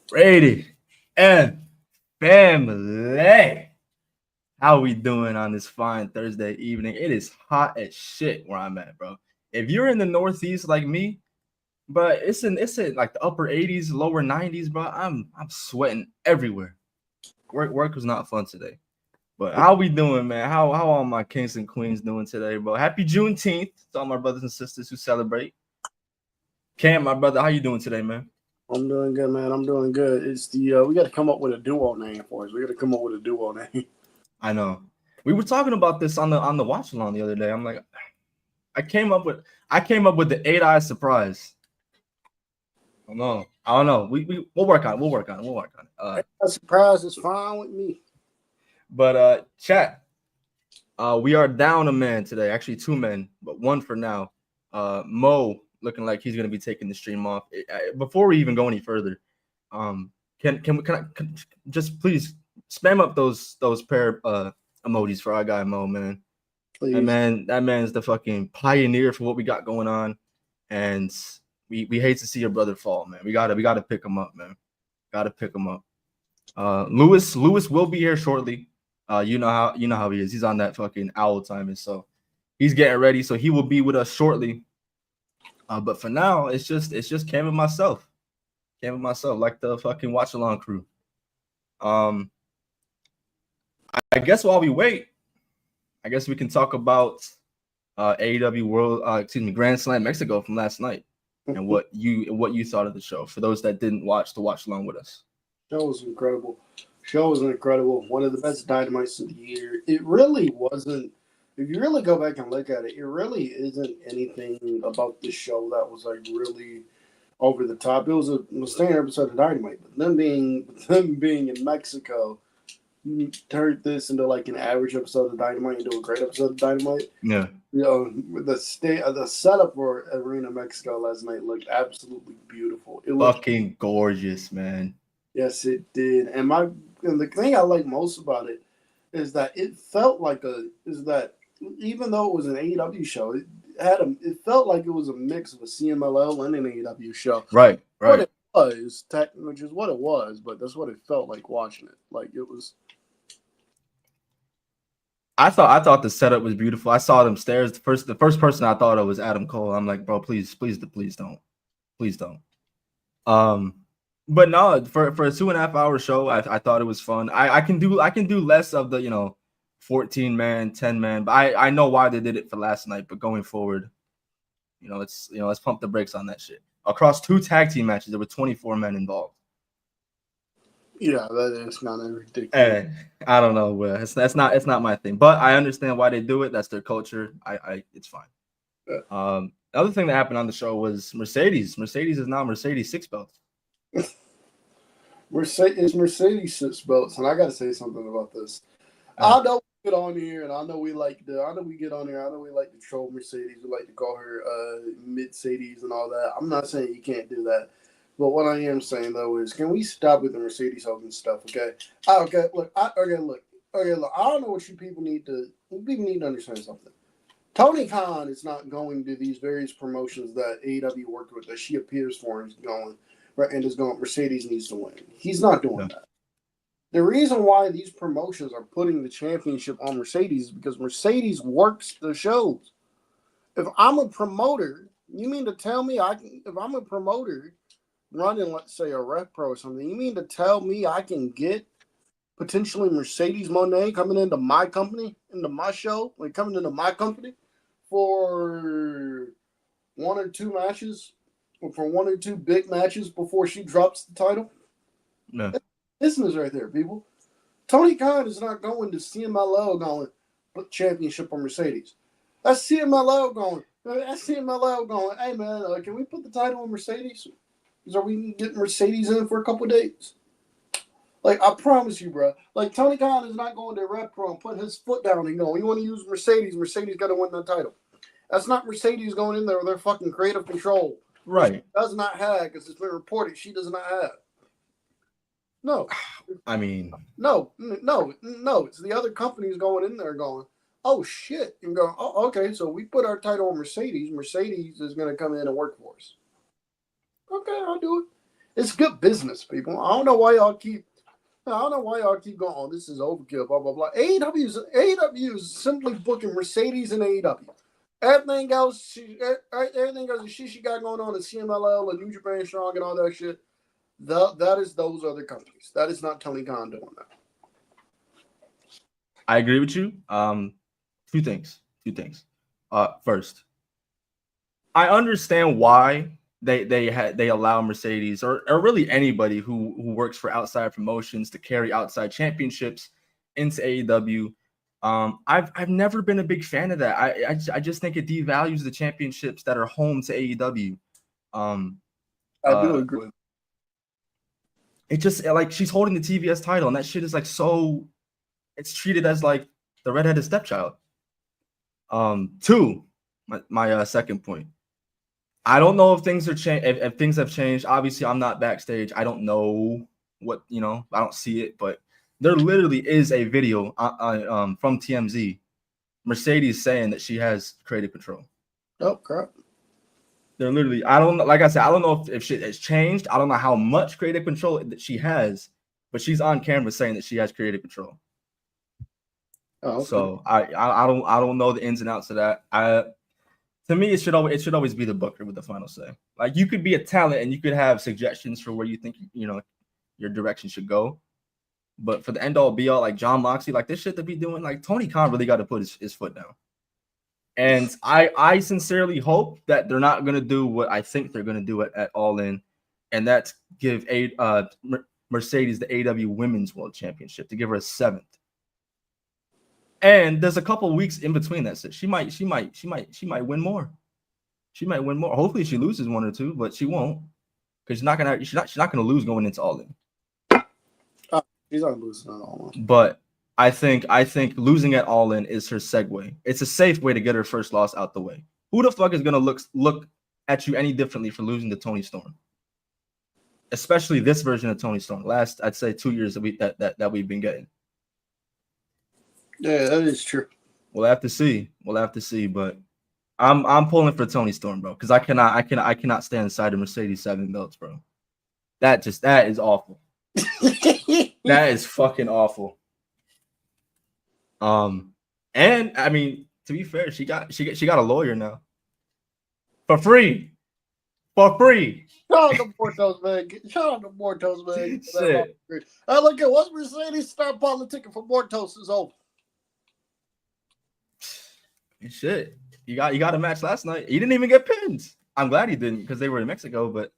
Brady and family. How we doing on this fine Thursday evening? It is hot as shit where I'm at, bro. If you're in the Northeast like me, but it's in like the upper 80s, lower 90s, bro. I'm sweating everywhere. Work was not fun today. But how we doing, man? How all my kings and queens doing today, bro? Happy Juneteenth to all my brothers and sisters who celebrate. Cam, my brother, how you doing today, man? I'm doing good, man. I'm doing good. It's the we got to come up with a duo name for us. We got to come up with a duo name. I know. We were talking about this on the watch along the other day. I'm like, I came up with the 8 eye surprise. I don't know. We'll work on it. We'll work on it. A surprise is fine with me. But chat. We are down a man today. Actually, two men, but one for now. Mo looking like he's gonna be taking the stream off. Before we even go any further, can just please spam up those pair emojis for our guy Mo, man. Please. That man's the fucking pioneer for what we got going on, and we hate to see your brother fall, man. We gotta pick him up, man. Gotta pick him up. Lewis will be here shortly. You know how he is. He's on that fucking owl timing, so he's getting ready. So he will be with us shortly. But for now, it's just Cam and myself, like the fucking watch along crew. I guess while we wait, I guess we can talk about AEW Grand Slam Mexico from last night and what you thought of the show. For those that didn't watch along with us. Show was incredible. Show was incredible. One of the best dynamites of the year. It really wasn't. If you really go back and look at it, it really isn't anything about this show that was like really over the top. It was a standard episode of Dynamite, but them being in Mexico turned this into like an average episode of Dynamite into a great episode of Dynamite. Yeah. You know, the setup for Arena Mexico last night looked absolutely beautiful. It looked fucking gorgeous, man. Yes, it did. And the thing I like most about it is that it felt like even though it was an AEW show, it felt like it was a mix of a CMLL and an AEW show. Right. What it was, which is what it was, but that's what it felt like watching it. Like it was. I thought the setup was beautiful. I saw them stairs. The first person I thought of was Adam Cole. I'm like, bro, please don't. But no, for a 2.5 hour show, I thought it was fun. I can do less of the 14 man, 10 man, but I know why they did it for last night. But going forward, let's pump the brakes on that shit. Across 2 tag team matches, there were 24 men involved. Yeah, that is kind of ridiculous. Hey, I don't know. It's not my thing, but I understand why they do it. That's their culture. It's fine. Yeah. The other thing that happened on the show was Mercedes. Mercedes is now Mercedes 6 belts. Mercedes 6 belts, and I got to say something about this. I know we get on here, and I know we like to troll Mercedes. We like to call her Mid-Sadies and all that. I'm not saying you can't do that. But what I am saying though is, can we stop with the Mercedes Hogan stuff? Okay. Look. I don't know what you people need to. People need to understand something. Tony Khan is not going to these various promotions that AEW worked with that she appears for and is going right and is going. Mercedes needs to win. He's not doing that. The reason why these promotions are putting the championship on Mercedes is because Mercedes works the shows. If I'm a promoter, you mean to tell me if I'm a promoter running, let's say, a Rep Pro or something, you mean to tell me I can get potentially Mercedes Moné coming into my company, into my show, like coming into my company for 1 or 2 matches, or for 1 or 2 big matches before she drops the title? No. That's business right there, people. Tony Khan is not going to CMLL going, put championship on Mercedes. That's CMLL going, hey man, can we put the title on Mercedes? Are we getting Mercedes in for a couple of days? Like, I promise you, bro. Like, Tony Khan is not going to Rep Pro and put his foot down and going, you want to use Mercedes? Mercedes got to win the title. That's not Mercedes going in there with their fucking creative control. Right. She does not have, because it's been reported, she does not have. No. I mean. No. It's the other companies going in there going, oh, shit. And going, oh, okay, so we put our title on Mercedes. Mercedes is going to come in and work for us. Okay, I'll do it. It's good business, people. I don't know why y'all keep going, oh, this is overkill, blah, blah, blah. AEW is simply booking Mercedes and AEW. Everything else she got going on in CMLL and New Japan Strong and all that shit, that is those other companies. That is not Tony Khan doing that. I agree with you. Two things. First, I understand why they allow Mercedes or really anybody who works for outside promotions to carry outside championships into AEW. I've never been a big fan of that. I just think it devalues the championships that are home to AEW. I do agree. It just like she's holding the TBS title, and that shit is like so. It's treated as like the redheaded stepchild. Two, my second point. I don't know if things are if things have changed. Obviously, I'm not backstage. I don't know what I don't see it, but there literally is a video from TMZ, Mercedes saying that she has creative control. Oh crap! They're literally. I don't like I said. I don't know if shit has changed. I don't know how much creative control that she has, but she's on camera saying that she has creative control. Oh, okay. So I don't know the ins and outs of that. To me, it should always be the booker with the final say. Like you could be a talent and you could have suggestions for where you think your direction should go, but for the end all be all, like John Moxley, like this shit to be doing, like Tony Khan really got to put his foot down. And I sincerely hope that they're not gonna do what I think they're gonna do at All In, and that's give Mercedes the AEW Women's World Championship, to give her a 7th. And there's a couple weeks in between that. So she might win more. She might win more. Hopefully she loses one or two, but she won't, because she's not gonna lose going into All In. She's not losing at All In. But I think losing at All In is her segue. It's a safe way to get her first loss out the way. Who the fuck is gonna look at you any differently for losing to Toni Storm? Especially this version of Toni Storm. Last, I'd say 2 years that we've been getting. Yeah, that is true. We'll have to see, but I'm pulling for Toni Storm, bro, because I cannot stand inside the Mercedes 7 belts, bro. That is awful. That is fucking awful. And I mean, to be fair, she got a lawyer now for free. Shout out to Mortos, man. Shit. I look at once Mercedes start politicking for Mortos is over. Shit, you got a match last night. He didn't even get pinned. I'm glad he didn't, because they were in Mexico. But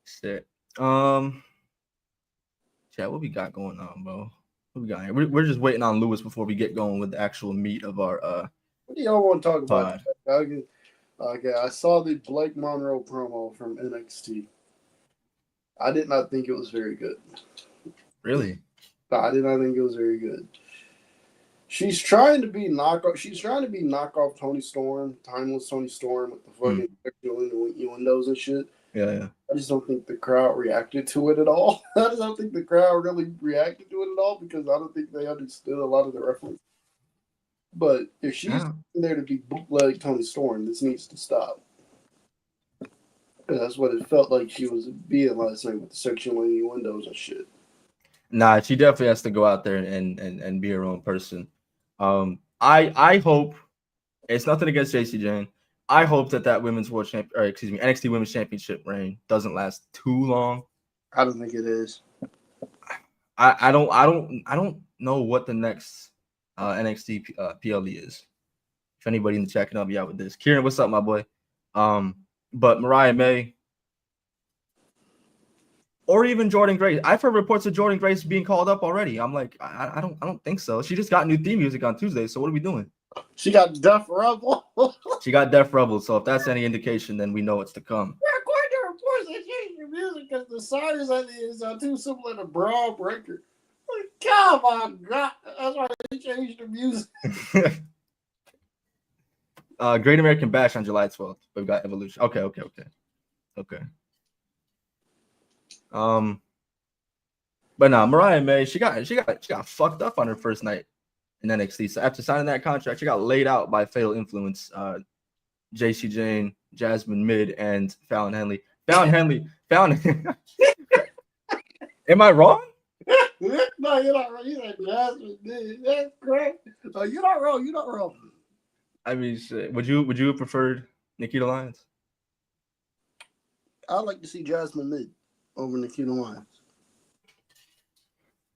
shit, what we got going on, bro? What we got here? We're just waiting on Lewis before we get going with the actual meat of our. What do y'all want to talk about? Okay, I saw the Blake Monroe promo from NXT. I did not think it was very good. Really? I did not think it was very good. She's trying to be knockoff Toni Storm, timeless Toni Storm, with the fucking sexual innuendos and shit. Yeah. I just don't think the crowd reacted to it at all. I just don't think the crowd really reacted to it at all, because I don't think they understood a lot of the reference. But if she's there to be bootleg Toni Storm, this needs to stop. That's what it felt like she was being last night with the sexual innuendos and shit. Nah, she definitely has to go out there and be her own person. I hope, it's nothing against JC Jane. I hope that women's world NXT Women's Championship reign doesn't last too long. I don't think it is. I don't know what the next NXT PLE is. If anybody in the chat can help me out with this. Kieran, what's up, my boy? But Mariah May, or even Jordan Grace. I've heard reports of Jordan Grace being called up already. I'm like, I don't think so. She just got new theme music on Tuesday. So what are we doing? She got Def Rebel. She got Def Rebel. So if that's any indication, then we know what's to come. We're going to report they changed your music because the songs is too similar to Brawl Breaker. Like, come on, God. That's why they changed the music. Great American Bash on July 12th. We've got Evolution. Okay. But no, Mariah May, she got fucked up on her first night in NXT. So after signing that contract, she got laid out by Fatal Influence, JC Jane, Jasmine Mid, and Fallon Henley. Found Henley. Found. Am I wrong? No, you're not wrong. You said Jasmine did. That's correct. No, you're not wrong. You're not wrong. I mean, shit. Would you have preferred Nikita Lyons? I'd like to see Jasmine mid over Nikita Lyons.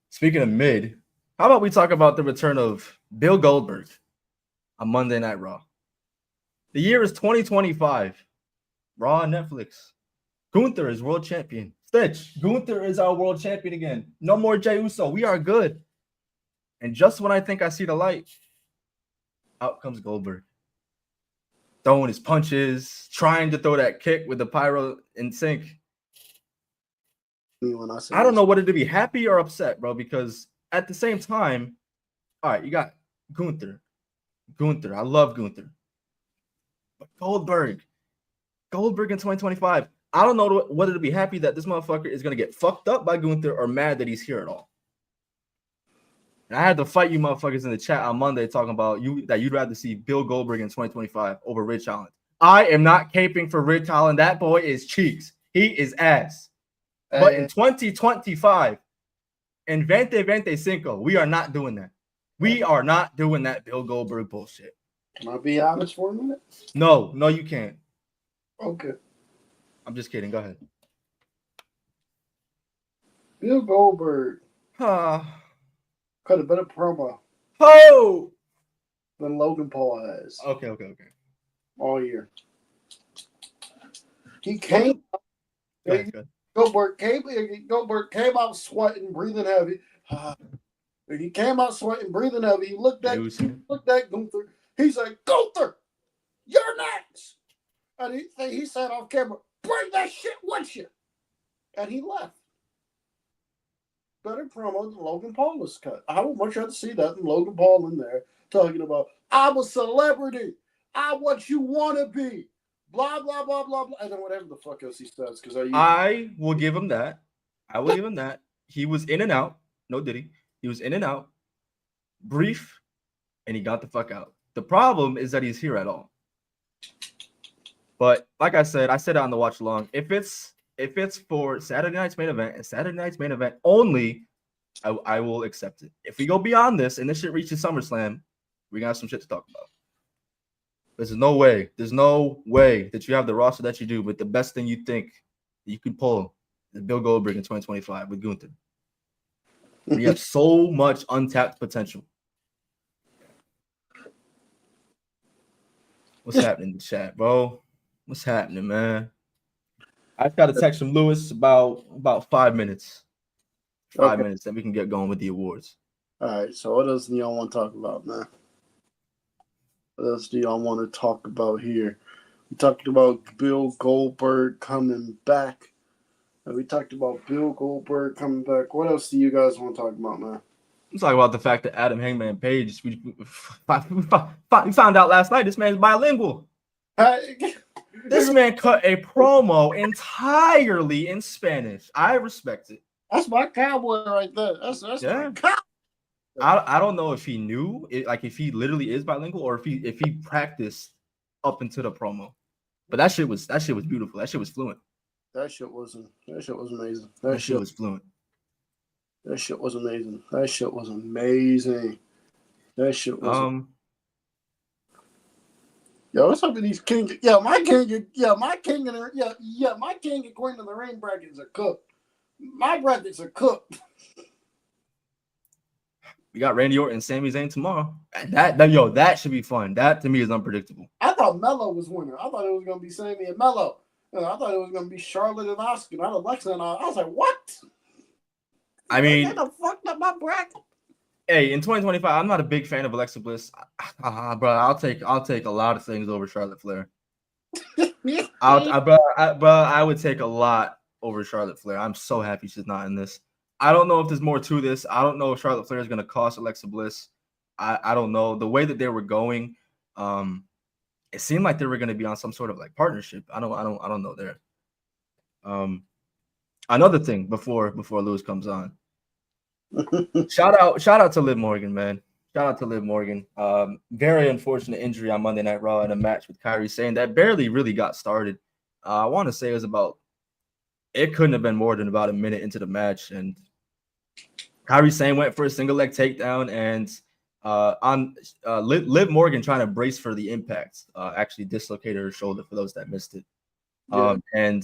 Speaking of mid, how about we talk about the return of Bill Goldberg on Monday Night Raw? The year is 2025. Raw on Netflix. Gunther is world champion. Stitch, Gunther is our world champion again. No more Jey Uso. We are good. And just when I think I see the light, out comes Goldberg. Throwing his punches, trying to throw that kick with the pyro in sync. I don't know whether to be happy or upset, bro, because at the same time, all right, you got Gunther. I love Gunther. But Goldberg in 2025. I don't know whether to be happy that this motherfucker is going to get fucked up by Gunther or mad that he's here at all. And I had to fight you motherfuckers in the chat on Monday talking about that you'd rather see Bill Goldberg in 2025 over Rich Holland. I am not caping for Rich Holland. That boy is cheeks. He is ass. But in 2025, in 2025, we are not doing that. We are not doing that Bill Goldberg bullshit. Can I be honest for a minute? No, you can't. Okay. I'm just kidding. Go ahead. Bill Goldberg cut a better promo than Logan Paul has. Okay. All year. He came. Go ahead. Goldberg came out sweating, breathing heavy. He came out sweating, breathing heavy. He looked at Gunther. He said, "Gunther, you're next." And he said off camera, "Bring that shit with you." And he left. Better promo than Logan Paul was cut. I would much rather see that than Logan Paul in there talking about, "I'm a celebrity. I'm what you want to be." Blah, blah, blah, blah, blah. And then whatever the fuck else he says. I will give him that. He was in and out. No diddy. He was in and out. Brief. And he got the fuck out. The problem is that he's here at all. But like I said it on the watch along. If it's for Saturday night's main event and Saturday night's main event only, I will accept it. If we go beyond this and this shit reaches SummerSlam, we got some shit to talk about. There's no way that you have the roster that you do, but the best thing you think you could pull is Bill Goldberg in 2025 with Gunther. We have so much untapped potential. What's happening in the chat, bro? What's happening, man? I've got to text from Lewis about 5 minutes. 5 minutes, then we can get going with the awards. All right, so what else do y'all want to talk about, man? What else do y'all want to talk about here? We talked about Bill Goldberg coming back. We talked about Bill Goldberg coming back. What else do you guys want to talk about, man? Let's talk about the fact that Adam Hangman Page, we found out last night this man's bilingual. This man cut a promo entirely in Spanish. I respect it. That's my cowboy right there. That's my cowboy. I don't know if he knew it, like if he literally is bilingual or if he practiced up into the promo. But that shit was beautiful. That shit was fluent. That shit was amazing. That shit was fluent. That shit was amazing. That shit was amazing. Yo, what's up with these kings? My king and queen of the ring brackets are cooked. My brackets are cooked. We got Randy Orton and Sami Zayn tomorrow. That should be fun. That to me is unpredictable. I thought Melo was winning. I thought it was gonna be Sami and Melo. I thought it was gonna be Charlotte and Asuka, not Alexa and I was like, what? I mean, they done fucked up my bracket. Hey, in 2025, I'm not a big fan of Alexa Bliss. Bro, I'll take a lot of things over Charlotte Flair. I would take a lot over Charlotte Flair. I'm so happy she's not in this. I don't know if there's more to this. I don't know if Charlotte Flair is going to cost Alexa Bliss. I don't know. The way that they were going, it seemed like they were going to be on some sort of like partnership. I don't know there. Another thing before Lewis comes on. Shout out to Liv Morgan, man. Shout out to Liv Morgan. Very unfortunate injury on Monday Night Raw in a match with Kairi Sane that barely really got started. I want to say it was about it couldn't have been more than about a minute into the match, and Kairi Sane went for a single leg takedown, and Liv Morgan trying to brace for the impact, actually dislocated her shoulder for those that missed it. Yeah. And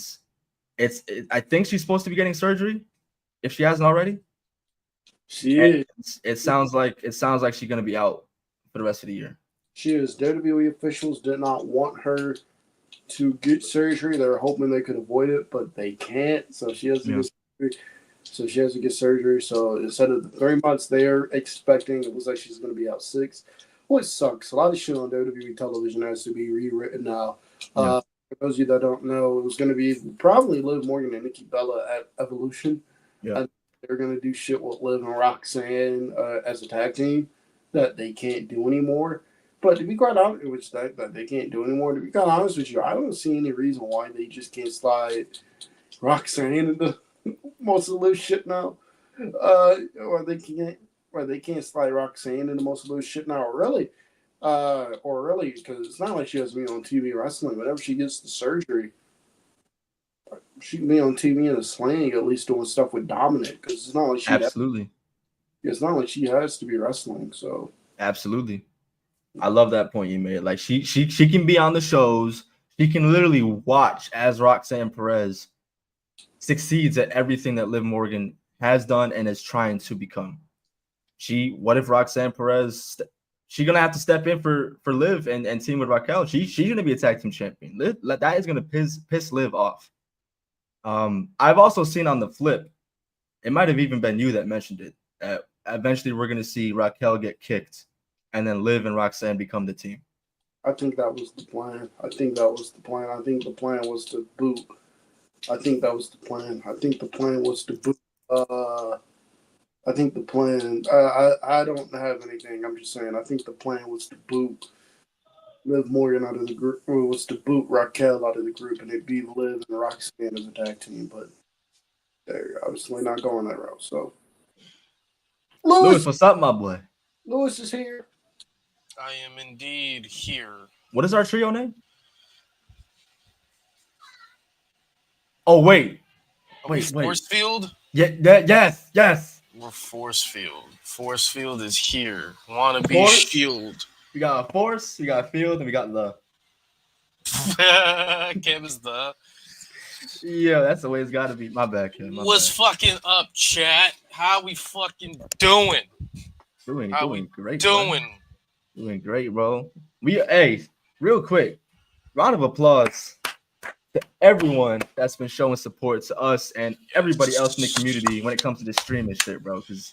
I think she's supposed to be getting surgery if she hasn't already. She is. It sounds like she's gonna be out for the rest of the year. She is. WWE officials did not want her to get surgery. They were hoping they could avoid it, but they can't. So she has to get surgery. So instead of the 3 months they're expecting, it looks like she's going to be out 6. Well, it sucks. A lot of shit on WWE television has to be rewritten now. For those of you that don't know, it was going to be probably Liv Morgan and Nikki Bella at Evolution. Yeah. They're going to do shit with Liv and Roxanne as a tag team that they can't do anymore. But to be quite honest, which that they can't do anymore, to be quite honest with you, I don't see any reason why they just can't slide Roxanne into most of the shit now. Or they can't slide Roxanne into most of those shit now, really. Because it's not like she has to be on TV wrestling. Whenever she gets the surgery, she can be on TV in a sling, at least doing stuff with Dominic. Because it's not like it's not like she has to be wrestling. So absolutely. I love that point you made. Like she can be on the shows. She can literally watch as Roxanne Perez succeeds at everything that Liv Morgan has done and is trying to become. What if Roxanne Perez? She's gonna have to step in for Liv and team with Raquel. She's gonna be a tag team champion. That is gonna piss Liv off. I've also seen on the flip, it might have even been you that mentioned it. Eventually, we're gonna see Raquel get kicked, and then Liv and Roxanne become the team. I think that was the plan. I think the plan was to boot. I think that was the plan. I think the plan was to boot. I think the plan. I don't have anything. I'm just saying. I think the plan was to boot Liv Morgan out of the group. Or was to boot Raquel out of the group, and it'd be Liv and Roxanne as a tag team. But they're obviously not going that route. So, Lewis, what's up, my boy? Lewis is here. I am indeed here. What is our trio name? Oh, wait. Force Field? Yeah, yes. We're Force Field. Force Field is here. Wanna be Shield. We got a Force, we got a Field, and we got the. Cam is the. Yeah, that's the way it's got to be. My bad, Kim. What's fucking up, chat? How we fucking doing? Doing great. Doing great, bro. Real quick, round of applause to everyone that's been showing support to us and everybody else in the community when it comes to this streaming shit, bro. Because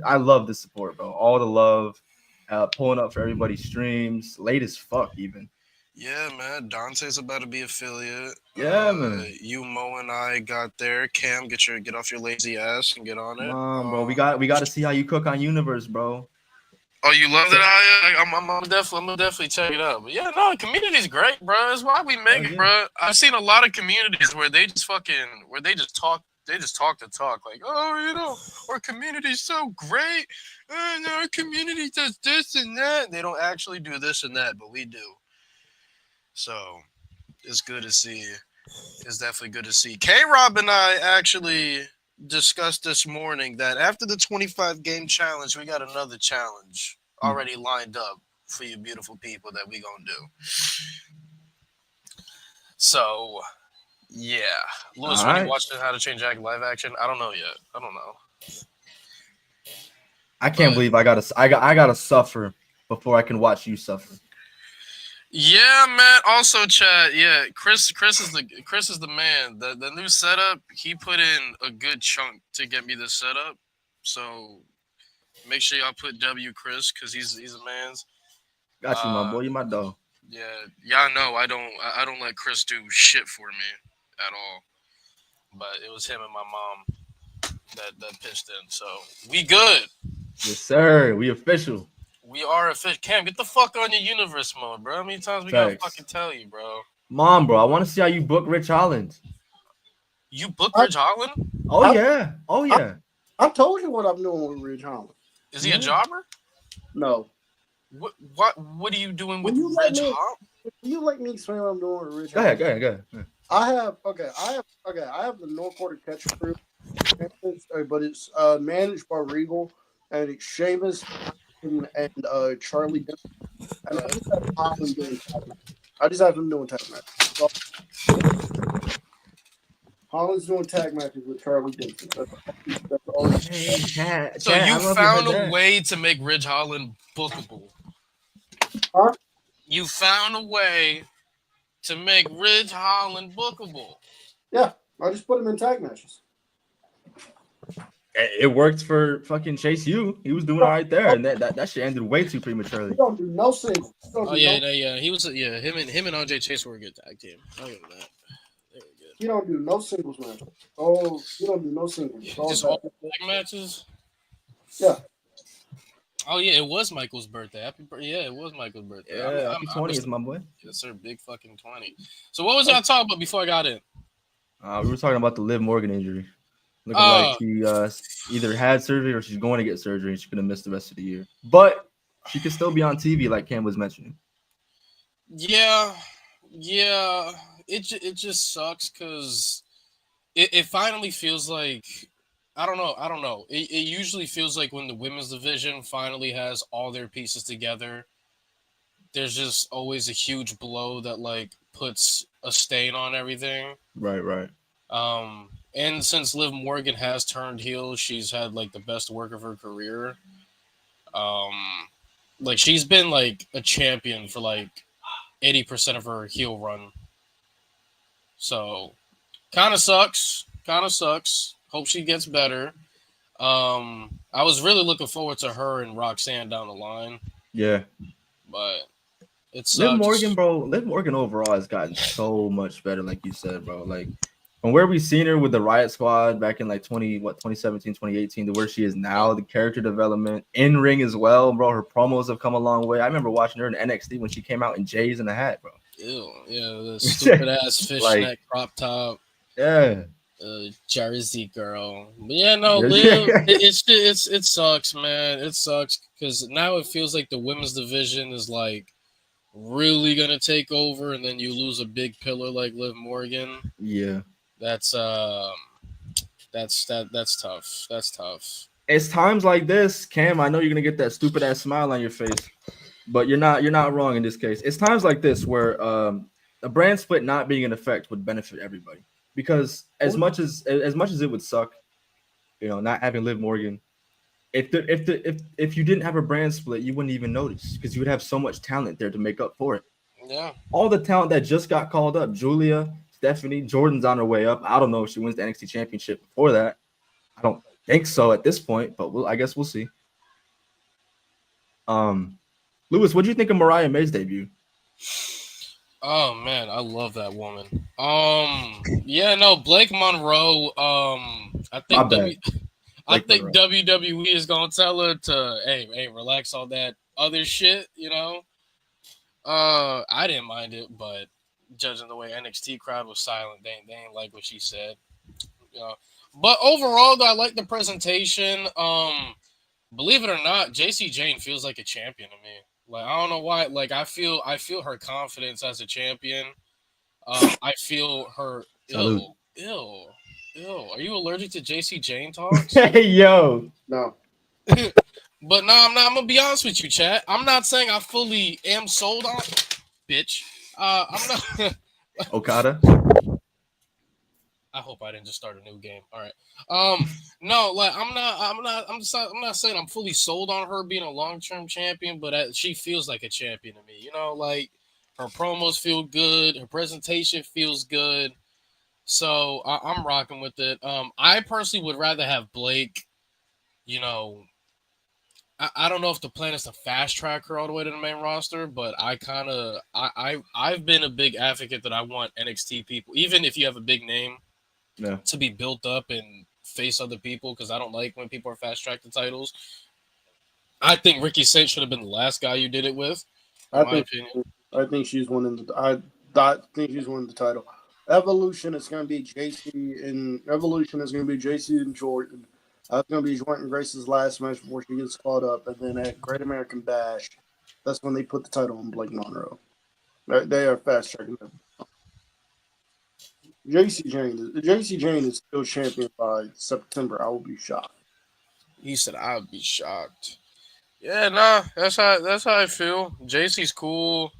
I love the support, bro. All the love, pulling up for everybody's streams, late as fuck even. Yeah, man. Dante's about to be affiliate. Yeah, man. You, Mo, and I got there. Cam, get off your lazy ass and get on it. Come on, bro. We got to see how you cook on Universe, bro. Oh, you love that? I'm definitely check it out. But yeah, no, the community's great, bro. That's why we make it, bro. I've seen a lot of communities where they just talk to talk. Like, oh, our community's so great. Our community does this and that. They don't actually do this and that, but we do. So it's good to see. It's definitely good to see. K-Rob and I actually discussed this morning that after the 25 game challenge, we got another challenge already lined up for you beautiful people that we gonna do. So yeah, Lewis, when you watched How to Train Dragon live action, I don't know yet. I don't know. I can't believe I gotta suffer before I can watch you suffer. Yeah, man. Also, chat. Yeah, Khris is the man. The new setup, he put in a good chunk to get me this setup. So make sure y'all put W Khris because he's a man's. Got you, my boy. You my dog. Yeah, y'all know I don't let Khris do shit for me at all. But it was him and my mom that pitched in. So we good. Yes, sir. We official. We are official. Cam, get the fuck on your universe mode, bro. How many times we gotta fucking tell you, bro? Mom, bro, I want to see how you book Rich Holland. You book Rich Holland? Oh yeah. I told you what I'm doing with Rich Holland. Is he a jobber? No. What are you doing with Rich Holland? Will you let me explain what I'm doing with Rich Holland? Go ahead. I have the North Quarter Catch Crew, but it's managed by Regal, and it's Sheamus and Charlie Dempsey. And I just have Holland doing tag match. I just have him doing tag match. So, Holland's doing tag matches with Charlie Dempsey. That's all. Hey, Chad, So I you don't know if you heard found a that. way to make Ridge Holland bookable. Huh? You found a way to make Ridge Holland bookable. Yeah, I just put him in tag matches. It worked for fucking Chase U. He was doing all right there, and that shit ended way too prematurely. We don't do no singles. He was him and RJ Chase were a good tag team. I'll give him that. They were good. You don't do no singles match. Oh, you don't do no singles. Just all tag matches. Yeah. Oh yeah, it was Michael's birthday. Yeah, it was Michael's birthday. Yeah, happy 20th, my boy. Yes, sir. Big fucking 20. So what was y'all talking about before I got in? We were talking about the Liv Morgan injury. Looking like she either had surgery or she's going to get surgery. And she's going to miss the rest of the year. But she could still be on TV, like Cam was mentioning. Yeah. It just sucks because it finally feels like I don't know. It usually feels like when the women's division finally has all their pieces together, there's just always a huge blow that like puts a stain on everything. Right. And since Liv Morgan has turned heel, she's had like the best work of her career. Like she's been like a champion for like 80% of her heel run. So kind of sucks. Hope she gets better. I was really looking forward to her and Roxanne down the line. Yeah. But it's Liv Morgan, bro. Liv Morgan overall has gotten so much better, like you said, bro. Like from where we've seen her with the Riot Squad back in like 2017, 2018 to where she is now, the character development in ring as well, bro. Her promos have come a long way. I remember watching her in NXT when she came out in J's and a hat, bro. Ew, yeah, the stupid ass fishnet like, crop top. Yeah. Jersey girl. But yeah, no, Liv, it sucks, man. It sucks because now it feels like the women's division is like really gonna take over, and then you lose a big pillar like Liv Morgan. Yeah, that's tough. That's tough. It's times like this, Cam. I know you're gonna get that stupid ass smile on your face, but you're not wrong in this case. It's times like this where a brand split not being in effect would benefit everybody. Because as much as it would suck, you know, not having Liv Morgan, if you didn't have a brand split, you wouldn't even notice because you would have so much talent there to make up for it. Yeah. All the talent that just got called up, Julia, Stephanie, Jordan's on her way up. I don't know if she wins the NXT championship before that. I don't think so at this point, but I guess we'll see. Lewis, what do you think of Mariah May's debut? Oh man, I love that woman. Yeah, no, Blake Monroe. I think WWE is gonna tell her to, hey, relax all that other shit. You know. I didn't mind it, but judging the way NXT crowd was silent, they ain't like what she said. You know. But overall, though, I like the presentation. Believe it or not, JC Jane feels like a champion to me. Like I don't know why. Like I feel her confidence as a champion. I feel her. Ew. Are you allergic to JC Jane talks? Hey yo, no. But no, I'm not. I'm gonna be honest with you, chat. I'm not saying I fully am sold on, bitch. I'm not. Okada. I hope I didn't just start a new game. All right. No, like I'm not saying I'm fully sold on her being a long-term champion, but she feels like a champion to me. You know, like her promos feel good, her presentation feels good, so I'm rocking with it. I personally would rather have Blake. You know, I don't know if the plan is to fast track her all the way to the main roster, but I've been a big advocate that I want NXT people, even if you have a big name. Yeah. To be built up and face other people because I don't like when people are fast tracked to titles. I think Ricky Saint should have been the last guy you did it with. I think she's winning the. I think she's winning the title. Evolution is going to be JC and Jordan. That's going to be Jordan Grace's last match before she gets caught up, and then at Great American Bash, that's when they put the title on Blake Monroe. They are fast tracking them. JC Jane is still champion by September. I will be shocked. He said I'd be shocked. Yeah, nah, that's how I feel. JC's cool.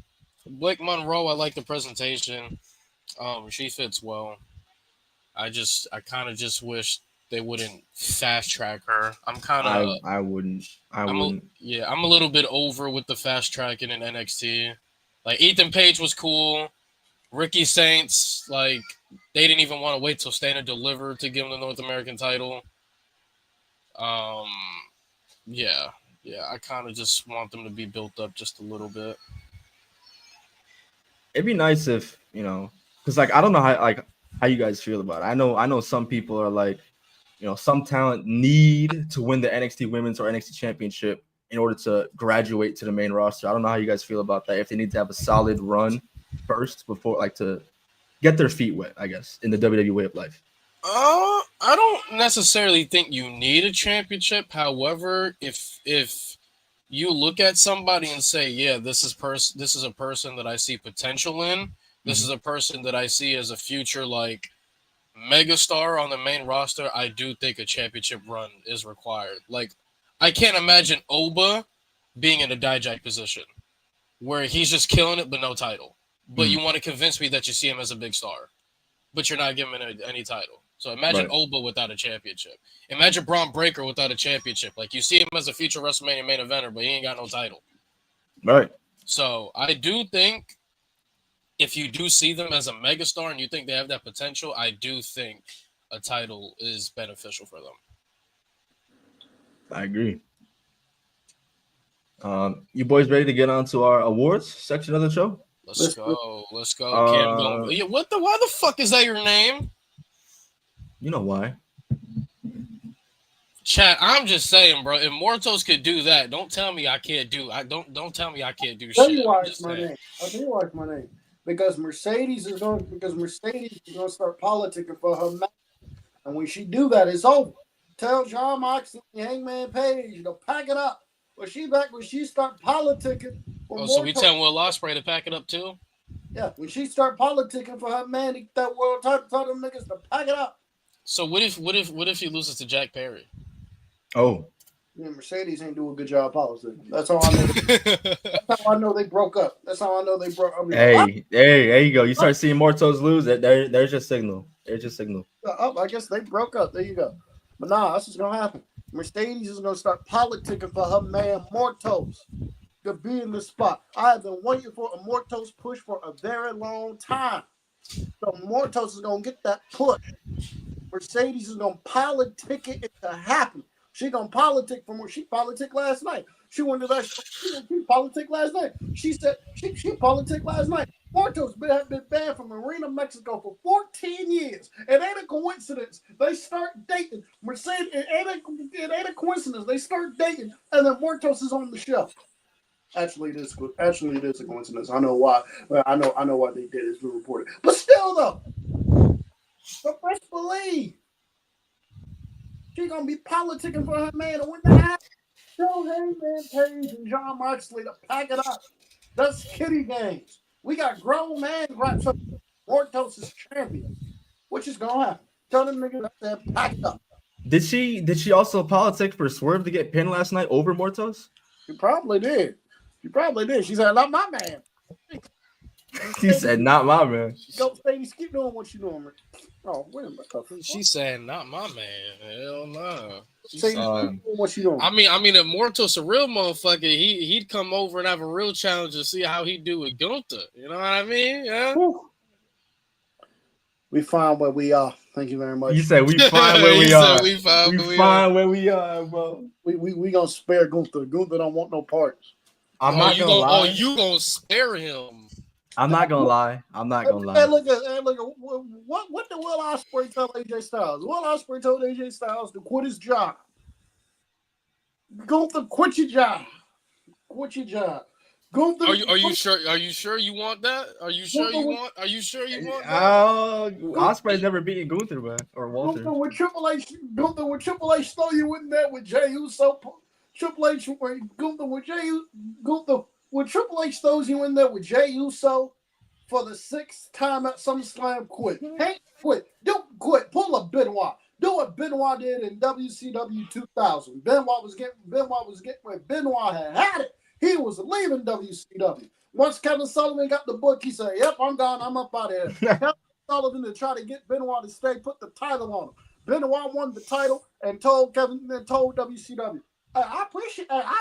Blake Monroe, I like the presentation. She fits well. I kind of just wish they wouldn't fast track her. I wouldn't. I'm a little bit over with the fast tracking in NXT. Like Ethan Page was cool. Ricky Saints, like they didn't even want to wait till Stand and Deliver to give him the North American title. Yeah, I kind of just want them to be built up just a little bit. It'd be nice if because like I don't know how you guys feel about it. I know some people are like, some talent need to win the NXT Women's or NXT Championship in order to graduate to the main roster. I don't know how you guys feel about that. If they need to have a solid run first before, like, to get their feet wet, I guess, in the WWE way of life. I don't necessarily think you need a championship. However, if you look at somebody and say, yeah, this is a person that I see potential in. This is a person that I see as a future like megastar on the main roster. I do think a championship run is required. Like, I can't imagine Oba being in a Dijak position where he's just killing it but no title. But you want to convince me that you see him as a big star, but you're not giving him any title. So imagine Oba without a championship. Imagine Braun Breaker without a championship. Like, you see him as a future WrestleMania main eventer, but he ain't got no title. Right. So I do think if you do see them as a megastar and you think they have that potential, I do think a title is beneficial for them. I agree. You boys ready to get on to our awards section of the show? Let's go. Cam, why the fuck is that your name? You know why. Chat, I'm just saying, bro. If Mortos could do that, don't tell me I can't do. Don't tell me I can't do I'll shit. tell you why it's my name. Because Mercedes is going to start politicking for her man. And when she do that, it's over. Tell John Moxley and Hangman Page to pack it up. When she start politicking. So we tell Will Ospreay to pack it up too? Yeah, when she start politicking for her man to get that world title, tell them niggas to pack it up. So what if he loses to Jack Perry? Oh. Yeah, Mercedes ain't doing a good job politicking. That's how I know. That's how I know they broke up. That's how I know they broke up. Hey, there you go. You start seeing Mortos lose. There's your signal. There's your signal. I guess they broke up. There you go. But nah, that's what's gonna happen. Mercedes is gonna start politicking for her man Mortos to be in the spot. I have been waiting for a Mortos push for a very long time. So Mortos is gonna get that push. Mercedes is gonna politic it to happen. She gonna politic from where she politic last night. She went to that. She politic last night. She said she politic last night. Mortos have been banned from Arena, Mexico for 14 years. It ain't a coincidence. They start dating. Mercedes, it ain't a coincidence. They start dating, and then Mortos is on the show. Actually, it is a coincidence. I know why. I know why they did it. It's been reported. But still, though, the best believe she's gonna be politicking for her man to win the house. Tell Hangman Page and John Moxley to pack it up. That's kiddie games. We got grown man raps up. Mortos is champion. Which is gonna happen. Tell them niggas to pack it up. Did she also politic for Swerve to get pinned last night over Mortos? She probably did. She said, "Not my man." She said, "Not my man." Go, Stacey, keep doing what you're doing, man. Oh, wait a minute. She said, "Not my man." Hell no. Keep doing what you doing. I mean, if Mortos a real motherfucker, he'd come over and have a real challenge to see how he do with Gunther. You know what I mean? Yeah. Whew. We find where we are. Thank you very much. You said we find where we are. We find where we are, bro. We gonna spare Gunther. Gunther don't want no parts. I'm not gonna lie. Oh, you gonna spare him? I'm not gonna lie. Hey, look at what did Will Ospreay tell AJ Styles? Will Ospreay told AJ Styles to quit his job. Gunther, quit your job. Quit your job. Gunther, are you sure? Are you sure you want that? Are you sure you want that? Ospreay's never beaten Gunther, man, or Walter. Gunther with Triple H throw you in there with Jey Uso. Triple H with Triple H throws you in there with Jey Uso, for the 6th time at SummerSlam quit. Hey, quit. Don't quit. Pull a Benoit. Do what Benoit did in WCW 2000. Benoit had it. He was leaving WCW. Once Kevin Sullivan got the book, he said, "Yep, I'm gone. I'm up out of here." Kevin Sullivan to try to get Benoit to stay, put the title on him. Benoit won the title and told WCW, I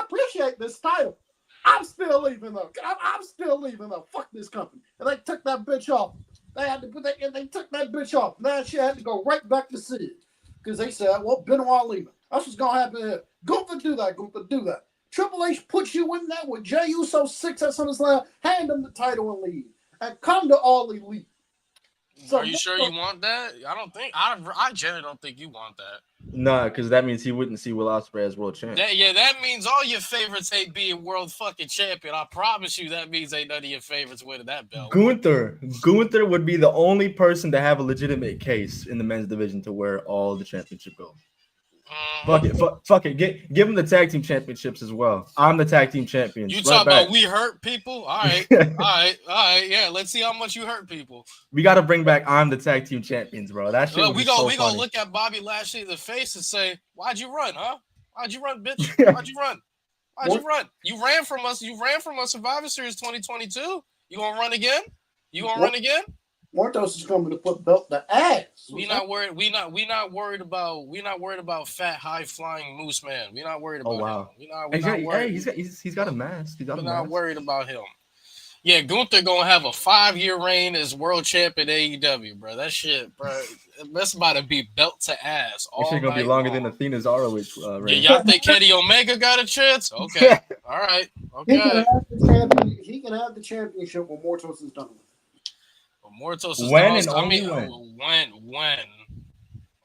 appreciate this title. I'm still leaving though. I'm still leaving though. Fuck this company. And they took that bitch off. They took that bitch off. Now she had to go right back to Sid. Because they said, well, Benoit leaving. That's what's gonna happen here. Gunther do that. Triple H puts you in there with Jey Uso 6 at SummerSlam, hand him the title and leave. And come to All Elite. So, are you sure you want that? I generally don't think you want that. Nah, because that means he wouldn't see Will Ospreay as world champ. That means all your favorites ain't being world fucking champion. I promise you that means ain't none of your favorites winning that belt. Gunther would be the only person to have a legitimate case in the men's division to wear all the championship belts. Fuck it. Give him the tag team championships as well. I'm the tag team champion. You talk about we hurt people? All right. Yeah, let's see how much you hurt people. We got to bring back I'm the tag team champions, bro. That shit we gonna look at Bobby Lashley in the face and say, "Why'd you run, huh? Why'd you run, bitch? Why'd you run? Why'd you run? You ran from us. You ran from us Survivor Series 2022. You gonna run again? Run again?" Mortos is coming to put belt the ass. We not worried about fat, high flying Moose Man. We not worried about him. We not worried. He's got a mask. We're not worried about him. Yeah, Gunther gonna have a 5-year reign as world champion AEW, bro. That shit, bro. That's about to be belt to ass. That shit gonna be longer than Athena Zarowicz reign. Y'all think Kenny Omega got a chance? Okay, all right, okay. He can have the championship when Mortos is done with. Mortos is when.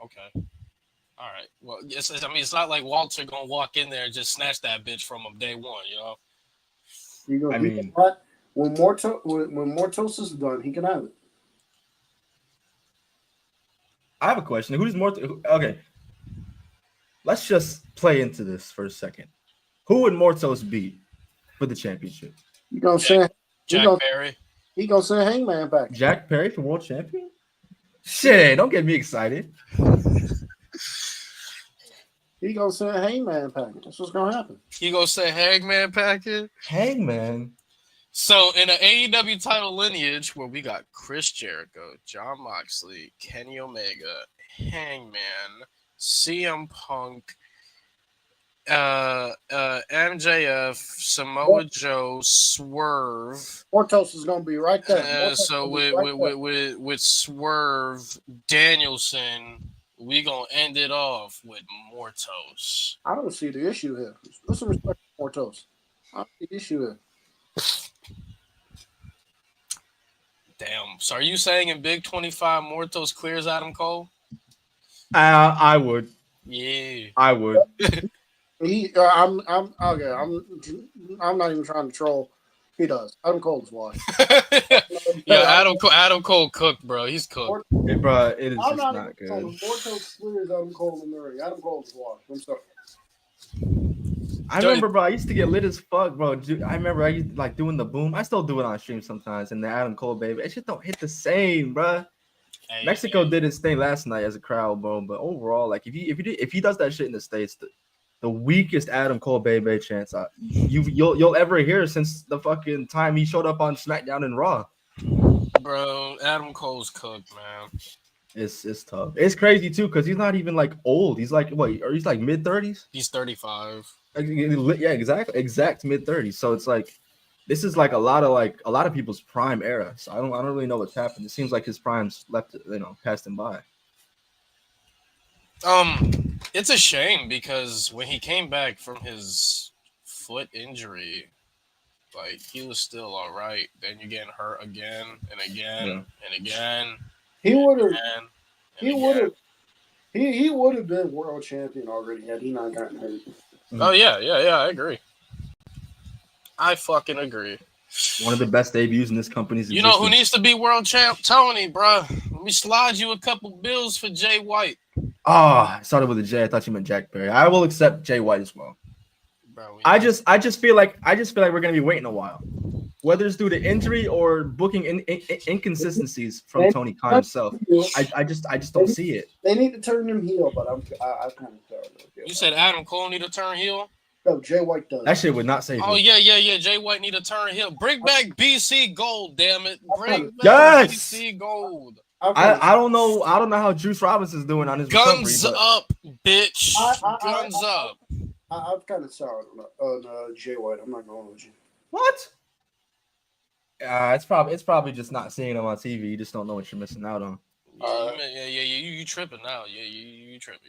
Okay. All right. Well, yes. I mean, it's not like Walter gonna walk in there and just snatch that bitch from him day one. You know. When Mortos is done, he can have it. I have a question. Who's Mortos? Okay. Let's just play into this for a second. Who would Mortos beat for the championship? You gonna say Jack Perry? He gonna send Hangman back. Jack Perry for world champion? Shit, don't get me excited. He gonna send Hangman package. That's what's gonna happen. He gonna send Hangman package? Hangman. So in an AEW title lineage where we got Chris Jericho, Jon Moxley, Kenny Omega, Hangman, CM Punk, MJF, Samoa Joe, Swerve. Mortos is gonna be right there. So with Swerve, Danielson, we gonna end it off with Mortos. I don't see the issue here. Put some respect for Mortos. I don't see the issue here. Damn. So are you saying in Big 25 Mortos clears Adam Cole? I would. Yeah. I would. I'm not even trying to troll. He does. Adam Cole is washed. Yeah, Adam Cole cooked, bro. He's cooked. Hey, bro, it is I'm just not good. Mortos clears Adam Cole in the ring. Adam Cole is washed. I'm sorry. I remember, bro. I used to get lit as fuck, bro. I remember I used like doing the boom. I still do it on stream sometimes. And the Adam Cole, baby, it just don't hit the same, bro. Hey, Mexico did his thing last night as a crowd, bro. But overall, like if he does that shit in the States, the weakest Adam Cole baby chance you'll ever hear since the fucking time he showed up on SmackDown and Raw. Bro, Adam Cole's cooked, man. It's tough. It's crazy too because he's not even like old. He's like he's like mid-30s. He's 35. Yeah, exact mid-30s. So it's like this is like a lot of people's prime era. So I don't really know what's happened. It seems like his prime's passed him by. It's a shame because when he came back from his foot injury, like he was still all right. Then you're getting hurt again and again and again. He would have been world champion already had he not gotten hurt. Oh yeah, I agree. I fucking agree. One of the best debuts in this company's existence. You know who needs to be world champ? Tony, bro. Let me slide you a couple bills for Jay White. I started with a J. I thought you meant Jack Perry. I will accept Jay White as well. Bro, I just feel like we're gonna be waiting a while. whether it's due to injury or booking inconsistencies from Tony Khan himself. I just don't see it. They need to turn him heel, but I'm kind of sorry. You said Adam Cole need to turn heel? No, Jay White does. That shit would not save him. Oh yeah. Jay White need to turn heel. Bring back BC Gold, damn it. Bring back Yes! BC Gold. I don't know how Juice Robinson's doing on his Guns recovery, up, bitch. Guns up. I'm kind of sour on Jay White. I'm not going with you. What? It's probably just not seeing him on TV. You just don't know what you're missing out on. You tripping now. Yeah, you tripping.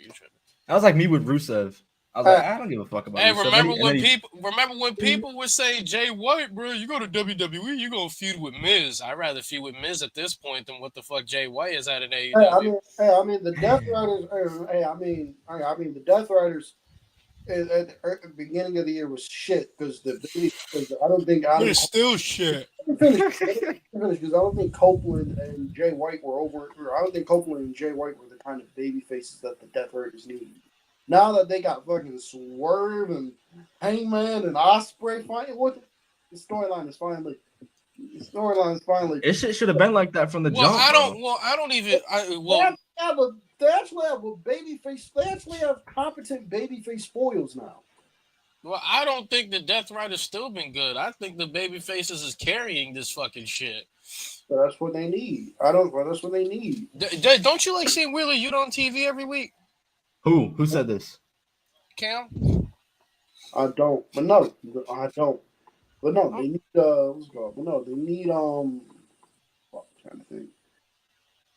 That was like me with Rusev. I was like, I don't give a fuck about. Hey, Rusev. remember when people were saying Jay White, bro, you go to WWE, you gonna feud with Miz. I'd rather feud with Miz at this point than what the fuck Jay White is at an AEW. I mean the Death Riders. The Death Riders at the beginning of the year was shit because I don't think it's still shit. Because I don't think Copeland and Jay White were over. Or I don't think Copeland and Jay White were the kind of baby faces that the Death Riders need. Now that they got fucking Swerve and Hangman and Ospreay fighting with it, the storyline is finally. It should have been like that from the jump. They actually have a baby face. They actually have competent baby face spoils now. Well, I don't think the Death Rider's still been good. I think the baby faces is carrying this fucking shit. So that's what they need. That's what they need. Don't you like seeing Wheeler Yuta on TV every week? Who said this? Cam? I don't. But no, I don't. But no, they need what's it called? But no, they need I'm trying to think.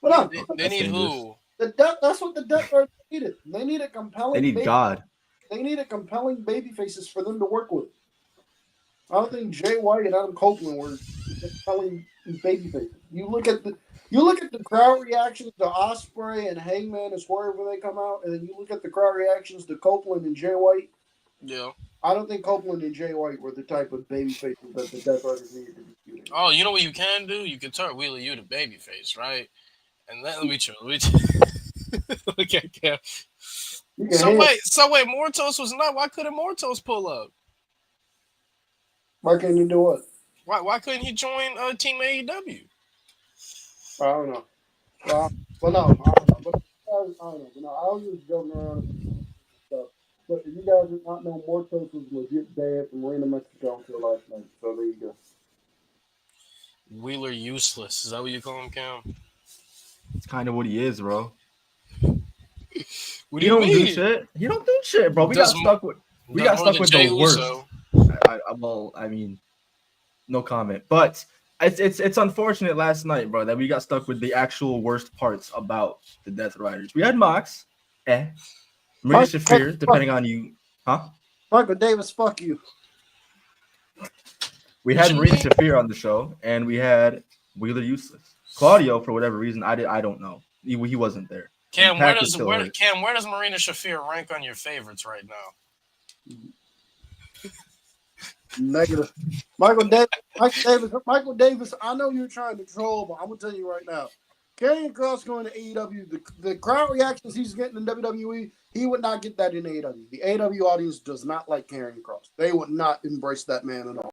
But no, they need who? That's what the Death Riders needed. They need a compelling. They need God. They need a compelling baby faces for them to work with. I don't think Jay White and Adam Copeland were compelling baby faces. You look at the crowd reactions to Ospreay and Hangman and Swerve when they come out, and then you look at the crowd reactions to Copeland and Jay White. Yeah. I don't think Copeland and Jay White were the type of baby faces that the Death Riders needed to be shooting. Oh, you know what you can do? You can turn Wheeler Yuta to baby face, right? And then let me look at Cam. So wait, Mortos was not. Why couldn't Mortos pull up? Why couldn't he do what? Why couldn't he join Team AEW? I don't know. But no, I don't know. But I was just joking around and stuff. But if you guys did not know, Mortos was legit bad from Marina, Mexico until last night. So there you go. Wheeler useless. Is that what you call him, Cam? It's kind of what he is, bro. What do you mean? Do shit. He don't do shit, bro. We got stuck with the worst. I mean, no comment. But it's unfortunate last night, bro, that we got stuck with the actual worst parts about the Death Riders. We had Mox, Marina Shafir, depending on you, huh? Michael Davis, fuck you. We had Marina Shafir on the show, and we had Wheeler Useless. Claudio, for whatever reason, I don't know. He wasn't there. Cam, where does Marina Shafir rank on your favorites right now? Negative. Michael Davis, I know you're trying to troll, but I'm gonna tell you right now. Karrion Kross going to AEW, the crowd reactions he's getting in WWE, he would not get that in AEW. The AEW audience does not like Karrion Kross. They would not embrace that man at all.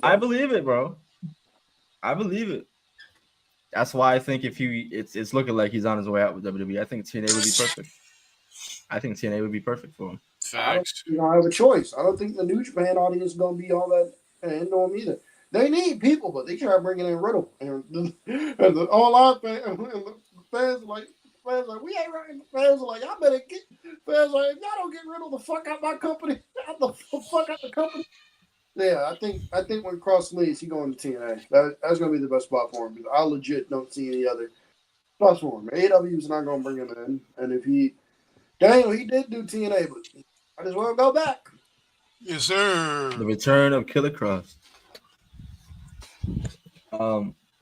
I believe it, bro. I believe it. That's why I think if it's looking like he's on his way out with WWE, I think TNA would be perfect. I think TNA would be perfect for him. Facts. You don't have a choice. I don't think the New Japan audience is going to be all that into him either. They need people, but they try bringing in Riddle. And the online fans like, we ain't running. Fans are like, y'all better get. Fans are like, if y'all don't get Riddle the fuck out my company, out the fuck out the company. Yeah, I think when Cross leaves, he going to TNA. That's going to be the best spot for him because I legit don't see any other spots for him. AEW is not going to bring him in, and if he did do TNA, but I just want to go back. Yes, sir. The return of Killer Cross.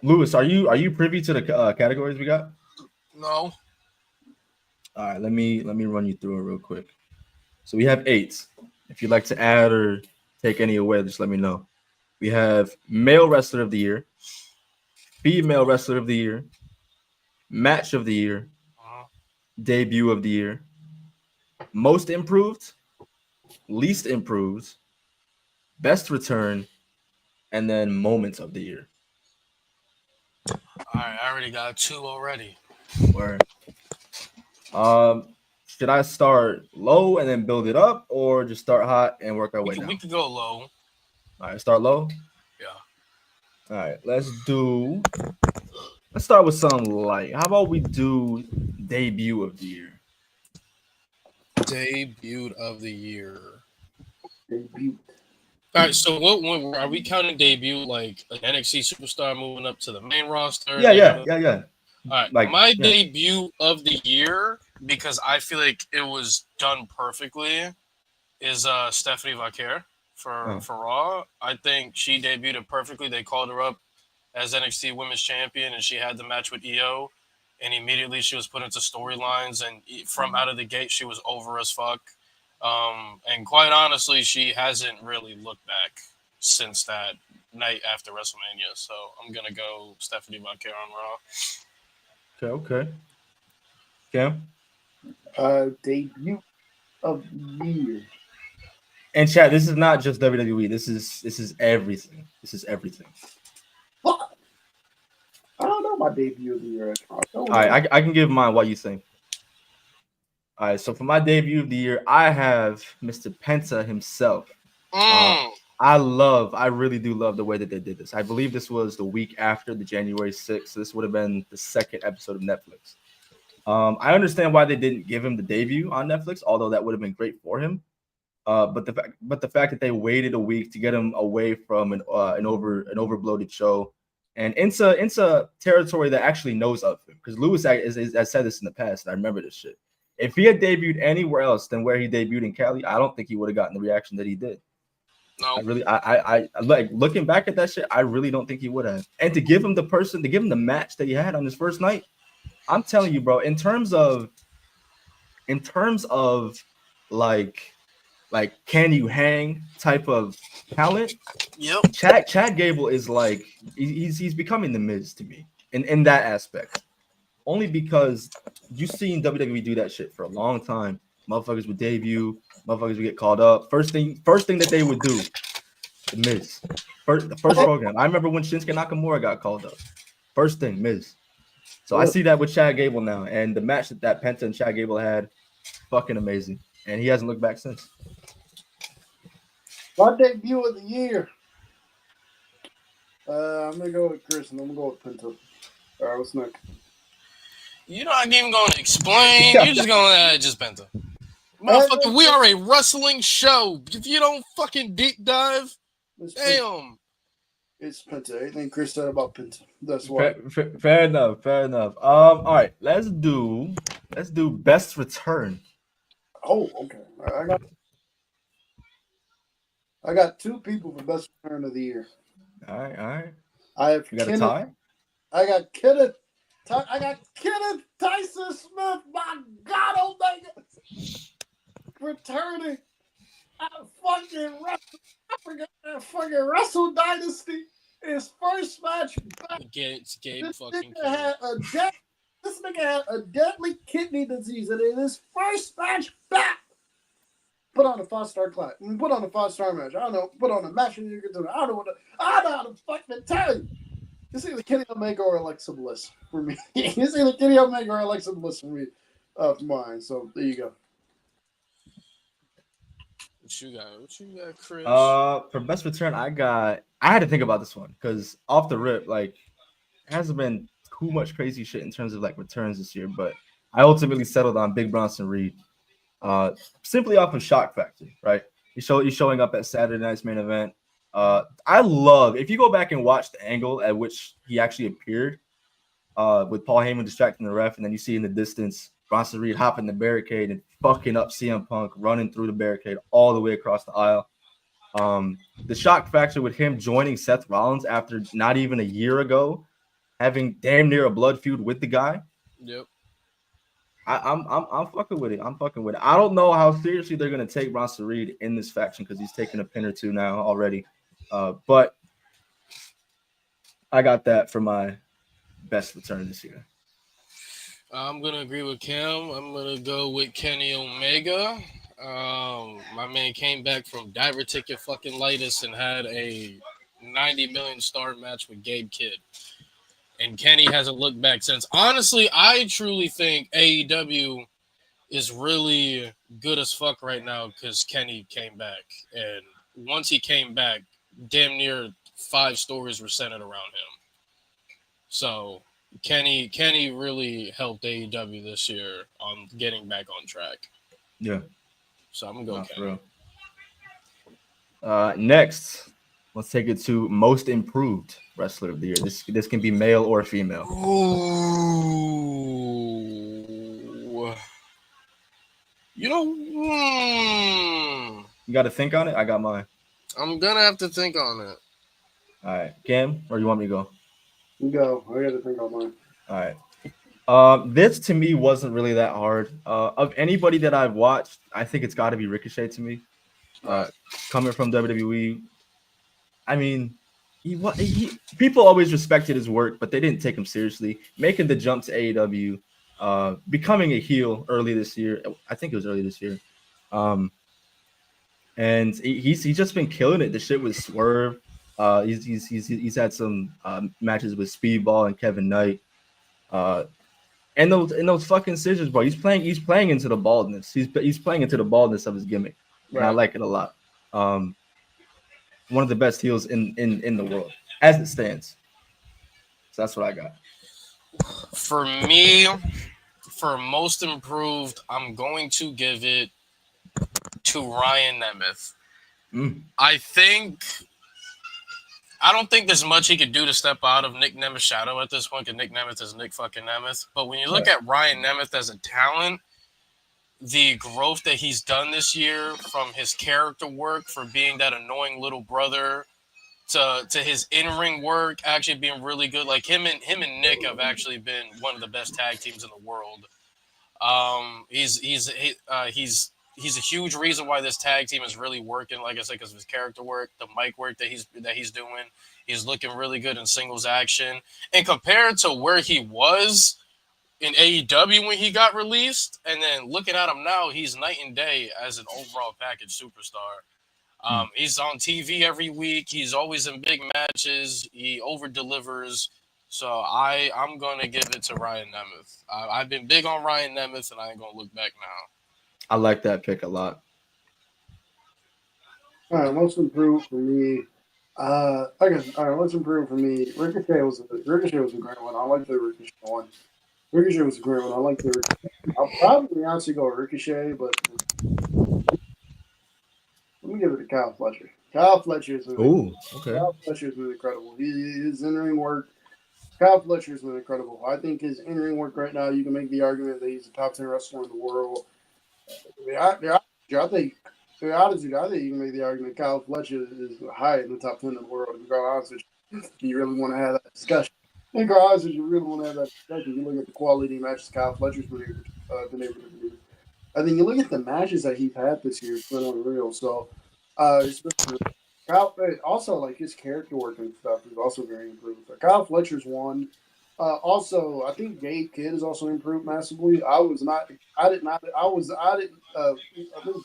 Lewis, are you privy to the categories we got? No. All right, let me run you through it real quick. So we have 8. If you'd like to add or take any away, just let me know. We have Male Wrestler of the Year, Female Wrestler of the Year, Match of the Year, Debut of the Year, Most Improved, Least Improved, Best Return, and then moments of the year. All right, I already got 2 already. Where should I start low and then build it up, or just start hot and work our way We down? could go low. All right, start low. Yeah. All right, let's start with something light. How about we do debut of the year? Debut of the year. Debut. All right, so what are we counting debut like an NXT superstar moving up to the main roster? Yeah. All right, Like, my yeah. debut of the year, because I feel like it was done perfectly, is Stephanie Vaquer for Raw. I think she debuted it perfectly. They called her up as NXT Women's Champion, and she had the match with EO, and immediately she was put into storylines, and from out of the gate, she was over as fuck. And quite honestly, she hasn't really looked back since that night after WrestleMania. So I'm gonna go Stephanie Vaquer on Raw. Okay. Cam? Debut of the year. And chat, this is not just WWE. This is everything. This is everything. What? I don't know my debut of the year. All right, I can give mine. What you think? All right, so for my debut of the year, I have Mr. Penta himself. I really do love the way that they did this. I believe this was the week after the January 6th. So this would have been the second episode of Netflix. I understand why they didn't give him the debut on Netflix, although that would have been great for him. But the fact that they waited a week to get him away from an overbloated show and into territory that actually knows of him, because Lewis has said this in the past, and I remember this shit. If he had debuted anywhere else than where he debuted in Cali, I don't think he would have gotten the reaction that he did. No, I like looking back at that shit. I really don't think he would have. And to give him the match that he had on his first night, I'm telling you, bro. In terms of like can you hang type of talent? Yep. Chad Gable is like he's becoming the Miz to me in that aspect. Only because you've seen WWE do that shit for a long time. Motherfuckers would debut, motherfuckers would get called up. First thing that they would do, the Miz. The first program. I remember when Shinsuke Nakamura got called up. First thing, Miz. So I see that with Chad Gable now, and the match that Penta and Chad Gable had, fucking amazing, and he hasn't looked back since. My debut of the year. I'm gonna go with Khris, and I'm gonna go with Penta. All right, what's next? You're not even going to explain. You're just going to just Penta. Motherfucker, we are a wrestling show. If you don't fucking deep dive, damn. It's Penta. Anything Khris said about Penta. That's why. Fair enough. All right, let's do best return. Oh, okay. I got 2 people for best return of the year. All right. I have you got a tie? I got Kenneth Tyson Smith. My God, Omega returning. Fucking Wrestle Dynasty. His first match back. Gabe This fucking nigga had a deadly kidney disease, and in his first match back, put on a 5-star class. Put on a 5-star match. I don't know. Put on a match and you can do it. I don't know how to fucking tell you. It's either Kenny Omega or Alexa Bliss for me. It's either Kenny Omega or Alexa Bliss for me. For mine. So there you go. What you got, Khris? For best return, I had to think about this one because off the rip, like, it hasn't been too much crazy shit in terms of like returns this year, but I ultimately settled on Big Bronson Reed. Simply off of shock factor, right? He's showing up at Saturday night's main event. I love if you go back and watch the angle at which he actually appeared, with Paul Heyman distracting the ref, and then you see in the distance Bronson Reed hopping the barricade and fucking up CM Punk, running through the barricade all the way across the aisle. The shock factor with him joining Seth Rollins after not even a year ago, having damn near a blood feud with the guy. Yep. I'm fucking with it. I don't know how seriously they're gonna take Bronson Reed in this faction because he's taken a pin or 2 now already. But I got that for my best return this year. I'm gonna agree with Cam. I'm gonna go with Kenny Omega. My man came back from diverticulitis and had a $90 million star match with Gabe Kidd. And Kenny hasn't looked back since. Honestly, I truly think AEW is really good as fuck right now because Kenny came back. And once he came back, damn near 5 stories were centered around him. So Kenny really helped AEW this year on getting back on track. Yeah. So I'm going to go Kenny. Next, let's take it to most improved wrestler of the year. This can be male or female. Ooh. You know, You got to think on it. I got mine. I'm gonna have to think on it. All right, Cam, or you want me to go? You go. I got to think on mine. All right. This to me wasn't really that hard. Of anybody that I've watched, I think it's got to be Ricochet to me. Coming from WWE, I mean, people always respected his work, but they didn't take him seriously. Making the jump to AEW, becoming a heel early this year. I think it was early this year. And he's just been killing it. The shit with Swerve. He's had some matches with Speedball and Kevin Knight. And those fucking scissors, bro. He's playing into the baldness. He's playing into the baldness of his gimmick. Right. And I like it a lot. One of the best heels in the world as it stands. So that's what I got. For me, for most improved, I'm going to give it to Ryan Nemeth. I don't think there's much he could do to step out of Nick Nemeth's shadow at this point, because Nick Nemeth is Nick fucking Nemeth. But when you look at Ryan Nemeth as a talent, the growth that he's done this year from his character work, for being that annoying little brother, to his in-ring work actually being really good. Like him and Nick have actually been one of the best tag teams in the world. He's a huge reason why this tag team is really working. Like I said, because of his character work, the mic work that he's doing. He's looking really good in singles action. And compared to where he was in AEW when he got released, and then looking at him now, he's night and day as an overall package superstar. He's on TV every week. He's always in big matches. He over delivers. So I'm gonna give it to Ryan Nemeth. I've been big on Ryan Nemeth, and I ain't gonna look back now. I like that pick a lot. All right, most improved for me. Most improved for me. Ricochet was a great one. I like the Ricochet one. Ricochet was a great one. I like the Ricochet. I'll probably honestly go Ricochet, but let me give it to Kyle Fletcher. Kyle Fletcher is really incredible. His in-ring work. Kyle Fletcher has been incredible. I think his in-ring work right now, you can make the argument that he's a top 10 wrestler in the world. I think you can make the argument Kyle Fletcher is high in the top 10 in the world. To be quite honest with you, you really want to have that discussion. You really want to have that discussion. You look at the quality matches Kyle Fletcher's been able to do. I think you look at the matches that he's had this year, it's been unreal. So, Kyle, also like his character work and stuff is also very improved. So Kyle Fletcher's one. Also, I think Gabe Kidd has also improved massively. I think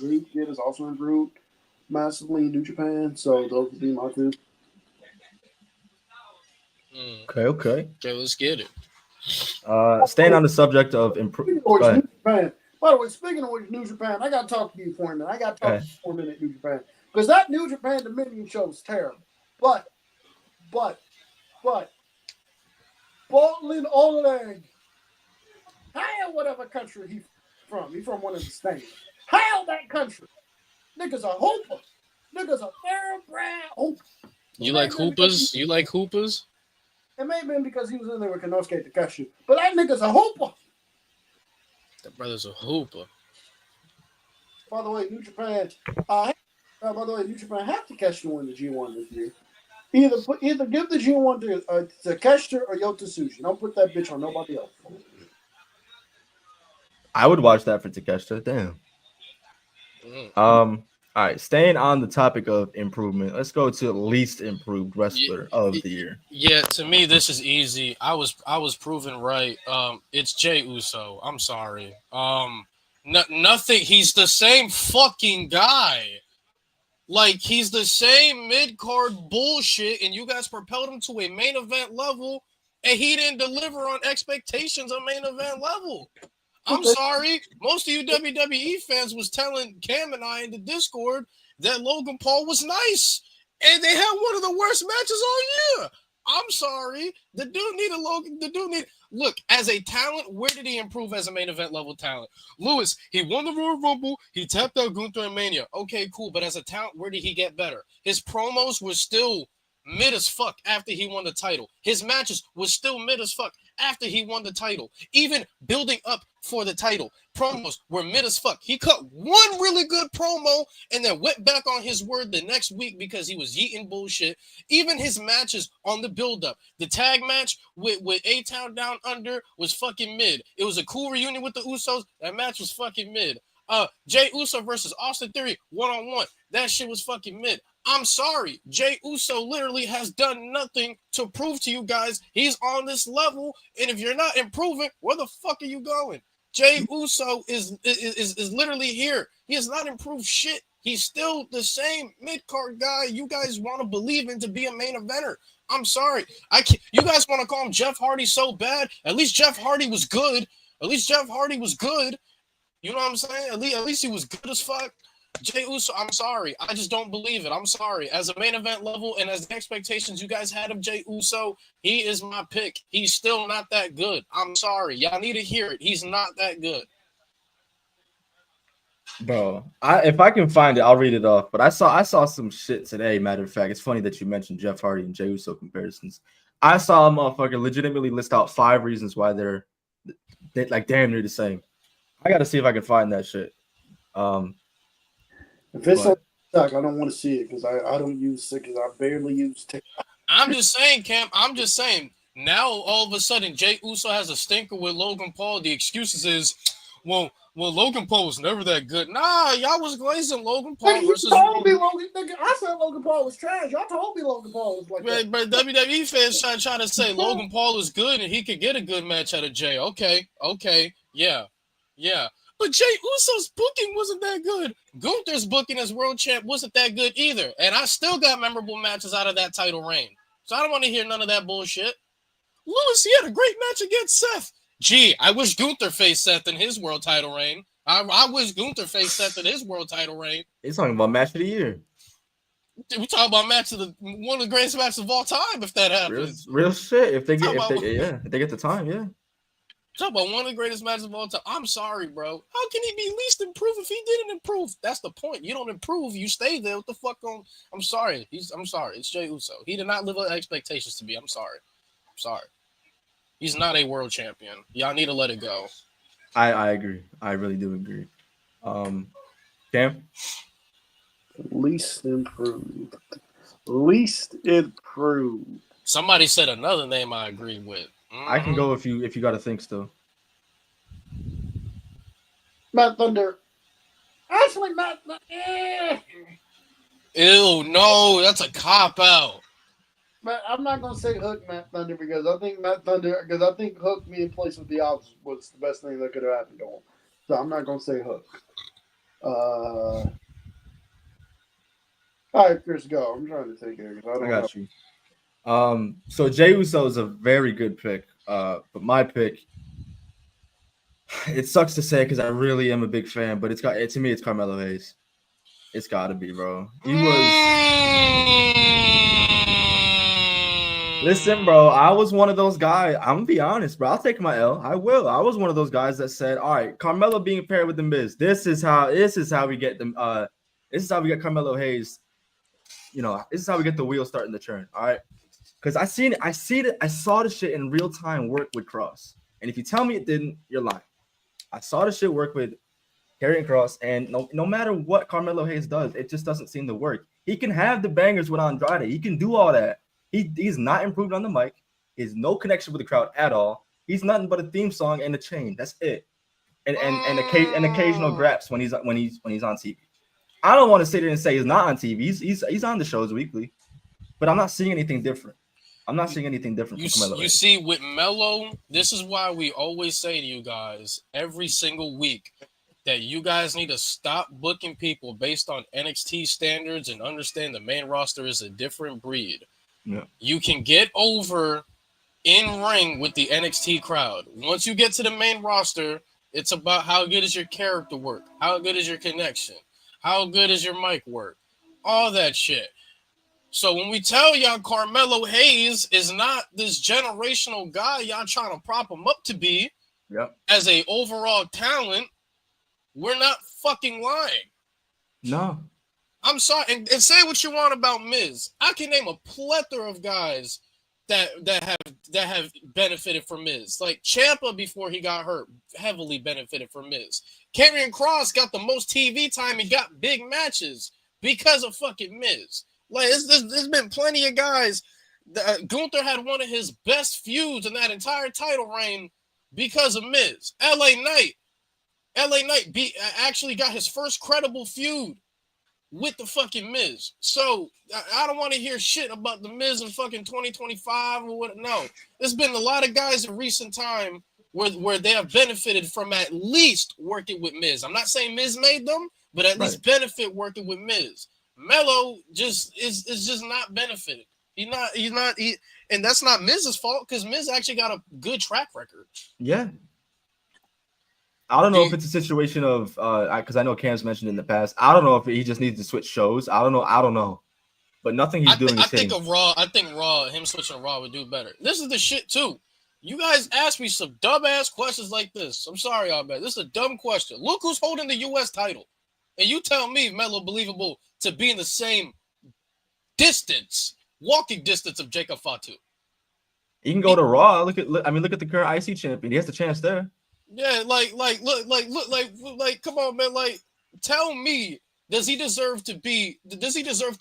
Gabe Kidd has also improved massively in New Japan. So those would be my two. Okay, let's get it. Staying on the subject of improvement. By the way, speaking of which, New Japan, I got to talk to you for a minute. For a minute, New Japan. Because that New Japan Dominion show is terrible. But, Portland Oleg, hell, whatever country he's from one of the states. Hell, that country. Nigga's a hooper. Nigga's a thoroughbred hooper. You like hoopers? You like hoopers? It may have been because he was in there with Konosuke Takeshi. But that nigga's a hooper. That brother's a hooper. By the way, New Japan, New Japan have Takeshi win the G1 this year. Either give the G1 to Takeshi or Yota Tsuji. Don't put that bitch on nobody else. I would watch that for Takeshi. Damn. All right, staying on the topic of improvement, let's go to least improved wrestler of the year. Yeah, to me this is easy. I was proven right. It's Jey Uso. I'm sorry. Nothing. He's the same fucking guy. Like, he's the same mid-card bullshit, and you guys propelled him to a main event level, and he didn't deliver on expectations on main event level. I'm sorry. Most of you WWE fans was telling Cam and I in the Discord that Logan Paul was nice, and they had one of the worst matches all year. I'm sorry. The dude needed Logan. The dude need look as a talent. Where did he improve as a main event level talent? Lewis, he won the Royal Rumble. He tapped out Gunther and Mania. Okay, cool. But as a talent, where did he get better? His promos were still mid as fuck after he won the title. His matches was still mid as fuck after he won the title. Even building up for the title, promos were mid as fuck. He cut one really good promo and then went back on his word the next week because he was yeeting bullshit. Even his matches on the build-up, the tag match with A-Town Down Under was fucking mid. It was a cool reunion with the Usos. That match was fucking mid. Jey Uso versus Austin Theory one-on-one. That shit was fucking mid. I'm sorry. Jey Uso literally has done nothing to prove to you guys he's on this level. And if you're not improving, where the fuck are you going? Jey Uso is literally here. He has not improved shit. He's still the same mid-card guy you guys want to believe in to be a main eventer. I'm sorry. You guys want to call him Jeff Hardy so bad. At least Jeff Hardy was good. At least Jeff Hardy was good. You know what I'm saying? At least he was good as fuck. Jey Uso, I'm sorry. I just don't believe it. I'm sorry. As a main event level and as the expectations you guys had of Jey Uso, he is my pick. He's still not that good. I'm sorry. Y'all need to hear it. He's not that good. Bro, if I can find it, I'll read it off. But I saw some shit today. Matter of fact, it's funny that you mentioned Jeff Hardy and Jey Uso comparisons. I saw a motherfucker legitimately list out 5 reasons why they're like damn near the same. I got to see if I can find that shit. If it's on TikTok, I don't want to see it because I don't use it because I barely use TikTok. I'm just saying, Cam. I'm just saying. Now all of a sudden, Jey Uso has a stinker with Logan Paul. The excuses is, well, Logan Paul was never that good. Nah, y'all was glazing Logan Paul Nigga, versus. You told me Logan. Nigga, I said Logan Paul was trash. Y'all told me Logan Paul was like that. But WWE fans trying to say Logan Paul is good and he could get a good match out of Jey. Okay, yeah. But Jey Uso's booking wasn't that good. Gunther's booking as world champ wasn't that good either. And I still got memorable matches out of that title reign. So I don't want to hear none of that bullshit. Lewis, he had a great match against Seth. Gee, I wish Gunther faced Seth in his world title reign. I wish Gunther faced Seth in his world title reign. He's talking about match of the year. We talk about one of the greatest matches of all time if that happens. Real shit. If they get the time, yeah. Talk about one of the greatest matches of all time. I'm sorry, bro. How can he be least improved if he didn't improve? That's the point. You don't improve, you stay there. What the fuck on? I'm sorry. I'm sorry. It's Jey Uso. He did not live up to expectations to be. I'm sorry. He's not a world champion. Y'all need to let it go. I agree. I really do agree. Cam? Least improved. Somebody said another name I agree with. I can go if you got to think still. Matt Thunder. Actually, Matt. Ew, no, that's a cop out. But I'm not gonna say Hook Matt Thunder because I think Hook being placed with the Ops was the best thing that could have happened to him. So I'm not gonna say Hook. All right, Chris, go. I'm trying to think here. I got you. So Jey Uso is a very good pick. But my pick, it sucks to say because I really am a big fan, but to me it's Carmelo Hayes. It's got to be, bro. He was. Listen, bro, I was one of those guys. I'm gonna be honest, bro. I'll take my L. I will. I was one of those guys that said, "All right, Carmelo being paired with the Miz. This is how we get them. This is how we get Carmelo Hayes. You know, this is how we get the wheel starting to turn. All right." Because I saw the shit in real time work with Cross. And if you tell me it didn't, you're lying. I saw the shit work with Karrion Kross, and no matter what Carmelo Hayes does, it just doesn't seem to work. He can have the bangers with Andrade. He can do all that. He's not improved on the mic. He has no connection with the crowd at all. He's nothing but a theme song and a chain. That's it. And occasional graps when he's on TV. I don't want to sit there and say he's not on TV. He's on the shows weekly, but I'm not seeing anything different. I'm not seeing anything different from Melo. You see, with Melo, this is why we always say to you guys every single week, that you guys need to stop booking people based on NXT standards and understand the main roster is a different breed. Yeah. You can get over in ring with the NXT crowd. Once you get to the main roster, it's about how good is your character work, how good is your connection, how good is your mic work, all that shit. So when we tell y'all Carmelo Hayes is not this generational guy y'all trying to prop him up to be as a overall talent, we're not fucking lying. No. I'm sorry. And say what you want about Miz. I can name a plethora of guys that have benefited from Miz. Like Ciampa before he got hurt heavily benefited from Miz. Karrion Kross got the most TV time and got big matches because of fucking Miz. Like there's been plenty of guys. Gunther had one of his best feuds in that entire title reign because of Miz. LA Knight actually got his first credible feud with the fucking Miz. So I don't want to hear shit about the Miz in fucking 2025 or what. No, there's been a lot of guys in recent time where they have benefited from at least working with Miz. I'm not saying Miz made them, but at least benefit working with Miz. Melo just is just not benefited. He's not, and that's not Miz's fault because Miz actually got a good track record. Yeah. I don't know if it's a situation of because I know Cam's mentioned in the past. I don't know if he just needs to switch shows. I don't know. But nothing he's doing is hitting. I think Raw, him switching Raw would do better. This is the shit too. You guys ask me some dumb ass questions like this. I'm sorry, y'all, man. This is a dumb question. Look who's holding the U.S. title, and you tell me Melo believable to be in the same walking distance of Jacob Fatu. He can go to Raw. Look at the current IC champion. He has the chance there. Yeah, look, come on, man. Like, tell me, does he deserve to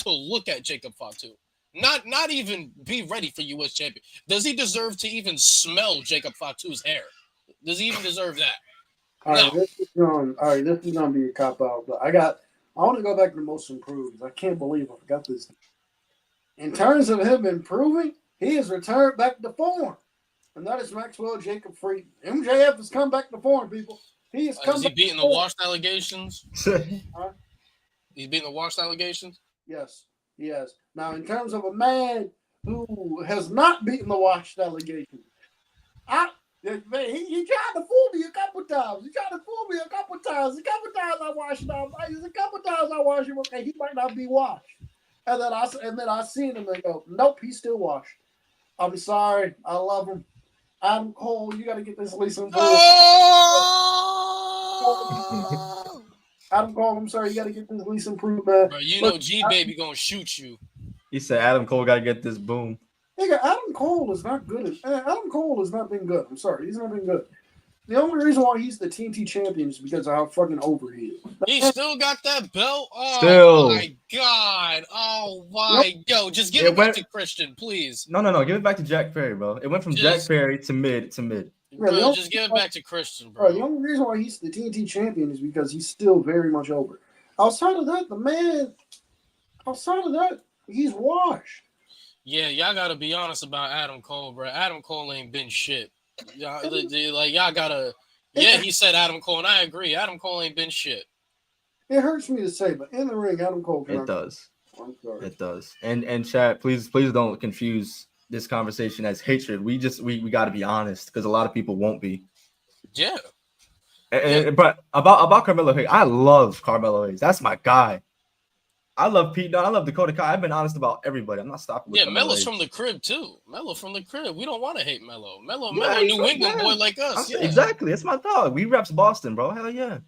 look at Jacob Fatu? Not even be ready for U.S. champion. Does he deserve to even smell Jacob Fatu's hair? Does he even deserve that? All right, this is gonna be a cop out, but I want to go back to most improved. I can't believe I forgot this. In terms of him improving, he has returned back to form. And that is Maxwell Jacob Friedman. MJF has come back to form, people. He has come. Is he beating the washed allegations? He's beating the washed allegations? Yes, he has. Now, in terms of a man who has not beaten the washed allegations, he tried to fool me a couple times. A couple times I washed him. A couple times I washed him. Okay, he might not be washed. And then I seen him and go, nope, he's still washed. I'm sorry. I love him. Adam Cole, you got to get this Lisa improved. Adam Cole, I'm sorry, you got to get this Lisa improved, man. Bro, you know G-Baby going to shoot you. He said Adam Cole got to get this boom. Nigga, Adam Cole is not good. Adam Cole has not been good. I'm sorry. He's not been good. The only reason why he's the TNT champion is because of how fucking over he is. He still got that belt? Oh, my God. Oh, my. Yo, just give it back to Christian, please. No. Give it back to Jack Perry, bro. It went from Jack Perry to mid. Bro, just give it back to Christian, bro. The only reason why he's the TNT champion is because he's still very much over. Outside of that, he's washed. Yeah, y'all got to be honest about Adam Cole, bro. Adam Cole ain't been shit. Y'all gotta. Yeah, he said Adam Cole, and I agree. Adam Cole ain't been shit. It hurts me to say, but in the ring, Adam Cole. It does. I'm sorry. It does. And chat, please don't confuse this conversation as hatred. We got to be honest because a lot of people won't be. Yeah. But about Carmelo Hayes, I love Carmelo Hayes. That's my guy. I love Pete Dunne. I love Dakota Kai. I've been honest about everybody. I'm not stopping with Melo's from the crib, too. Melo from the crib. We don't want to hate Melo. Melo, New England boy like us. Yeah. Exactly. It's my dog. We reps Boston, bro. Hell yeah.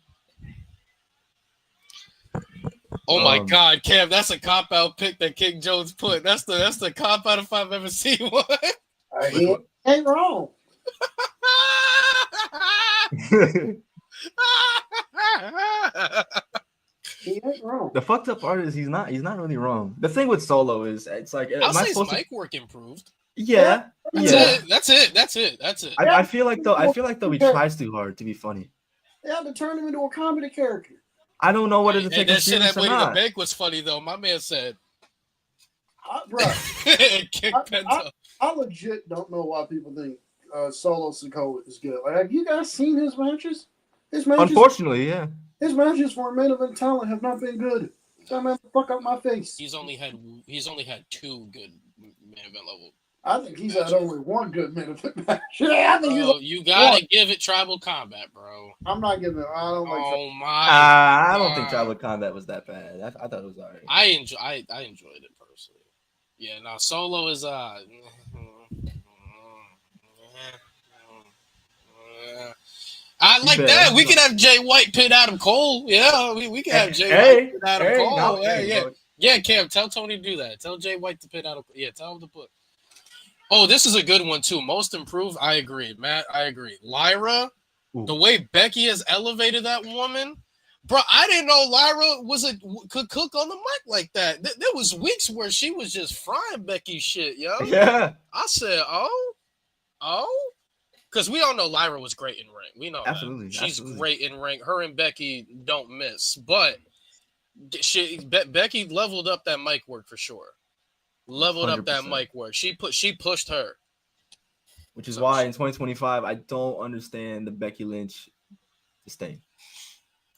Oh, my God, Cam, that's a cop-out pick that King Jones put. That's the cop-out if I've ever seen one. He ain't wrong. He ain't wrong. The fucked up part is he's not really wrong. The thing with Solo is it's like I'll say his mic work improved. Yeah. That's it. I feel like though he tries too hard to be funny. They have to turn him into a comedy character. I don't know what it is. That shit that Lady the Bank was funny though. My man said, I legit don't know why people think Solo Sikoa is good. Like, have you guys seen his matches? Unfortunately, yeah. His matches for main event talent have not been good. That man, fuck out my face. He's only had 2 good main event level. I think he's had only one good main event match. Yeah, I think Bro, you gotta give it Tribal Combat, bro. I'm not giving it. I don't like. Oh my! I don't think Tribal Combat was that bad. I thought it was alright. I enjoyed it personally. Yeah, now Solo is I like that. We could have Jay White pin Adam Cole. Yeah, we could have Jay White pin Adam Cole. Yeah, Cam, tell Tony to do that. Tell Jay White to pin Adam. Yeah, tell him to put. Oh, this is a good one too. Most improved. I agree, Matt. I agree. Lyra, the way Becky has elevated that woman, bro. I didn't know Lyra could cook on the mic like that. There was weeks where she was just frying Becky shit, yo. Yeah. I said, oh. Because we all know Lyra was great in ring. We know absolutely. That. She's great in ring. Her and Becky don't miss. But Becky leveled up that mic work for sure. Leveled 100%. Up that mic work. She pushed her. Which is why in 2025 I don't understand the Becky Lynch disdain.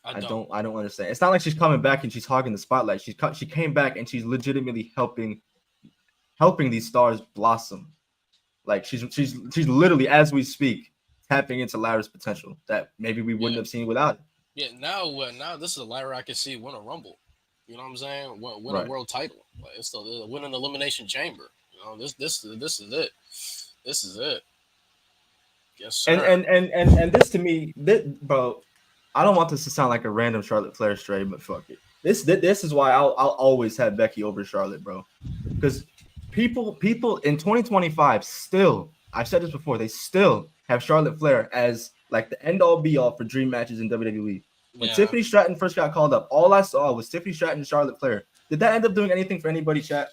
I don't understand. It's not like she's coming back and she's hogging the spotlight. She came back and she's legitimately helping these stars blossom. Like she's literally, as we speak, tapping into Lyra's potential that maybe we wouldn't have seen without it. Yeah, now this is a Lyra I can see win a Rumble. You know what I'm saying? Win a world title. Like it's the win an Elimination Chamber. You know, this is it. This is it. Yes, sir. And this to me, bro, I don't want this to sound like a random Charlotte Flair stray, but fuck it. This is why I'll always have Becky over Charlotte, bro, because. People in 2025 still, I've said this before, they still have Charlotte Flair as like the end all be all for dream matches in WWE. When Tiffany Stratton first got called up, all I saw was Tiffany Stratton and Charlotte Flair. Did that end up doing anything for anybody, chat?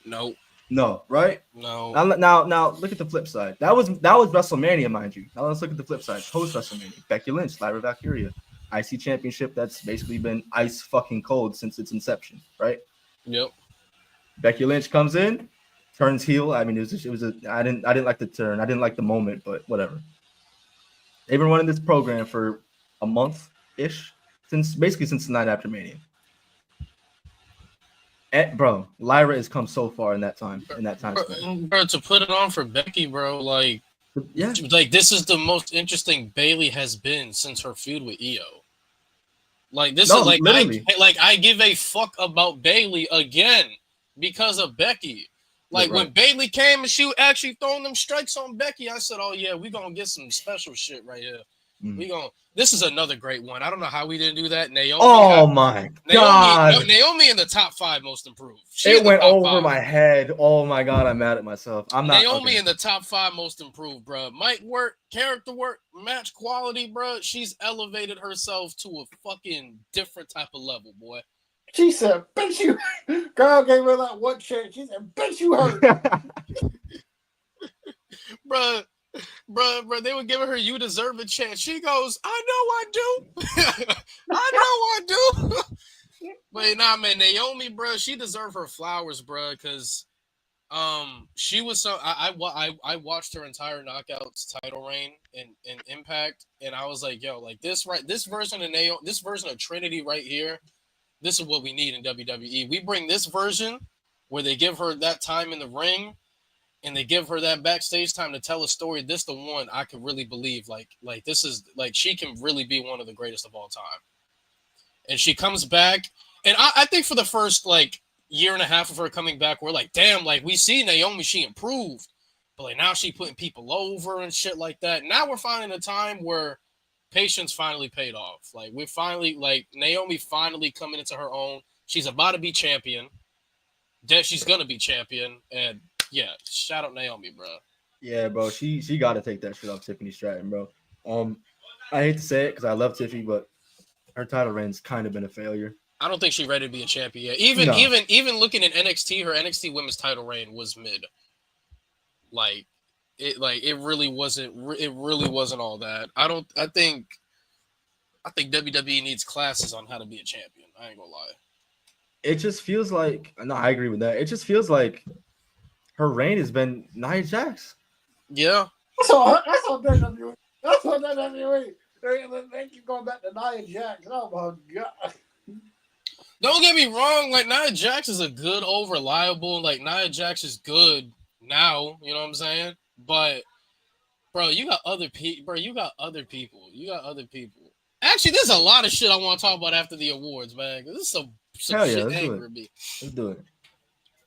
No, right? No. Now look at the flip side. That was WrestleMania, mind you. Now let's look at the flip side. Post WrestleMania, Becky Lynch, Lyra Valkyria, IC Championship that's basically been ice fucking cold since its inception, right? Yep. Becky Lynch comes in, turns heel. I mean, I didn't like the turn. I didn't like the moment, but whatever. They've been running this program for a month-ish, since the night after Mania. Bro, Lyra has come so far in that time. Bro, to put it on for Becky, bro, like this is the most interesting Bayley has been since her feud with Io. Like this is like literally. I give a fuck about Bayley again. Because of Becky. Like when Bayley came and she actually throwing them strikes on Becky, I said, oh yeah, we're gonna get some special shit right here. This is another great one. I don't know how we didn't do that. Naomi. Oh my god. Naomi in the top 5 most improved. It went over my head. Oh my god, I'm mad at myself. I'm not Naomi in the top 5 most improved, bro. Mic work, character work, match quality, bro. She's elevated herself to a fucking different type of level, boy. She said, bitch, you. Girl gave her that one chance. She said, bitch, you hurt. Bruh, they were giving her, you deserve a chance. She goes, I know I do. I do. But nah, man, Naomi, bruh, she deserved her flowers, bruh, because she was so. I watched her entire Knockouts title reign in Impact, and I was like, yo, like this version of Naomi, this version of Trinity right here. This is what we need in WWE. We bring this version where they give her that time in the ring and they give her that backstage time to tell a story. This the one I could really believe. Like this is like she can really be one of the greatest of all time. And she comes back. And I think for the first like year and a half of her coming back, we're like, damn, like we see Naomi, she improved. But like now she putting people over and shit like that. Now we're finding a time where patience finally paid off. Like we finally, like Naomi finally coming into her own. She's about to be champion. She's gonna be champion, and yeah, shout out Naomi, bro. Yeah, bro, she got to take that shit off Tiffany Stratton, bro. I hate to say it because I love Tiffany, but her title reign's kind of been a failure. I don't think she's ready to be a champion yet. Even looking at NXT, her NXT Women's title reign was mid. It really wasn't all that. I think WWE needs classes on how to be a champion. I ain't gonna lie. It just feels like I agree with that. It just feels like her reign has been Nia Jax. Yeah. That's all WWE. They keep going back to Nia Jax. Oh my god. Don't get me wrong. Like Nia Jax is a good, reliable. Like Nia Jax is good now. You know what I'm saying? But bro, you got other people. Bro, you got other people. Actually, there's a lot of shit I want to talk about after the awards, man. This is some Hell yeah, shit let's do angry it. me. Let's do it.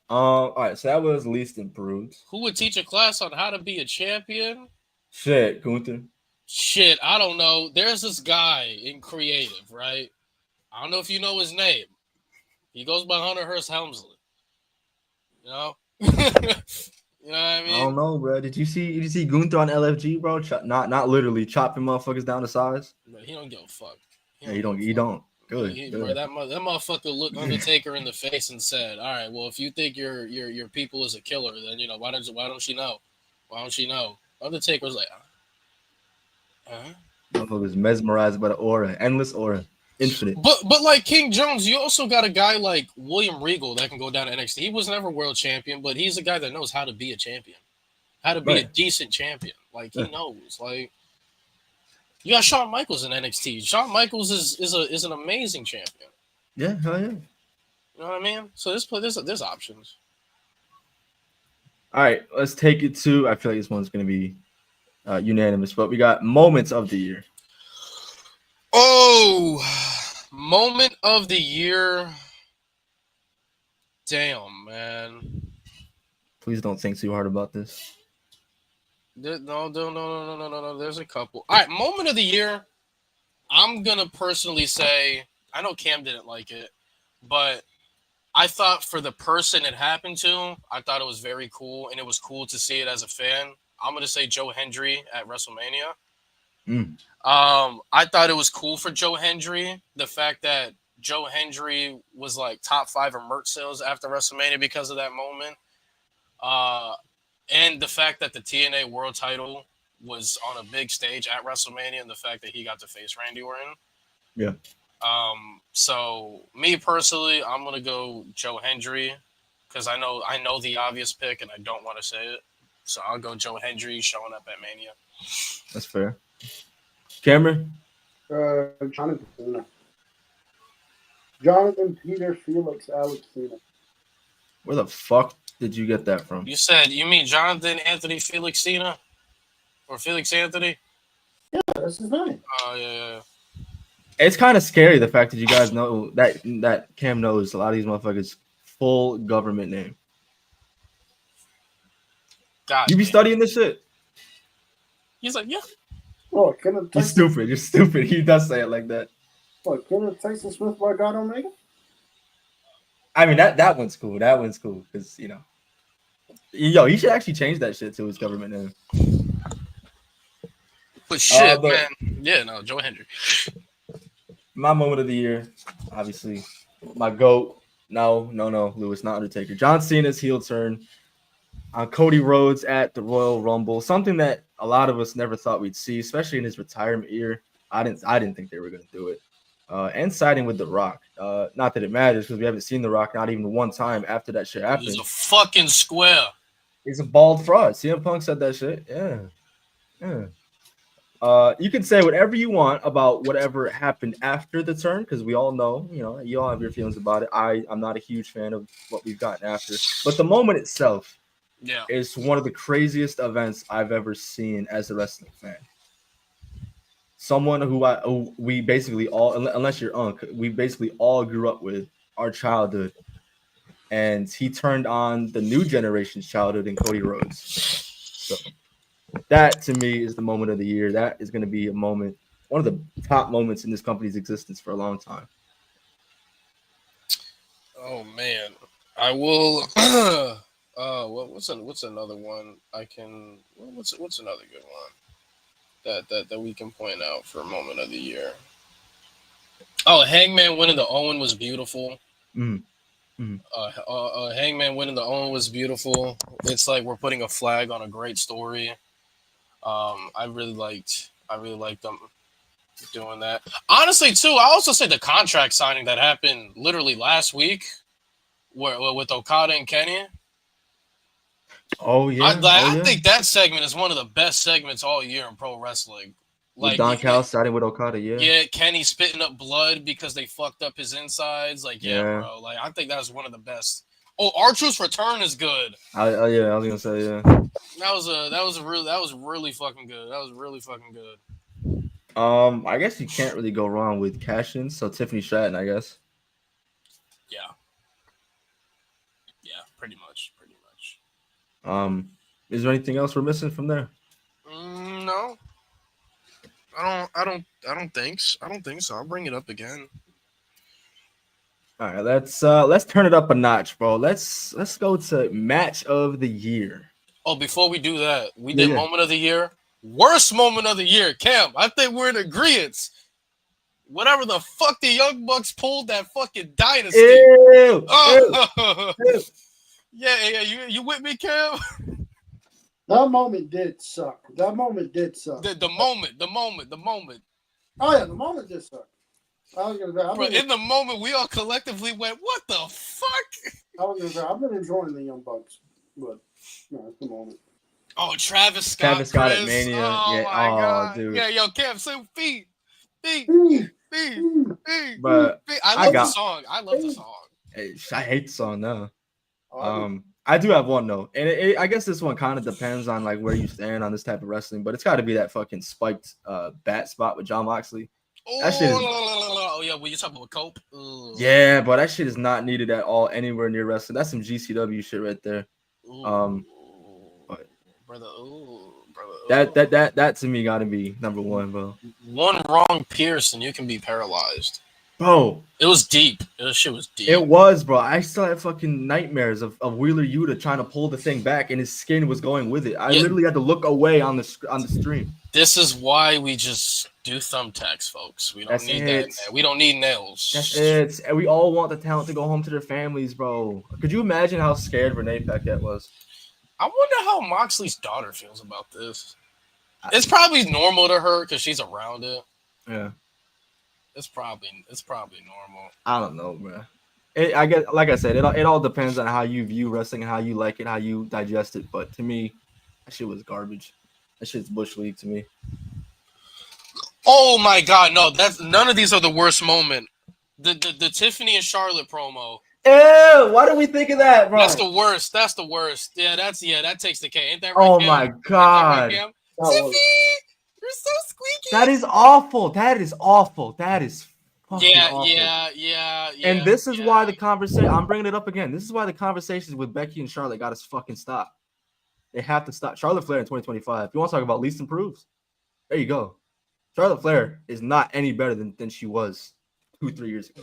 All right, so that was least improved. Who would teach a class on how to be a champion? Shit, Gunther. Shit, I don't know. There's this guy in creative, right? I don't know if you know his name. He goes by Hunter Hearst Helmsley. You know? You know what I mean? I don't know, bro. Did you see Gunther on LFG, bro? Not literally chopping motherfuckers down to size. Bro, he don't give a fuck. He don't. Good. Bro, that motherfucker looked Undertaker in the face and said, "All right, well, if you think your people is a killer, then why don't she know? Why don't she know?" Undertaker was like, Motherfucker was mesmerized by the aura, endless aura, infinite. But like King Jones, you also got a guy like William Regal that can go down to NXT. He was never world champion, but he's a guy that knows how to be a champion, how to be a decent champion. Like he knows. Like you got Shawn Michaels in NXT. Shawn Michaels is an amazing champion. Yeah, hell yeah. You know what I mean? So there's options. All right, let's take it to. I feel like this one's gonna be unanimous, but we got moments of the year. Oh, moment of the year. Damn, man. Please don't think too hard about this. No. There's a couple. All right, moment of the year. I'm gonna personally say I know Cam didn't like it, but I thought for the person it happened to, I thought it was very cool, and it was cool to see it as a fan. I'm gonna say Joe Hendry at WrestleMania. I thought it was cool for Joe Hendry. The fact that Joe Hendry was like top 5 in merch sales after WrestleMania because of that moment. And the fact that the TNA World Title was on a big stage at WrestleMania, and the fact that he got to face Randy Orton. Yeah. So me personally, I'm gonna go Joe Hendry because I know the obvious pick, and I don't want to say it. So I'll go Joe Hendry showing up at Mania. That's fair. Cameron? Jonathan Cena. Jonathan Peter Felix Alex Cena. Where the fuck did you get that from? You mean Jonathan Anthony Felix Cena? Or Felix Anthony? Yeah, that's his name. Oh, yeah. It's kind of scary the fact that you guys know that Cam knows a lot of these motherfuckers' full government name. God, you be studying this shit? He's like, yeah. Oh, You're stupid. You're stupid. He does say it like that. What, Kenneth Tyson Smith by God Omega? I mean, that one's cool. That one's cool because, he should actually change that shit to his government name. But shit, man. Yeah, no, Joe Hendry. My moment of the year, obviously, my GOAT. No, Lewis, not Undertaker. John Cena's heel turn on Cody Rhodes at the Royal Rumble. Something that a lot of us never thought we'd see, especially in his retirement year. I didn't think they were going to do it. And siding with The Rock. Not that it matters because we haven't seen The Rock not even one time after that shit happened. He's a fucking square. He's a bald fraud. CM Punk said that shit. Yeah. You can say whatever you want about whatever happened after the turn because we all know, you all have your feelings about it. I'm not a huge fan of what we've gotten after. But the moment itself is one of the craziest events I've ever seen as a wrestling fan. Someone who we basically all, unless you're Unk, we basically all grew up with our childhood. And he turned on the new generation's childhood in Cody Rhodes. So that to me is the moment of the year. That is going to be a moment, one of the top moments in this company's existence for a long time. Oh man, I will. What's another one? What's another good one that we can point out for a moment of the year? Oh, Hangman winning the Owen was beautiful. Hangman winning the Owen was beautiful. It's like we're putting a flag on a great story. I really liked them doing that. Honestly, too, I also say the contract signing that happened literally last week, with Okada and Kenny. Oh yeah, I think that segment is one of the best segments all year in pro wrestling. With Don Cal starting with Okada, Yeah, Kenny spitting up blood because they fucked up his insides. Like, yeah, bro. Like, I think that was one of the best. Oh, R-Truth's return is good. I was gonna say That was really fucking good. That was really fucking good. I guess you can't really go wrong with cash-ins. So Tiffany Stratton, I guess. Yeah, pretty much. Is there anything else we're missing from there? No, I don't think so. I'll bring it up again. All right, let's turn it up a notch, bro. Let's go to match of the year. Oh, before we do that, we did moment of the year. Worst moment of the year, Cam. I think we're in agreement. Whatever the fuck the Young Bucks pulled that fucking dynasty. Ew, ew. Yeah, you with me, Cam? That moment did suck. The moment. Oh yeah, the moment did suck. I was gonna say, in the moment, we all collectively went, "What the fuck?" I was gonna say, I've been enjoying the Young Bucks, but no, it's the moment. Oh, Travis Scott at Mania. Oh yeah. my god, dude. Yeah, yo, Cam, say feet. But I love the song. Hey, I hate the song now. I do have one though, and I guess this one kind of depends on like where you stand on this type of wrestling, but it's got to be that fucking spiked bat spot with John Moxley. That shit is, oh yeah, when you talking about Cope. Yeah, but that shit is not needed at all anywhere near wrestling. That's some GCW shit right there. Brother. That to me got to be number one, bro. One wrong pierce and you can be paralyzed. Bro, it was deep. This shit was deep. It was, bro. I still had fucking nightmares of Wheeler Yuta trying to pull the thing back, and his skin was going with it. I literally had to look away on the stream. This is why we just do thumbtacks, folks. We don't need that. We don't need nails. That's it. And we all want the talent to go home to their families, bro. Could you imagine how scared Renee Paquette was? I wonder how Moxley's daughter feels about this. It's probably normal to her because she's around it. Yeah. It's probably normal. I don't know, bro. I get, like I said, it all depends on how you view wrestling and how you like it, how you digest it. But to me, that shit was garbage. That shit's bush league to me. Oh my god, no! That's none of these are the worst moment. The Tiffany and Charlotte promo. Ew! Why do we think of that, bro? That's the worst. Yeah, that takes the K. Ain't that right? Oh Cam? my god, Tiffany, you're so squeaky. That is awful. That is awful. That is fucking awful. Yeah. And this is why the conversation. I'm bringing it up again. This is why the conversations with Becky and Charlotte got to fucking stop. They have to stop. Charlotte Flair in 2025. If you want to talk about least improves, there you go. Charlotte Flair is not any better than she was 2-3 years ago.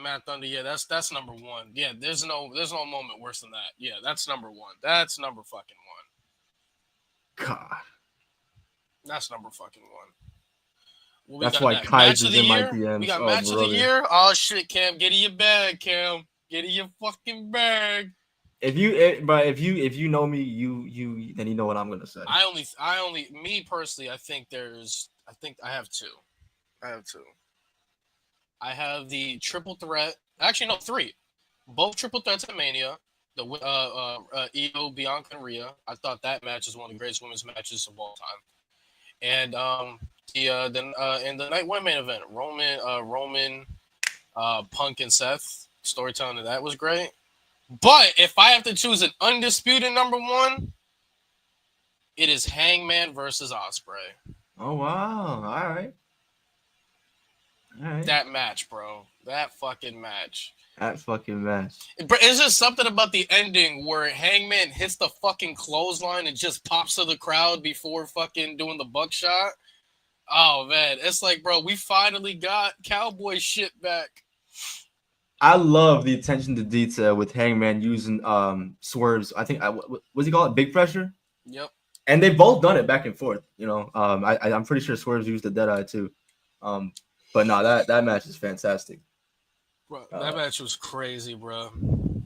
Matt Thunder. Yeah, that's number one. Yeah, there's no moment worse than that. Yeah, that's number one. That's number fucking one. God. That's number fucking one. Well, that's why Kai's is in my DMs. We got match of the year. Oh shit, Cam, get in your bag, Cam. Get in your fucking bag. If you know me, you then you know what I'm gonna say. Me personally, I think I have two. I have the triple threat. Actually, no, three. Both triple threats at Mania. The Io, Bianca, and Rhea. I thought that match is one of the greatest women's matches of all time. And in the night one main event, Roman, Punk, and Seth. Storytelling of that was great. But if I have to choose an undisputed number one, it is Hangman versus Ospreay. Oh wow! All right. That match, bro. That fucking match. It's just something about the ending where Hangman hits the fucking clothesline and just pops to the crowd before fucking doing the buckshot. Oh man, it's like, bro, we finally got cowboy shit back. I love the attention to detail with Hangman using swerves. I think what's he call it? Big pressure. Yep. And they've both done it back and forth. You know, I'm pretty sure Swerves used the Deadeye too. But no, that match is fantastic. Bro, that match was crazy, bro.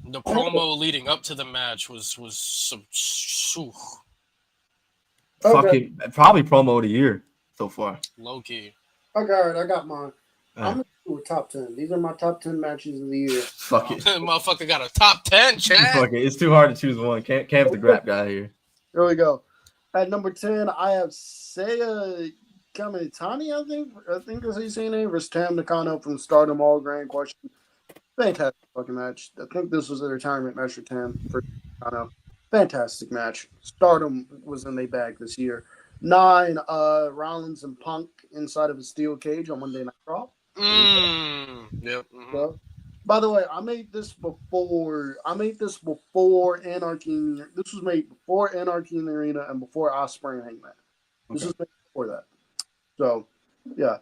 The promo leading up to the match was some fucking probably promo of the year so far. Low key. Okay, all right, I got mine. I'm gonna do a top 10. These are my top 10 matches of the year. Fuck it. Motherfucker got a top 10, Chad. Fuck it. It's too hard to choose one. Can't have the grab guy here. Here we go. At number 10, I have Seiya Kamitani, I think that's how you say your name, versus Tam Nakano from Stardom All Grand Question. Fantastic fucking match. I think this was a retirement match for Tam for Nakano. Fantastic match. Stardom was in their bag this year. 9, Rollins and Punk inside of a steel cage on Monday Night Raw. Yep. So, by the way, I made this before Anarchy. This was made before Anarchy in the Arena and before Ospreay and Hangman. This was made before that. So, yeah.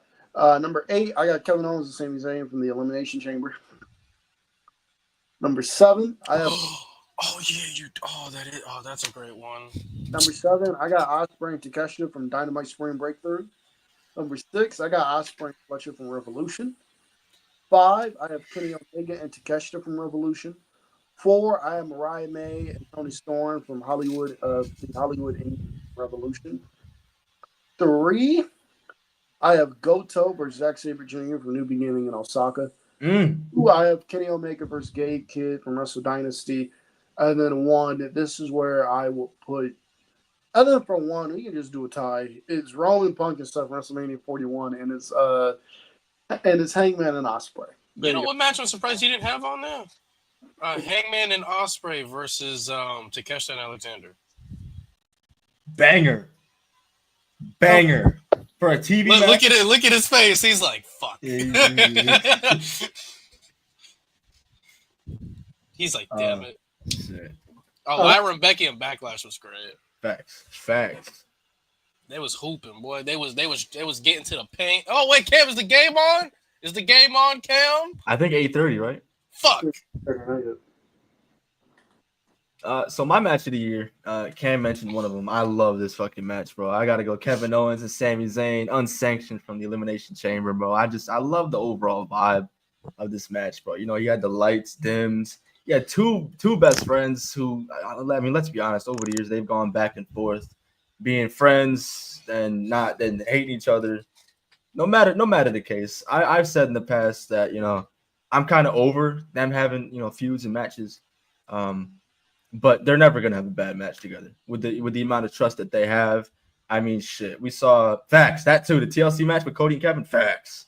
Number 8, I got Kevin Owens and Sami Zayn from the Elimination Chamber. Number 7, I have. That's a great one. Number 7, I got Ospreay and Takeshita from Dynamite Spring Breakthrough. Number 6, I got Ospreay and Fletcher from Revolution. 5, I have Kenny Omega and Takeshita from Revolution. 4, I have Mariah May and Tony Storm from Hollywood, the Hollywood Indie Revolution. 3, I have Goto versus Zack Sabre Jr. from New Beginning in Osaka. 2, I have Kenny Omega versus Gabe Kidd from Wrestle Dynasty. And then 1, this is where I will put, other than for 1, we can just do a tie. It's Roman Punk and stuff, WrestleMania 41, and it's Hangman and Ospreay. You know what match I'm surprised you didn't have on there? Hangman and Ospreay versus Takeshita and Alexander. Banger for a TV match. Look at it. Look at his face. He's like, "Fuck." He's like, "Damn it." Shit. Lyra and Becky and Backlash was great. Facts. They was hooping, boy. They was getting to the paint. Oh wait, Cam, is the game on? Is the game on, Cam? I think 8:30, right? Fuck. So my match of the year, Cam mentioned one of them. I love this fucking match, bro. I gotta go Kevin Owens and Sami Zayn, unsanctioned from the Elimination Chamber, bro. I love the overall vibe of this match, bro. You know, you had the lights dimmed. You had two best friends who, I mean, let's be honest, over the years they've gone back and forth, being friends and hating each other. No matter the case, I've said in the past that, you know, I'm kind of over them having, you know, feuds and matches. But they're never gonna have a bad match together with the amount of trust that they have. I mean, shit. We saw facts that too. The TLC match with Cody and Kevin, facts.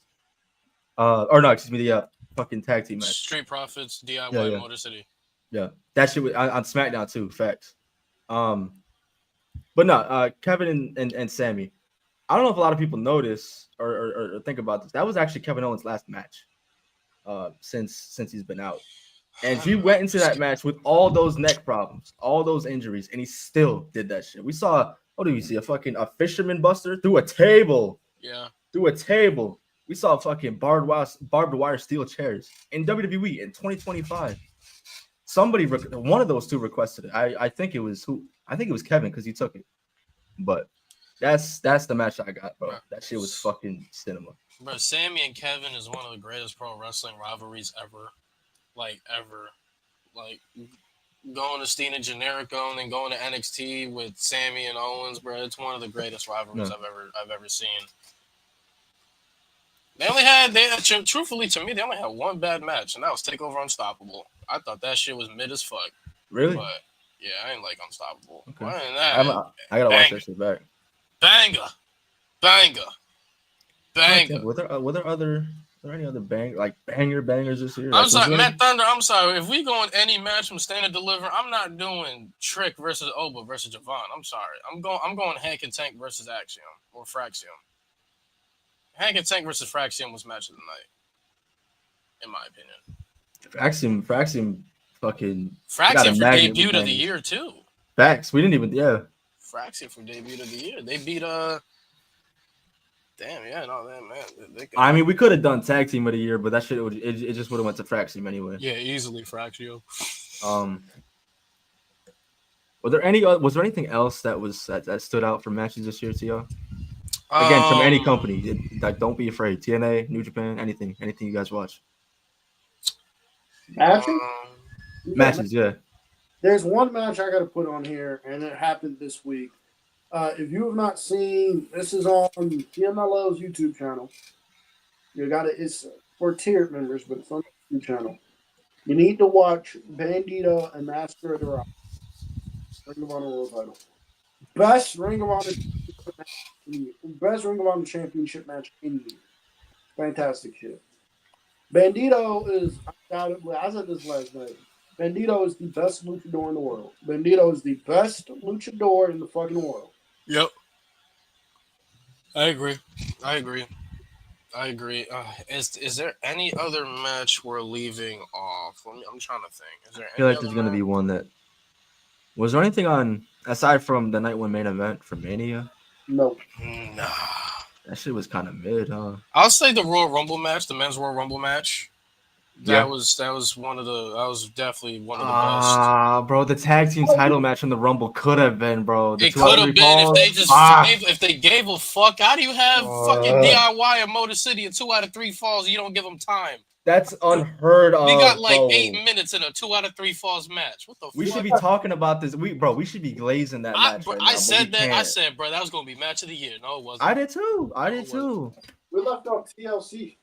The fucking tag team match. Street Profits, DIY, Motor City. Yeah, that shit was on SmackDown too. Facts. But no, Kevin and Sammy. I don't know if a lot of people notice or think about this. That was actually Kevin Owens' last match, since he's been out. And he went into that match with all those neck problems, all those injuries, and he still did that shit. We saw, what did we see? A fisherman buster through a table. Yeah. Through a table. We saw fucking barbed wire steel chairs in WWE in 2025. One of those two requested it. I think it was Kevin because he took it. But that's the match I got, bro. That shit was fucking cinema. Bro, Sammy and Kevin is one of the greatest pro wrestling rivalries ever. Ever. Going to Steen and Generico and then going to NXT with Sammy and Owens, bro. It's one of the greatest rivalries I've ever seen. Truthfully to me, they only had one bad match, and that was TakeOver Unstoppable. I thought that shit was mid as fuck. Really? But yeah, I ain't like Unstoppable. Okay. I gotta watch that shit back. Banger. Were there any other bangers this year? I'm sorry, Matt Thunder. I'm sorry. If we go in any match from Stand and Deliver, I'm not doing Trick versus Oba versus Javon. I'm sorry. I'm going Hank and Tank versus Axiom or Fraxium. Hank and Tank versus Fraxium was match of the night, in my opinion. Fraxium for debut of the year too. Facts. We didn't even Fraxium for debut of the year. They beat Damn, yeah, no, man. I mean, we could have done tag team of the year, but that shit it just would have went to Fraxium anyway. Yeah, easily Fraxio. Was there anything else that stood out from matches this year to y'all? Again, from any company, don't be afraid. TNA, New Japan, anything you guys watch. Matches, yeah. There's one match I got to put on here, and it happened this week. If you have not seen, this is on TMLO's YouTube channel. It's for tiered members, but it's on the YouTube channel. You need to watch Bandito and Master of the Rock. Ring of Honor World Title. Best Ring of Honor best Ring of Honor championship match in years. Fantastic shit. Bandito is undoubtedly, I said this last night. Bandito is the best luchador in the world. Bandito is the best luchador in the fucking world. Yep. I agree. Is there any other match we're leaving off? I'm trying to think. Is there I feel any like other there's gonna match? be one that. Was there anything on aside from the night one main event for Mania? No. Nah. That shit was kind of mid, huh? I'll say the Royal Rumble match, the men's Royal Rumble match. Yeah. That was definitely one of the best. Bro, the tag team title match in the Rumble could have been, bro. The It 2 out could of have 3 been falls. if they gave a fuck. How do you have fucking DIY and Motor City and 2 out of 3 falls? You don't give them time. That's unheard of. We got like bro. 8 minutes in a 2 out of 3 falls match. What the We fuck? should be talking about this. We should be glazing that match right now. I said bro, that was gonna be match of the year. No, it wasn't. I did too. We left off TLC.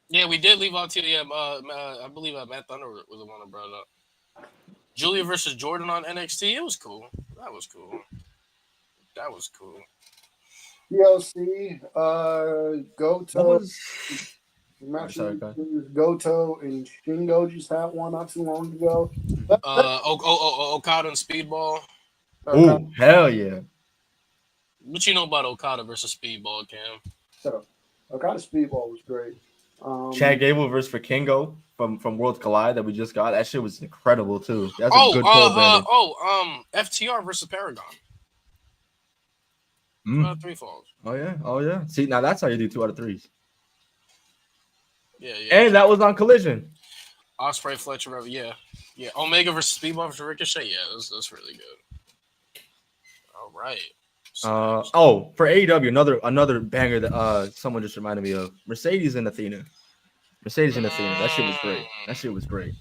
Yeah, we did leave out TLC. I believe Matt Thunder was the one that brought it up. Julia versus Jordan on NXT. It was cool. That was cool. TLC, Goto. Sorry, Goto and Shingo just had one not too long ago. Okada and Speedball. Oh, hell yeah. What you know about Okada versus Speedball, Cam? So, Okada Speedball was great. Chad Gable versus Vikingo from Worlds Collide that we just got. That shit was incredible too. That's a good co-branding. FTR versus Paragon. 2 out of 3 falls. Oh yeah. See, now that's how you do 2 out of 3s. Yeah. And that was on Collision. Ospreay, Fletcher, yeah. Omega versus Speedball versus Ricochet. Yeah, that's really good. All right. For AEW, another banger that someone just reminded me of. Mercedes and Athena. That shit was great.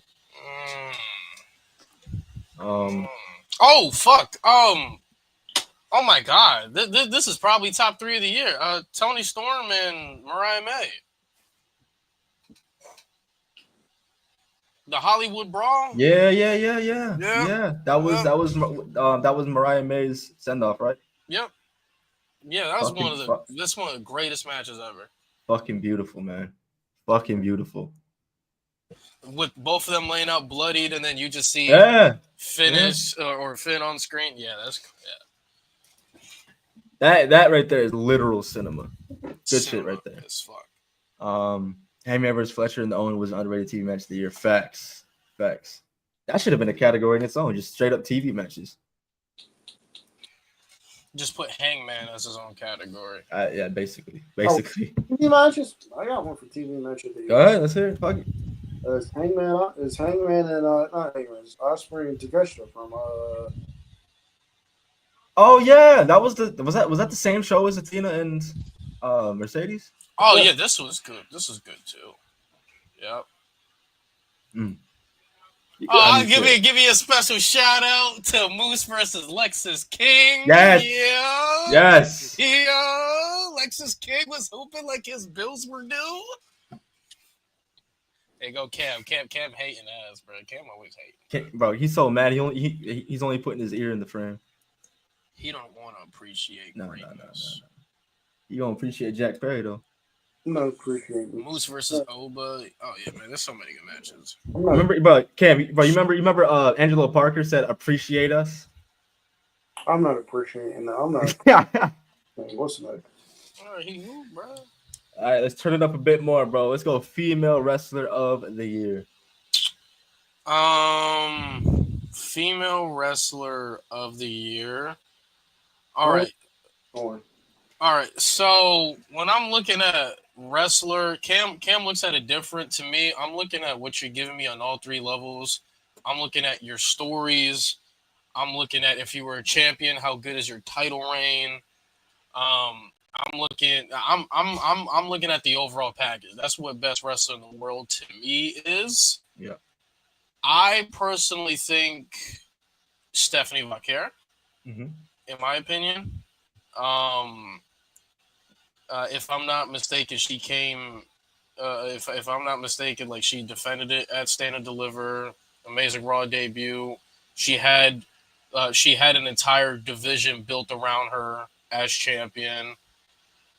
Oh fuck. Oh my god. This is probably top 3 of the year. Tony Storm and Mariah May. The Hollywood Brawl. Yeah. That was Mariah May's send off, right? Yep. Yeah, that's one of the greatest matches ever. Fucking beautiful, man. Fucking beautiful. With both of them laying out bloodied, and then you just see finish or Finn on screen. Yeah, That right there is literal cinema. Good shit right there. As fuck. Hangman vs. Fletcher and the Owen was an underrated TV match of the year. Facts. That should have been a category in its own. Just straight up TV matches. Just put Hangman as his own category. Yeah, basically. TV matches. I got one for TV matches. Go ahead, let's hear it. Fuck it. It's Hangman and not Hangman. It's Ospreay and Takeshita from Oh yeah, was that the same show as Athena and Mercedes? Oh yeah, this was good. This is good too. Yep. Give me a special shout out to Moose versus Lexus King. Yes. Lexus King was hoping like his bills were due. There you go, Cam hating ass, bro. Cam always hating. Bro, he's so mad. He's only putting his ear in the frame. He don't want to appreciate greatness. No. You don't appreciate Jack Perry though. No, appreciate it. Moose versus Oba. Oh yeah, man. There's so many good matches. Remember, Cam, you remember Angelo Parker said appreciate us? I'm not appreciating that. I'm not. What's that? All right, he moved, bro. All right, let's turn it up a bit more, bro. Let's go female wrestler of the year. Female wrestler of the year. All right. So when I'm looking at wrestler, Cam looks at it different to me. I'm looking at what you're giving me on all 3 levels. I'm looking at your stories. I'm looking at if you were a champion, how good is your title reign? I'm looking at the overall package. That's what best wrestler in the world to me is. Yeah. I personally think Stephanie Vaquer, in my opinion. If I'm not mistaken, she came. If I'm not mistaken, like she defended it at Stand and Deliver, amazing Raw debut. She had She had an entire division built around her as champion.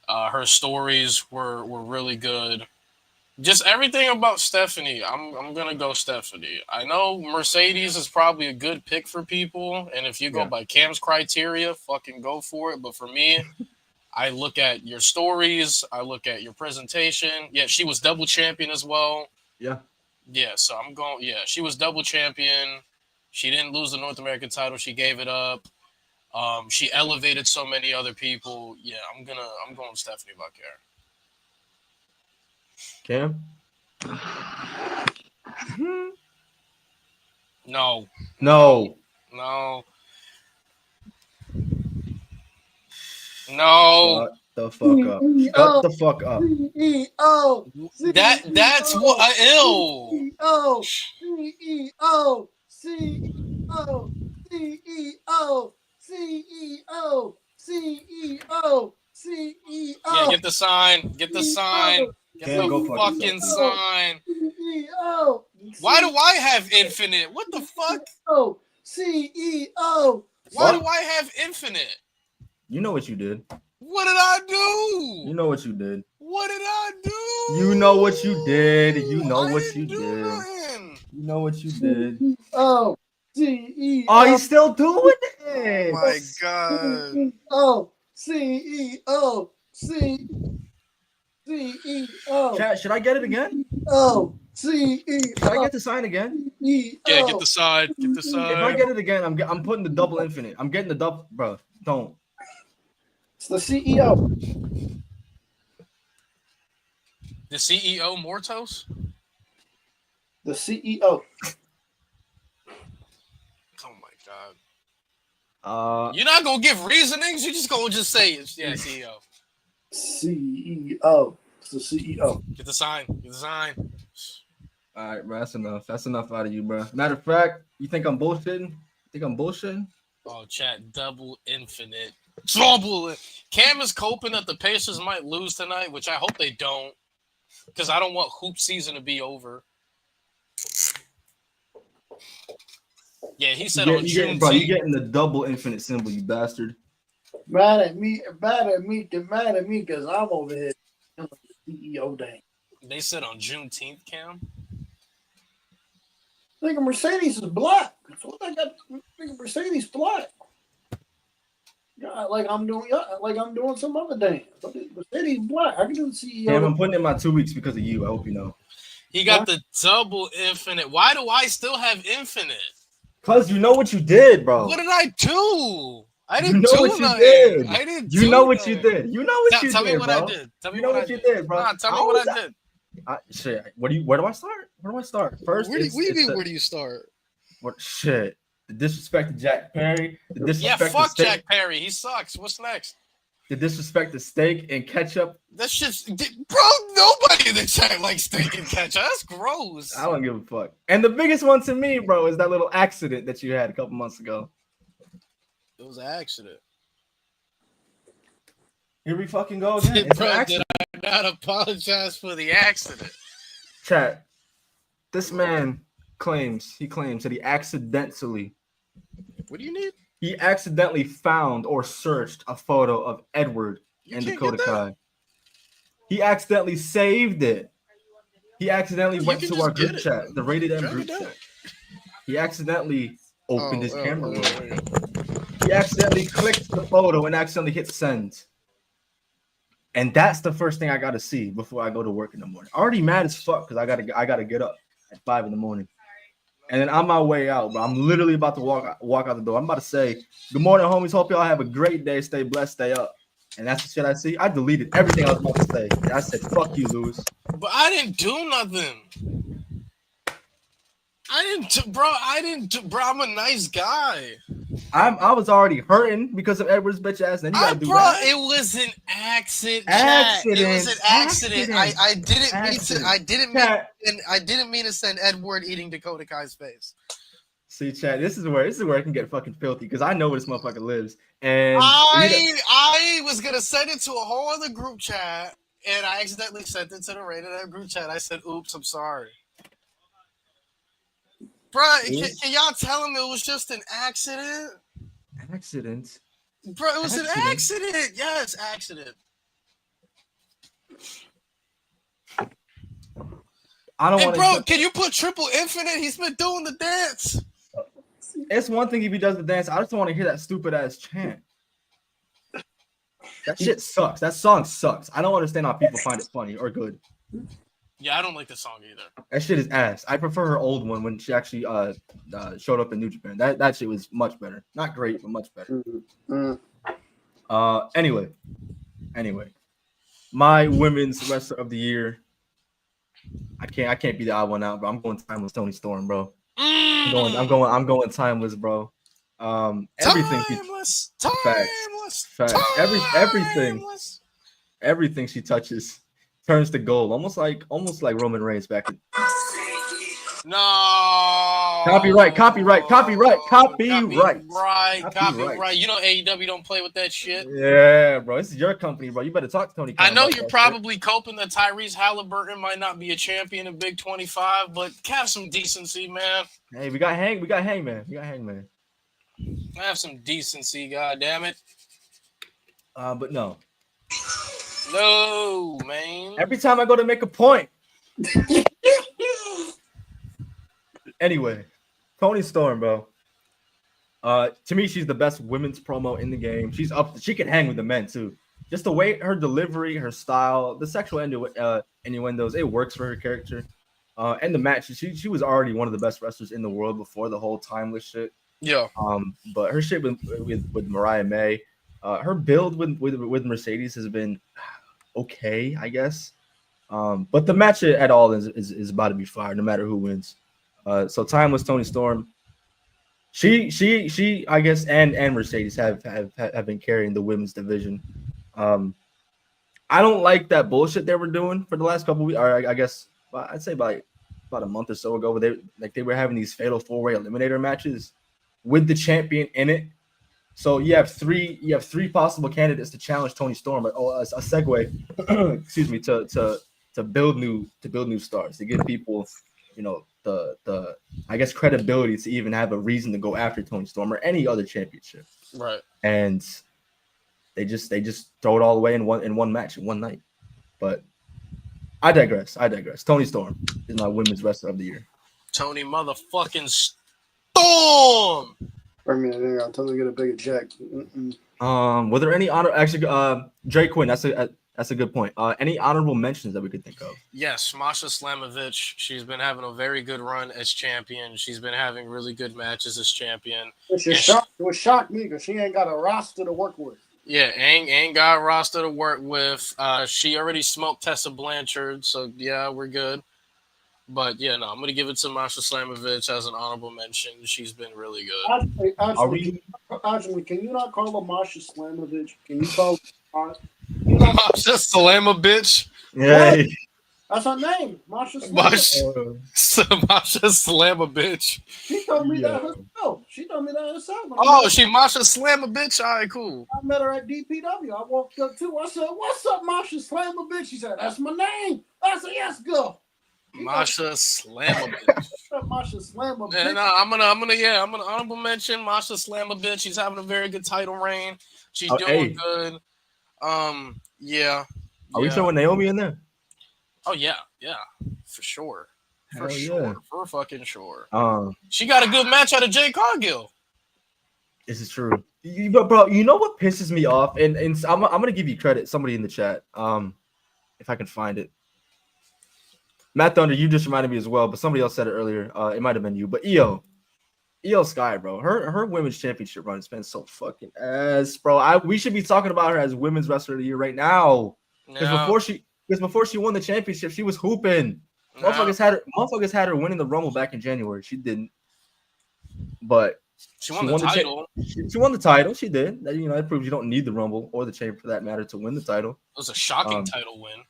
Her stories were really good. Just everything about Stephanie. I'm gonna go Stephanie. I know Mercedes is probably a good pick for people, and if you go by Cam's criteria, fucking go for it. But for me, I look at your stories. I look at your presentation. Yeah, she was double champion as well. Yeah. Yeah, so I'm going. Yeah, she was double champion. She didn't lose the North American title. She gave it up. She elevated so many other people. Yeah, I'm going Stephanie Buckhare. Cam? No. No. No. No. Shut the fuck up. Shut the fuck up. CEO. That's what ill. CEO. CEO. CEO. CEO. CEO. CEO. CEO. Yeah, get the sign. Get the sign. Get Can't go the fuck fucking yourself. sign. CEO. Why do I have infinite? What the fuck? CEO. Why What? do I have infinite? You know what you did. What did I do? You know what you did. What did I do? You know what you did. You know I what didn't you do did. nothing. You know what you did. CEO. CEO. Oh, he's still doing it. Oh my god. CEO. CEO. CEO. Chat, should I get it again? CEO. CEO. Should I get the sign again? Yeah, get the side. Get the If I side. get it again, I'm putting the double infinite. I'm getting the double, bro. Don't. It's the CEO. The CEO Mortos? The CEO. Oh my god. You're not gonna give reasonings, you're just gonna say it's CEO. CEO. It's the CEO. Get the sign. Get the sign. All right, bro. That's enough. That's enough out of you, bro. Matter of fact, you think I'm bullshitting? Oh, chat, double infinite. Trouble. Cam is coping that the Pacers might lose tonight, which I hope they don't. Because I don't want hoop season to be over. Yeah, he said on June. Bro, you getting the double infinite symbol, you bastard. Mad at me because I'm over here doing the CEO thing. They said on Juneteenth, Cam. I think Mercedes is black. That's what I got. I think Mercedes black. Yeah, like I'm doing some other dance. Mercedes black. I can do the CEO. Damn, I'm putting in my 2 weeks because of you. I hope you know. He got the double infinite. Why do I still have infinite? Because you know what you did, bro. What did I do? I didn't do what you did. I didn't. You know what you did. You know what you did. Tell me what bro. I did. Tell me you know what you did, bro. Nah, tell me what I did. Shit. Where do I start? First, where do you start? What shit? The disrespect to Jack Perry. The disrespect yeah, fuck to Jack Perry. He sucks. What's next? The disrespect to steak and ketchup. That's just, bro. Nobody in the chat likes steak and ketchup. That's gross. I don't give a fuck. And the biggest one to me, bro, is that little accident that you had a couple months ago. It was an accident. Here we fucking go again. Bro, did I not apologize for the accident? Chat. This man claims that he accidentally. What do you need? He accidentally found or searched a photo of Edward in Dakota Kai. He accidentally saved it. He accidentally went to our group chat, the Rated M group chat. He accidentally opened his camera roll. He accidentally clicked the photo and accidentally hit send. And that's the first thing I gotta see before I go to work in the morning. Already mad as fuck because I gotta get up at 5 a.m. And then on my way out, bro, I'm literally about to walk out the door. I'm about to say, good morning, homies. Hope y'all have a great day. Stay blessed, stay up. And that's the shit I see. I deleted everything I was about to say. And I said, fuck you, Lewis. But I didn't do nothing. Bro, I'm a nice guy. I was already hurting because of Edward's bitch ass. Then you gotta do that. It was an accident. Accident. It was an accident. I didn't Accident. I didn't mean to send Edward eating Dakota Kai's face. See, Chad, this is where it can get fucking filthy because I know where this motherfucker lives. And I was gonna send it to a whole other group chat, and I accidentally sent it to the Rated M group chat. I said, "Oops, I'm sorry." Bro, can y'all tell him it was just an accident? Accident. Bro, it was an accident. Yes, accident. I don't Hey, want to. bro, can you put Triple Infinite? He's been doing the dance. It's one thing if he does the dance. I just don't want to hear that stupid ass chant. That shit sucks. That song sucks. I don't understand how people find it funny or good. Yeah, I don't like the song either. That shit is ass. I prefer her old one when she actually showed up in New Japan. That shit was much better. Not great, but much better. Anyway, my women's wrestler of the year. I can't be the odd one out, but I'm going Timeless Toni Storm, bro. I'm going Timeless, bro. Everything everything she touches turns to gold, almost like Roman Reigns back in. No. Copyright. You know AEW don't play with that shit. Yeah, bro. This is your company, bro. You better talk to Tony Khan. I know you're probably coping that Tyrese Halliburton might not be a champion in Big 25, but have some decency, man. Hey, we got Hangman. Have some decency, goddammit. But no. No, man. Every time I go to make a point. Anyway, Toni Storm, bro. To me, she's the best women's promo in the game. She's up. She can hang with the men too. Just the way her delivery, her style, the sexual innuendos, it works for her character. And the match, she was already one of the best wrestlers in the world before the whole Timeless shit. Yeah. But her shit with Mariah May, her build with Mercedes has been okay, I guess. But the match at all is about to be fire, no matter who wins. So Timeless Toni Storm, she I guess and Mercedes have been carrying the women's division. I don't like that bullshit they were doing for the last couple of weeks, or I guess I'd say about a month or so ago, where they were having these fatal 4-way eliminator matches with the champion in it. So you have three possible candidates to challenge Toni Storm, but a segue, excuse me, to build new stars, to give people, the I guess credibility to even have a reason to go after Toni Storm or any other championship. Right. And they just throw it all away in one match in one night. But I digress. Toni Storm is my women's wrestler of the year. Toni motherfucking Storm. I mean, I'm telling you, get a bigger jack. Were there any honor? Actually, Drake Quinn. That's a good point. Any honorable mentions that we could think of? Yes, Masha Slamovich. She's been having a very good run as champion. She's been having really good matches as champion. It shocked me because she ain't got a roster to work with. Yeah, ain't got a roster to work with. She already smoked Tessa Blanchard, so yeah, we're good. But yeah, no, I'm gonna give it to Masha Slamovich as an honorable mention. She's been really good. Actually, can you not call her Masha Slamovich? Can you call her Masha Slamovich? Yeah. That's her name, Masha Slamovich. Masha Slamovich. She told me that herself. Oh, she Masha Slamovich? All right, cool. I met her at DPW. I walked up too. I said, "What's up, Masha Slamovich?" She said, "That's my name." I said, "Yes, girl." Masha Slamovich. Masha Slamovich. Yeah, no, I'm gonna honorable mention Masha Slamovich. She's having a very good title reign. She's doing good. Yeah. Are we showing Naomi in there? Oh yeah, for sure. For fucking sure. She got a good match out of Jay Cargill. This is true. Bro, you know what pisses me off? And I'm gonna give you credit. Somebody in the chat. If I can find it. Matt Thunder, you just reminded me as well, but somebody else said it earlier. It might have been you, but Io Sky, bro. Her women's championship run has been so fucking ass, bro. We should be talking about her as women's wrestler of the year right now. Because before she won the championship, she was hooping. No. Motherfuckers had her winning the Rumble back in January. She didn't. But she won the title. She won the title. She did. That proves you don't need the Rumble or the champ for that matter to win the title. It was a shocking title win.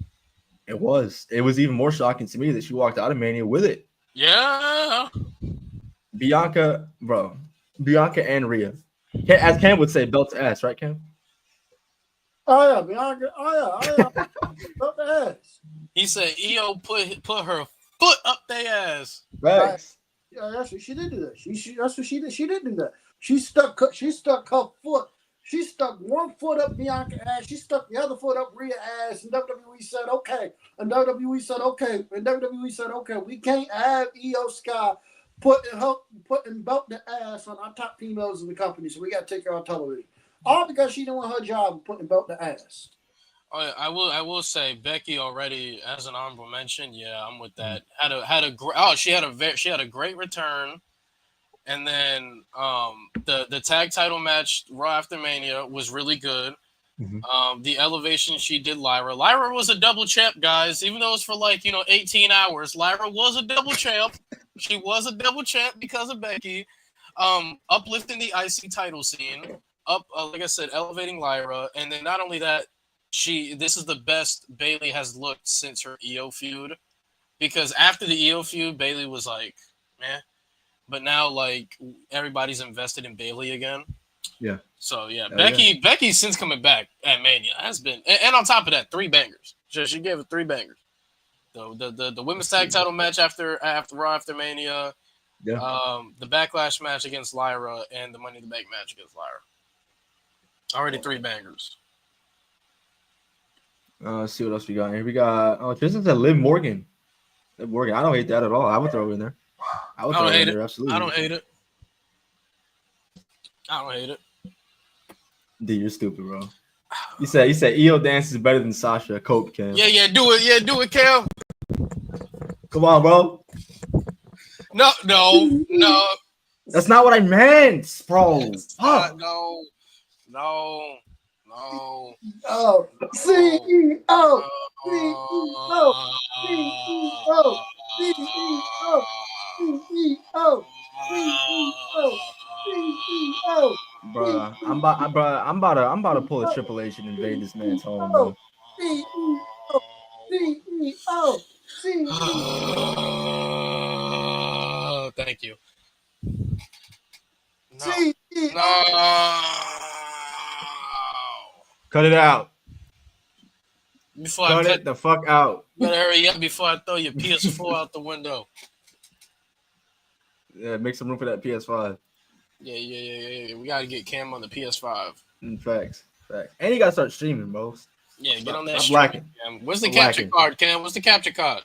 It was. It was even more shocking to me that she walked out of Mania with it. Yeah. Bianca and Rhea. As Cam would say, belt to ass, right, Cam? Oh yeah, Bianca. Oh yeah. Belt to ass. He said Io put her foot up their ass. Right. Yeah, that's what she did do that. That's what she did. She did do that. She stuck her foot. She stuck one foot up Bianca's ass. She stuck the other foot up Rhea's ass. And WWE said, okay. And WWE said, okay. And WWE said, okay, we can't have Io Sky putting belt the ass on our top females in the company. So we got to take her on television. All because she didn't want her job of putting belt the ass. Oh, I will say Becky already as an honorable mention. Yeah, I'm with that. She had a great return, and then the tag title match Raw after Mania was really good. Mm-hmm. The elevation she did Lyra. Lyra was a double champ, guys. Even though it's for 18 hours, Lyra was a double champ. She was a double champ because of Becky. Uplifting the IC title scene. Like I said, elevating Lyra, and then not only that. This is the best Bayley has looked since her EO feud, because after the EO feud, Bayley was like, meh, but now like everybody's invested in Bayley again. Yeah. So yeah, Becky since coming back at Mania has been, and on top of that, 3 bangers. She gave it 3 bangers. The women's tag title match after Raw after Mania, the Backlash match against Lyra, and the Money in the Bank match against Lyra. Already 3 bangers. Let's see what else we got here. We got this is a Liv Morgan. Liv Morgan. I don't hate that at all. I would throw it in there. I don't hate it. Absolutely. I don't hate it. Dude, you're stupid, bro. You said Io dance is better than Sasha. Cope, Cam. Yeah, do it, Cam. Come on, bro. No. That's not what I meant, bro. No. Oh, CEO. Bruh, I'm about to pull a Triple H and invade this man's home, bro. Thank you. No. Cut it out. Cut it the fuck out. Better hurry up before I throw your PS4 out the window. Yeah, make some room for that PS5. Yeah. We gotta get Cam on the PS5. Facts. And you gotta start streaming, bro. Yeah, get on that. I'm lacking. Cam. Where's the capture card, Cam? What's the capture card?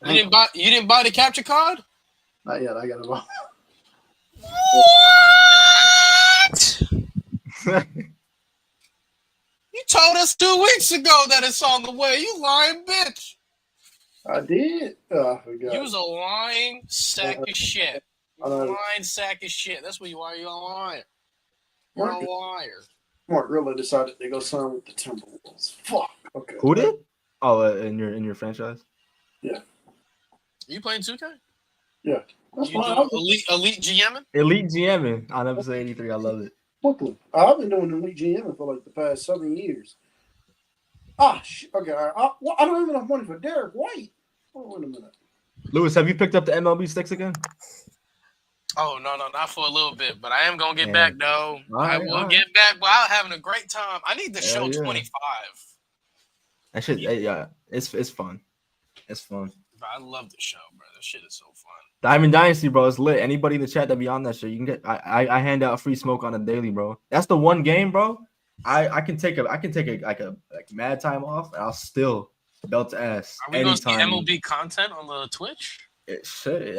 You didn't buy the capture card? Not yet. I got it all. What? You told us 2 weeks ago that it's on the way. You lying bitch. I did. Oh, I forgot. You was a lying sack of shit. I know. Lying sack of shit. That's what you are. You're a liar. You're a liar. Mark really decided to go sign with the Timberwolves. Fuck. Okay. Who did? Oh, in your franchise? Yeah. You playing 2K? Yeah. That's you doing elite GMing? Elite GMing on episode 83. I love it. Brooklyn. I've been doing elite GMing for like the past 7 years. Okay. I don't even have money for Derek White. Oh, wait a minute. Lewis, have you picked up the MLB sticks again? Oh, no, not for a little bit, but I am going to get back, though. I will get back while having a great time. I need to show 25. That shit, yeah, it's fun. It's fun. Bro, I love the show, bro. That shit is so fun. Diamond Dynasty, bro, it's lit. Anybody in the chat that be on that shit, you can get. I hand out free smoke on a daily, bro. That's the one game, bro. I can take a mad time off, and I'll still belt ass. Are we going to see MLB content on the Twitch? It should.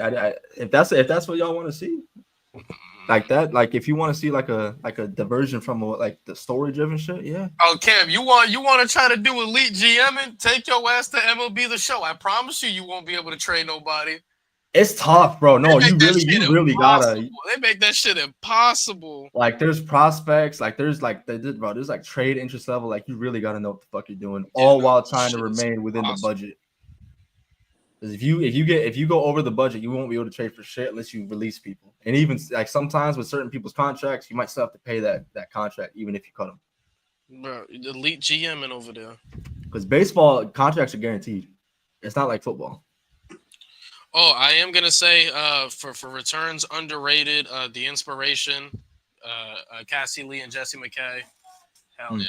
If that's what y'all want to see, like that, like if you want to see like a diversion from like the story driven shit, yeah. Oh, Cam, you want to try to do elite GMing? Take your ass to MLB the show. I promise you won't be able to trade nobody. It's tough, bro. No, you really gotta. They make that shit impossible. Like there's prospects, like there's like trade interest level. Like you really gotta know what the fuck you're doing, all while trying to remain within the budget. Because if you go over the budget, you won't be able to trade for shit unless you release people. And even like sometimes with certain people's contracts, you might still have to pay that contract even if you cut them. Bro, elite GMing over there. Because baseball contracts are guaranteed. It's not like football. Oh, I am gonna say for returns underrated, the Inspiration, Cassie Lee and Jesse McKay. Hell yeah.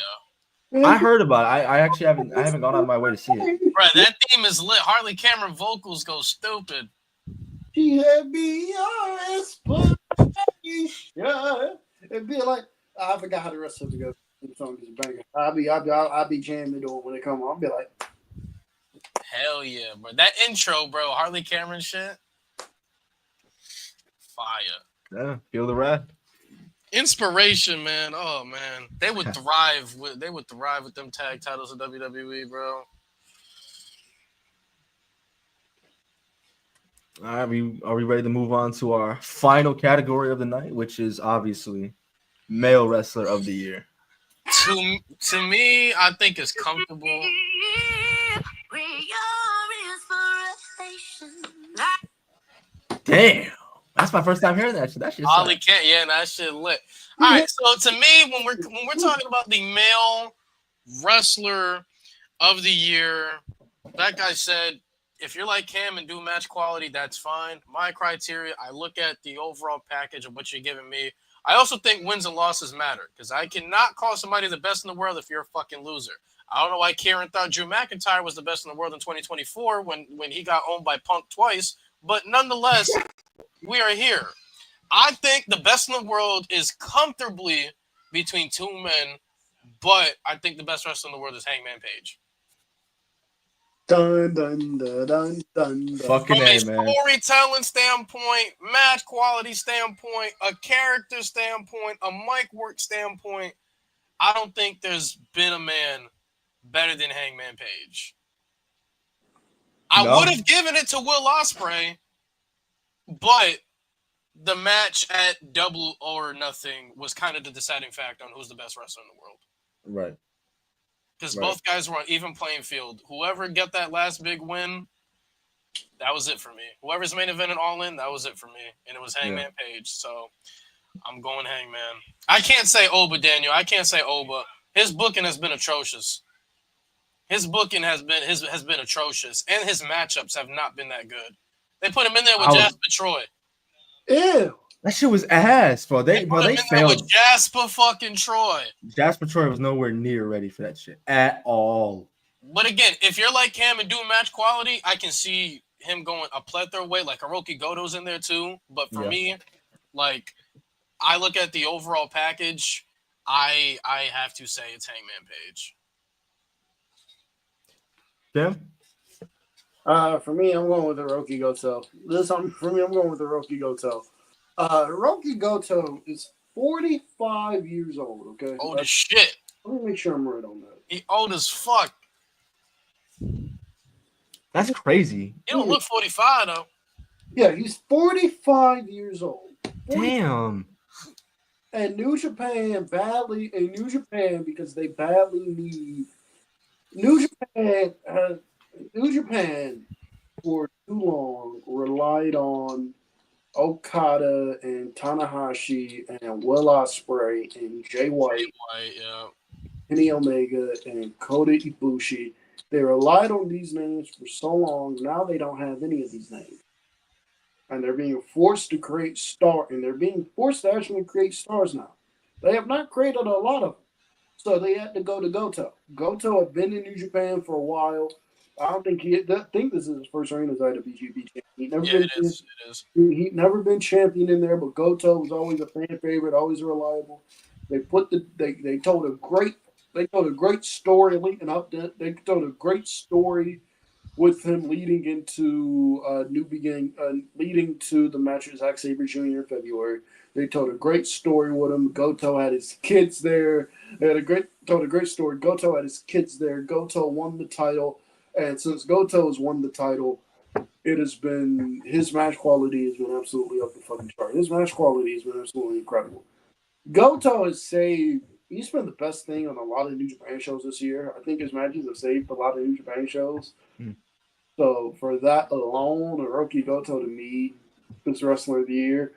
I heard about it. I actually haven't gone out of my way to see it. Bro, that theme is lit. Harley Cameron vocals go stupid. She had BRS position. It'd be like I forgot how the rest of it goes. The song is a banger. I'll be jamming to it when it come on. I'll be like, Hell yeah, bro. That intro, bro, Harley Cameron shit. Fire. Yeah, feel the wrath. Inspiration, man. Oh man. They would thrive with them tag titles of WWE, bro. All right, are we ready to move on to our final category of the night, which is obviously male wrestler of the year? To me, I think it's comfortable. Damn, that's my first time hearing that shit. That shit. Ollie can't. Yeah, that shit lit. All right, so to me, when we're talking about the male wrestler of the year, that guy said, if you're like Cam and do match quality, that's fine. My criteria, I look at the overall package of what you're giving me. I also think wins and losses matter because I cannot call somebody the best in the world if you're a fucking loser. I don't know why Karen thought Drew McIntyre was the best in the world in 2024 when he got owned by Punk twice. But nonetheless, we are here. I think the best in the world is comfortably between two men, but I think the best wrestler in the world is Hangman Page. dun dun dun dun dun. Fucking From a man. storytelling standpoint, match quality standpoint, a character standpoint, a mic work standpoint, I don't think there's been a man better than Hangman Page. I would have given it to Will Ospreay, but the match at Double or Nothing was kind of the deciding factor on who's the best wrestler in the world. Right. Because both guys were on even playing field. Whoever got that last big win, that was it for me. Whoever's main event and All In, that was it for me. And it was Hangman Page. So I'm going Hangman. I can't say Oba, Daniel. I can't say Oba. His booking has been atrocious. His booking has been atrocious. And his matchups have not been that good. They put him in there with Jasper Troy. Ew. That shit was ass, bro. They failed with Jasper fucking Troy. Jasper Troy was nowhere near ready for that shit at all. But again, if you're like Cam and doing match quality, I can see him going a plethora way. Like Hiroki Goto's in there too. But for me, like I look at the overall package, I have to say it's Hangman Page. Tim? For me, I'm going with Hiroki Goto. For me, I'm going with Hiroki Goto. Hiroki Goto is 45 years old, okay? Old as shit. Let me make sure I'm right on that. He old as fuck. That's crazy. He don't look 45, though. Yeah, he's 45 years old. Damn. And New Japan, because they badly need New Japan for too long relied on Okada and Tanahashi and Will Ospreay and Jay White, Kenny Omega and Kota Ibushi. They relied on these names for so long. Now they don't have any of these names. And they're being forced to create actually create stars now. They have not created a lot of them. So they had to go to Goto. Goto had been in New Japan for a while. I don't think think this is his first reign as IWGP champion. It is. He'd never been champion in there, but Goto was always a fan favorite, always reliable. They told a great story leading up. They told a great story with him leading into leading to the match with Zack Sabre Jr. in February. They told a great story with him. Goto had his kids there. Told a great story. Goto had his kids there. Goto won the title. And since Goto has won the title, his match quality has been absolutely up the fucking chart. His match quality has been absolutely incredible. Goto he's been the best thing on a lot of New Japan shows this year. I think his matches have saved a lot of New Japan shows. So for that alone, Hiroki Goto to me is wrestler of the year.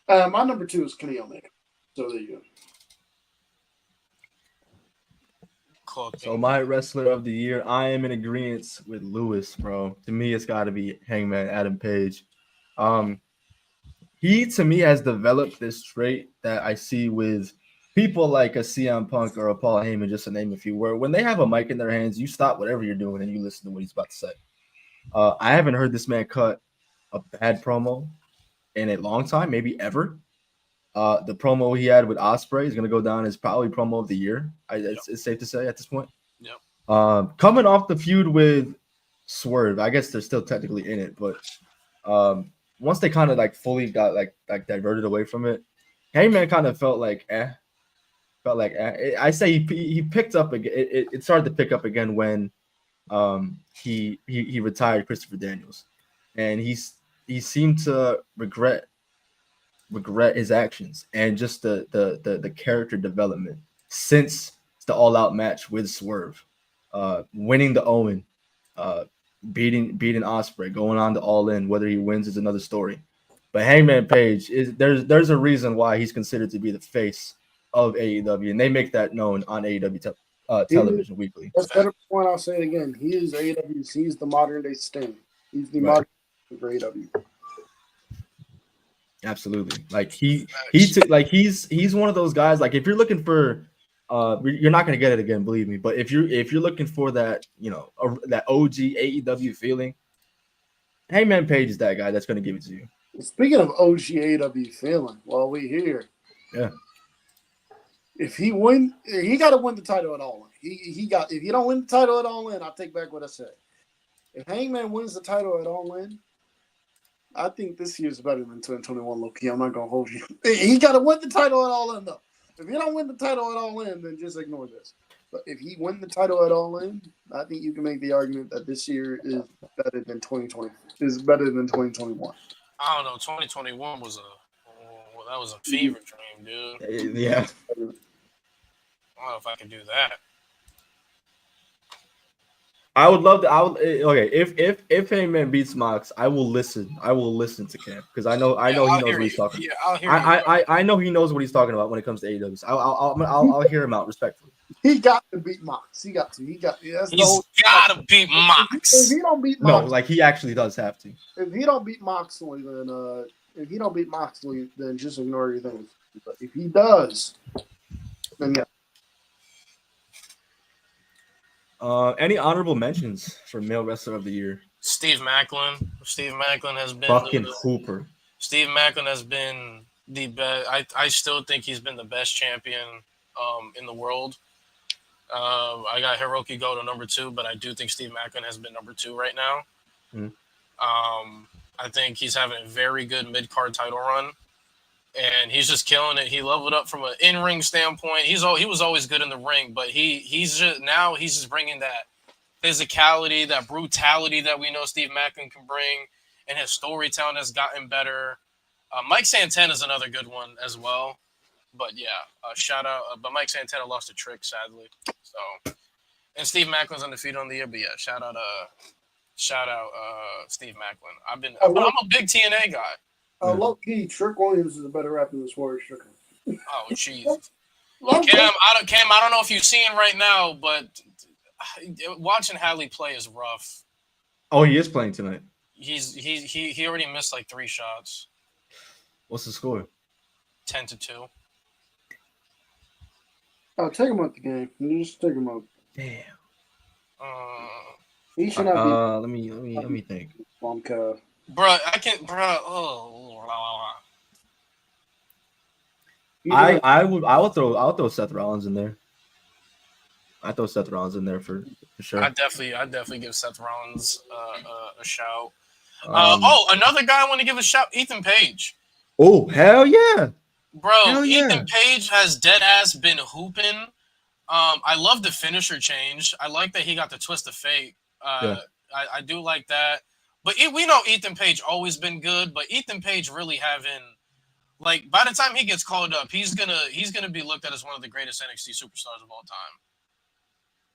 My number 2 is Kenny Omega. So there you go. So my wrestler of the year, I am in agreement with Lewis, bro. To me, it's got to be Hangman Adam Page. He, to me, has developed this trait that I see with people like a CM Punk or a Paul Heyman, just to name a few, where when they have a mic in their hands, you stop whatever you're doing and you listen to what he's about to say. I haven't heard this man cut a bad promo in a long time, maybe ever. The promo he had with Ospreay is gonna go down as probably promo of the year. It's safe to say at this point. Yep. Coming off the feud with Swerve, I guess they're still technically in it, but once they kind of like fully got like diverted away from it, Hangman kind of felt like I say he picked up again. It started to pick up again when he retired Christopher Daniels, and he seemed to regret his actions and just the character development since the All Out match with Swerve, winning the Owen, beating Ospreay, going on to All In. Whether he wins is another story, but Hangman Page there's a reason why he's considered to be the face of AEW, and they make that known on AEW television weekly. That's a better point. I'll say it again. He is AEW. He's the modern day Sting. He's the modern day for AEW. Absolutely. Like he's one of those guys. Like if you're looking for, you're not gonna get it again, believe me. But if you're looking for that, that OG AEW feeling, Hangman Page is that guy that's gonna give it to you. Speaking of OG AEW feeling, while we here, yeah. If he win, he got to win the title at All In. If you don't win the title at All In, I'll take back what I said. If Hangman wins the title at All In, I think this year's better than 2021. Low key, I'm not gonna hold you. He got to win the title at All In though. If you don't win the title at All In, then just ignore this. But if he win the title at All In, I think you can make the argument that this year is better than 2020. Is better than 2021. I don't know. 2021 was that was a fever dream, dude. Yeah. I don't know if I can do that. I would love to. Okay. If Hangman beats Mox, I will listen. I will listen to Cam because I know he knows what he's talking. Yeah, I'll hear I know he knows what he's talking about when it comes to AEW. So I'll hear him out respectfully. He got to beat Mox. He's got to beat Mox. If he don't beat Mox, no, like he actually does have to. If he don't beat Moxley, then just ignore everything. But if he does, then yeah. Any honorable mentions for male wrestler of the year? Steve Macklin. Steve Macklin has been fucking Hooper. Steve Macklin has been the best. I still think he's been the best champion in the world. I got Hiroki Goto number 2, but I do think Steve Macklin has been number 2 right now. I think he's having a very good mid-card title run, and he's just killing it. He leveled up from an in-ring standpoint. He was always good in the ring, but he's just bringing that physicality, that brutality that we know Steve Macklin can bring, and his storytelling has gotten better. Mike Santana is another good one as well. But yeah, shout out. But Mike Santana lost a Trick, sadly. So, and Steve Macklin's undefeated on the year. But yeah, shout out Steve Macklin. I'm a big TNA guy. Low key, Trick Williams is a better rapper than Swerve Strickland. Oh jeez. Cam, I don't know if you're seeing right now, but watching Hadley play is rough. Oh, he is playing tonight. He already missed like 3 shots. What's the score? 10-2. Oh, take him out the game. Just take him out. Damn. He should not be. Let me think. Bro, I can't. I'll throw Seth Rollins in there. I throw Seth Rollins in there for sure. I definitely give Seth Rollins a shout. Another guy I want to give a shout, Ethan Page. Oh, hell yeah. Bro, hell yeah. Ethan Page has dead ass been hooping. I love the finisher change. I like that he got the twist of fate. I do like that. But we know Ethan Page always been good, but Ethan Page really having, like, by the time he gets called up, he's gonna be looked at as one of the greatest NXT superstars of all time.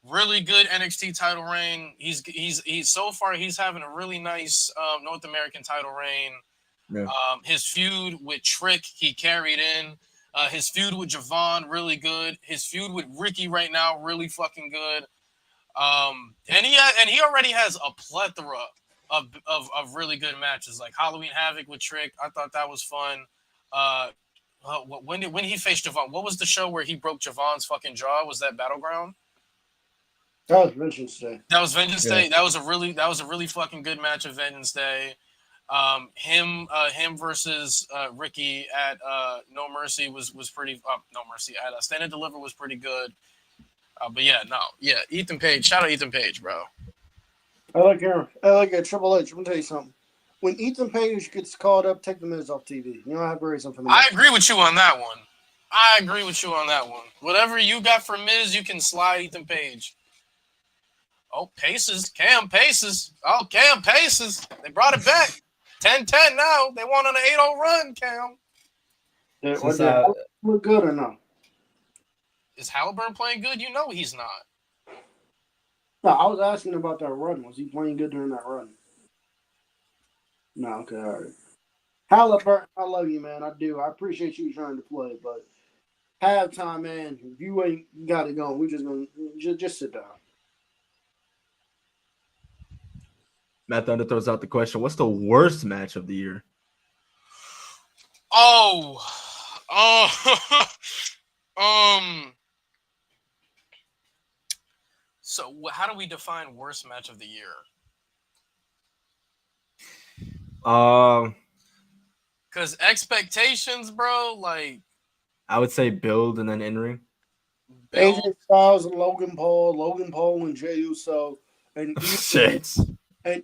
Really good NXT title reign. He's so far he's having a really nice North American title reign. Yeah. His feud with Trick, he carried in. His feud with Javon, really good. His feud with Ricky right now, really fucking good. And he already has a plethora of really good matches, like Halloween Havoc with Trick. I thought that was fun. When he faced Javon, what was the show where he broke Javon's fucking jaw? Was that Battleground? That was Vengeance Day. That was Vengeance Day. That was a really fucking good match of Vengeance Day. Him versus Ricky at No Mercy was pretty. No Mercy at Stand and Deliver was pretty good. But yeah, Ethan Page. Shout out Ethan Page, bro. I like her. I like it. Triple H. Let me tell you something. When Ethan Page gets called up, take the Miz off TV. You don't have to worry something. I agree with you on that one. Whatever you got for Miz, you can slide Ethan Page. Oh, Paces. Cam Paces. Oh, Cam Paces. They brought it back. 10-10 now. They want an 8-0 run, Cam. Look good or no? Is Halliburton playing good? You know he's not. No, I was asking about that run. Was he playing good during that run? No, okay, all right. Halliburton, I love you, man. I do. I appreciate you trying to play, but halftime, man, if you ain't got it going, we're just going to just sit down. Matt Thunder throws out the question, what's the worst match of the year? So how do we define worst match of the year? Because expectations, bro, like I would say build and then in ring. AJ Styles and Logan Paul and Jey Uso, and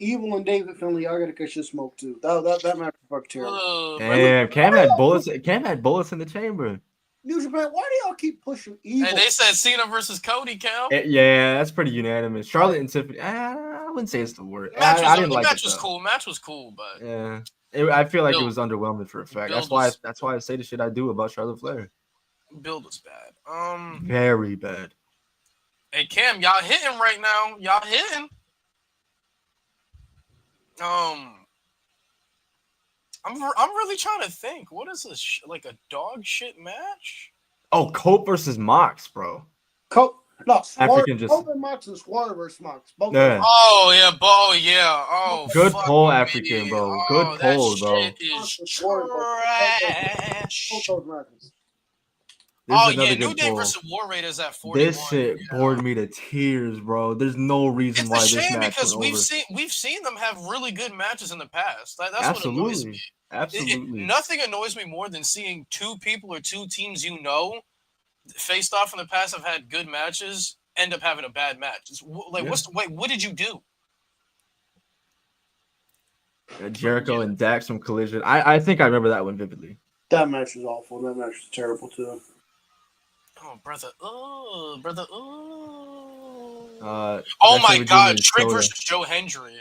Evil and David Finlay. I gotta catch your smoke too. That match was fucking terrible. Damn, Cam had bullets. Cam had bullets in the chamber. New Japan, why do y'all keep pushing Evil? Hey, they said Cena versus Cody, Cal. Yeah, that's pretty unanimous. Charlotte and Tiffany. I wouldn't say it's the worst. I didn't like it. Match was cool, but yeah, I feel like it was underwhelming for a fact. That's why I say the shit I do about Charlotte Flair. Build was bad. Very bad. Hey Cam, y'all hitting right now. Y'all hitting. I'm really trying to think. What is this? Like a dog shit match? Oh, Cope versus Mox, bro. Cope. No, Cope and Mox and Squad versus Mox. Both yeah. Oh yeah. Oh, good pull, African, bro. Good pull, bro. Shit is trash. New Day versus War Raiders at 41. This shit bored me to tears, bro. There's no reason why this match because went we've seen them have really good matches in the past. That's Absolutely. what annoys me. Absolutely. Nothing annoys me more than seeing two people or two teams faced off in the past have had good matches end up having a bad match. It's like what did you do? Jericho and Dax from Collision. I think I remember that one vividly. That match was awful. That match was terrible too. Oh, brother. Oh, brother. Oh my God. Trick versus Joe Hendry.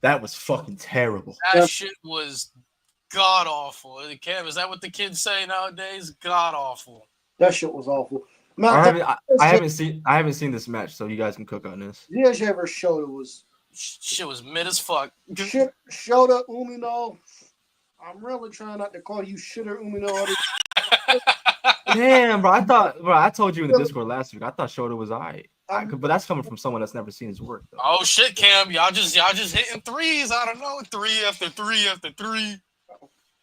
That was fucking terrible. That shit was god awful. Cam, is that what the kids say nowadays? God awful. That shit was awful. I haven't seen this match, so you guys can cook on this. Yes, ever showed it was shit was mid as fuck. Shota Umino. I'm really trying not to call you shitter Umino. Damn, bro. I told you in the Discord last week. I thought Shota was alright. But that's coming from someone that's never seen his work, though. Oh shit, Cam. Y'all just hitting threes. I don't know. 3 after 3 after 3.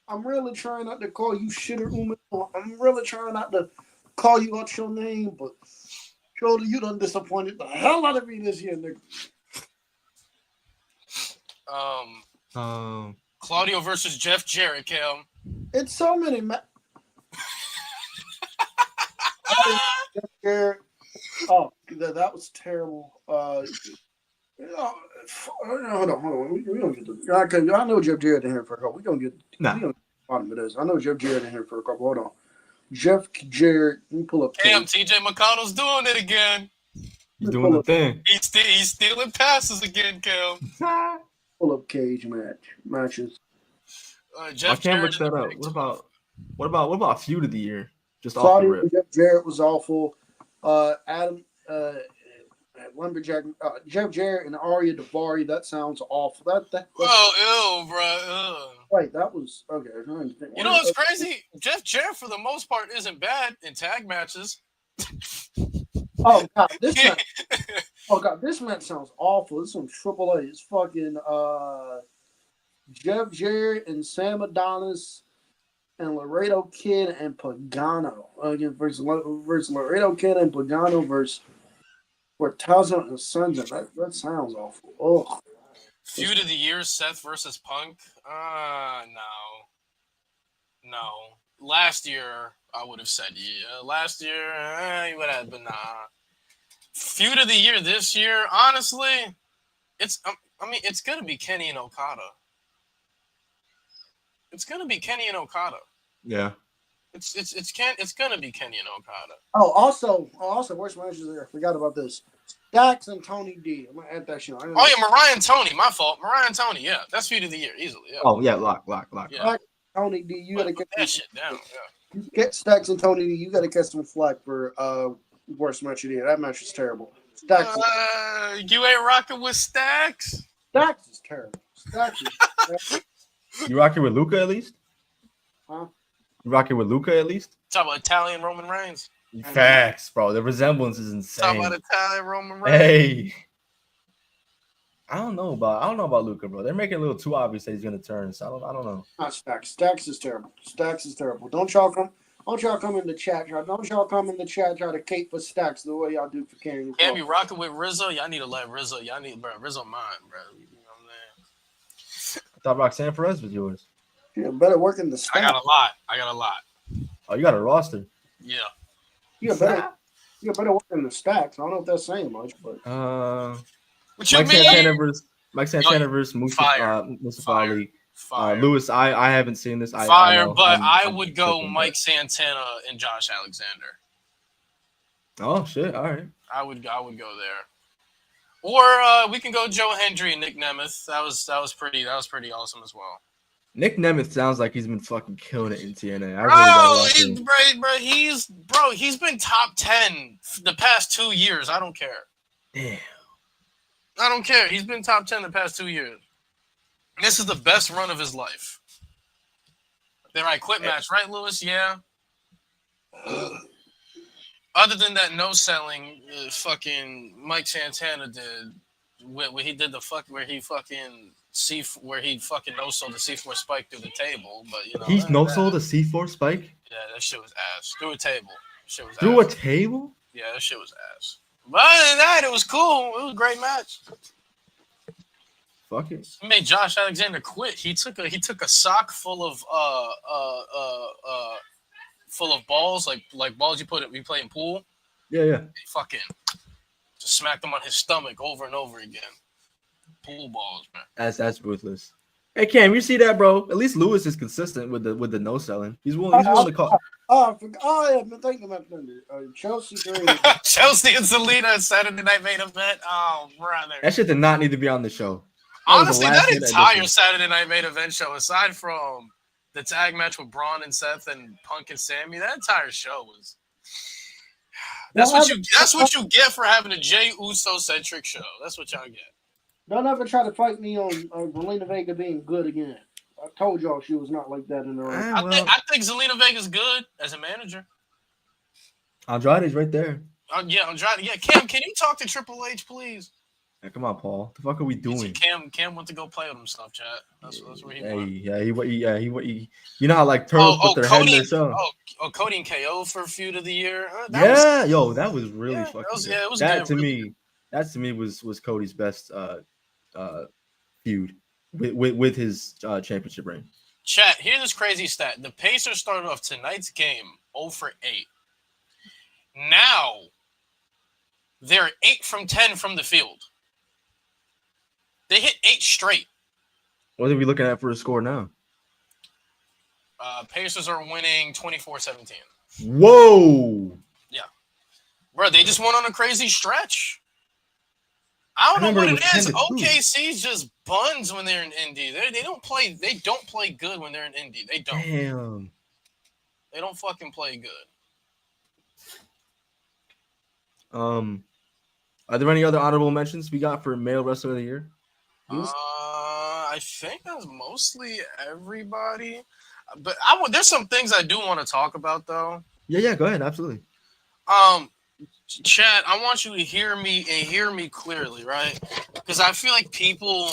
I'm really trying not to call you shitter Umino. I'm really trying not to call you out your name, but Shota, you done disappointed the hell out of me this year, nigga. Claudio versus Jeff Jarrett, Cam. It's so many Jeff Jarrett. Oh, that was terrible. Hold on. We don't get to. I know Jeff Jarrett in here for a couple. We don't get. Nah. We don't get to the bottom of this. I know Jeff Jarrett in here for a couple. Hold on. Jeff Jarrett. Let me pull up. Damn, TJ McConnell's doing it again. He's doing the thing. He's stealing passes again, Cam. Pull up cage matches. Jeff I can't look that up. What about feud of the year? Just Claudio off the rip. Jeff Jarrett was awful. Adam Lumberjack, Jeff Jarrett and Arya Davari. That sounds awful. Ew, bro. Wait, that was okay. You know what's crazy? Jeff Jarrett, for the most part, isn't bad in tag matches. Oh God, this match sounds awful. This one's Triple A. It's fucking Jeff Jarrett and Sam Adonis and Laredo Kid and Pagano versus Laredo Kid and Pagano versus Cortazzo and Sons. That sounds awful. Oh, Feud of the year: Seth versus Punk. No. Last year, I would have said yeah. Last year, you would have, but nah. Feud of the year this year, honestly, it's gonna be Kenny and Okada. It's gonna be Kenny and Okada. Yeah. It's gonna be Kenny and Okada. Oh, also, worst matches there. I forgot about this. Dax and Tony D. I'm gonna add that shit. Oh yeah, Mariah and Tony. My fault. Mariah and Tony. Yeah, that's feud of the year easily. Yeah. Oh yeah, lock. Yeah. Tony D. You gotta put that shit down. Yeah. Get Stacks and Tony D. You gotta catch some flack for worst match of the year. That match is terrible. Stacks. You ain't rocking with Stacks. Stacks is terrible. Stacks is You rocking with Luca at least? Huh? You rocking with Luca at least? Talk about Italian Roman Reigns. Facts, bro. The resemblance is insane. Talk about Italian Roman Reigns. Hey. I don't know about Luca, bro. They're making it a little too obvious that he's gonna turn. So I don't know. not Stacks. Stacks is terrible. Stacks is terrible. Don't y'all come in the chat. Don't y'all come in the chat try to cape for Stacks the way y'all do for King. Can't be rocking with Rizzo. Y'all need to let Rizzo. Rizzo mine, bro. You know what I'm saying? I thought Roxanne Perez was yours. Yeah, better work in the Stacks. I got a lot. Oh, you got a roster. Yeah. Yeah, better work in the Stacks. I don't know if that's saying much, but What you Mike mean? Santana versus Mustafa Ali. Fire. Lewis, I haven't seen this. Fire, but I would go Mike Santana and Josh Alexander. Oh shit! All right. I would go there. Or we can go Joe Hendry and Nick Nemeth. That was pretty awesome as well. Nick Nemeth sounds like he's been fucking killing it in TNA. He's been top 10 the past 2 years. I don't care. Damn. I don't care. He's been top 10 the past 2 years. This is the best run of his life. Then I quit match, right, Lewis? Yeah. Other than that no selling, fucking Mike Santana did where he did the fuck where he fucking no sold the C4 spike through the table, but you know he's no sold a C4 spike. Yeah, that shit was ass through a table. Through a table? Yeah, that shit was ass. But other than that, it was cool. It was a great match. Fuck it. He made Josh Alexander quit. He took a sock full of balls, like balls you play in pool. Yeah. He fucking just smacked him on his stomach over and over again. Pool balls, man. That's ruthless. Hey Cam, you see that, bro? At least Lewis is consistent with the no selling. He's willing to call. I've been thinking about Chelsea. Chelsea and Selena Saturday Night Main Event. Oh, brother. That shit did not need to be on the show. Honestly, that entire Saturday Night Main Event show, aside from the tag match with Braun and Seth and Punk and Sammy, that entire show was. That's what you get for having a Jey Uso centric show. That's what y'all get. Don't ever try to fight me on Zelina Vega being good again. I told y'all she was not like that in the ring. I think Zelina Vega's good as a manager. Andrade's right there. Yeah, Andrade. Yeah, Cam, can you talk to Triple H, please? Yeah, come on, Paul. The fuck are we doing? Cam went to go play with himself, chat. That's where he went. He. You know how like turtles put their head in their show. Cody and KO for feud of the year. That was really fucking. It was that good. That to me was Cody's best feud with his championship reign. Chat, here's this crazy stat. The Pacers started off tonight's game 0 for 8. Now they're 8 from 10 from the field. They hit 8 straight. What are we looking at for a score now? Pacers are winning 24-17. Whoa. Yeah. Bro, they just went on a crazy stretch. I don't know what it is. OKC's just buns when they're in Indy. They don't play good when they're in Indy. They don't. Damn. They don't fucking play good. Are there any other honorable mentions we got for male wrestler of the year? I think that's mostly everybody. But there's some things I do want to talk about though. Yeah, go ahead, absolutely. Chad, I want you to hear me and hear me clearly, right? Because I feel like people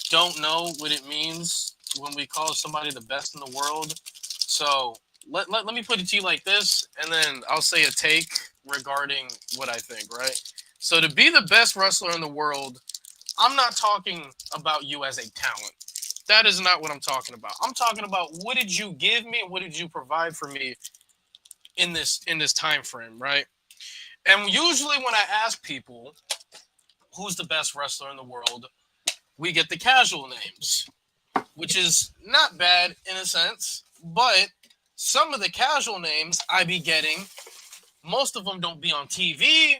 don't know what it means when we call somebody the best in the world. So let me put it to you like this, and then I'll say a take regarding what I think, right? So to be the best wrestler in the world, I'm not talking about you as a talent. That is not what I'm talking about. I'm talking about what did you give me and what did you provide for me in this time frame, right? And usually when I ask people who's the best wrestler in the world, we get the casual names, which is not bad in a sense, but some of the casual names I be getting, most of them don't be on TV.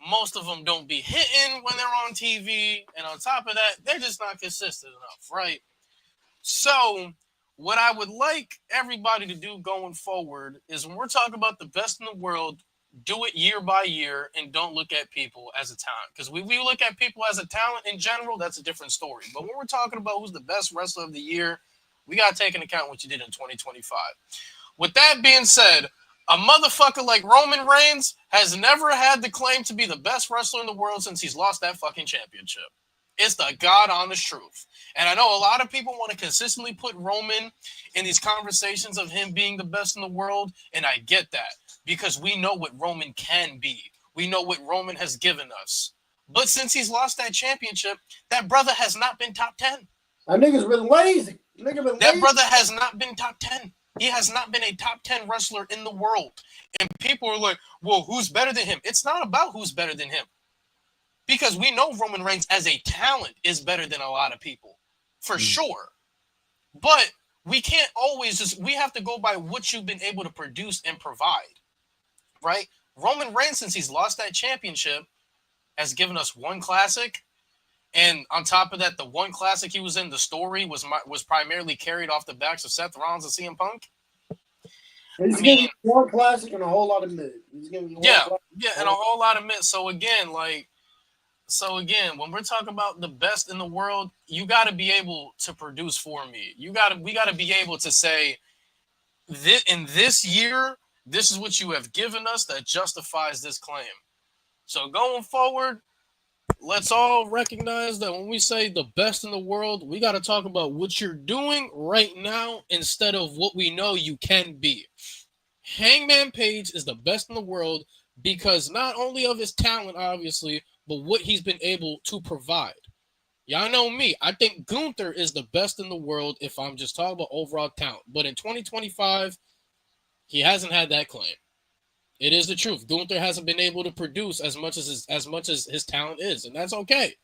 Most of them don't be hitting when they're on TV. And on top of that, they're just not consistent enough, right? So what I would like everybody to do going forward is when we're talking about the best in the world, do it year by year and don't look at people as a talent. Because we look at people as a talent in general, that's a different story. But when we're talking about who's the best wrestler of the year, we got to take into account what you did in 2025. With that being said, a motherfucker like Roman Reigns has never had the claim to be the best wrestler in the world since he's lost that fucking championship. It's the God honest truth. And I know a lot of people want to consistently put Roman in these conversations of him being the best in the world, and I get that because we know what Roman can be. We know what Roman has given us. But since he's lost that championship, that brother has not been top 10. That nigga's been lazy. That brother has not been top 10. He has not been a top 10 wrestler in the world. And people are like, well, who's better than him? It's not about who's better than him. Because we know Roman Reigns as a talent is better than a lot of people. For sure. But we can't always we have to go by what you've been able to produce and provide. Right? Roman Reigns, since he's lost that championship, has given us one classic. And on top of that, the one classic he was in, the story was primarily carried off the backs of Seth Rollins and CM Punk. He's giving you one classic and a whole lot of mid. He's giving you one and a whole lot of mid. So again, when we're talking about the best in the world, you got to be able to produce for me. We got to be able to say, in this year, this is what you have given us that justifies this claim. So going forward, let's all recognize that when we say the best in the world, we got to talk about what you're doing right now instead of what we know you can be. Hangman Page is the best in the world because not only of his talent, obviously, but what he's been able to provide. Y'all know me. I think Gunther is the best in the world if I'm just talking about overall talent. But in 2025, he hasn't had that claim. It is the truth. Gunther hasn't been able to produce as much as his talent is, and that's okay.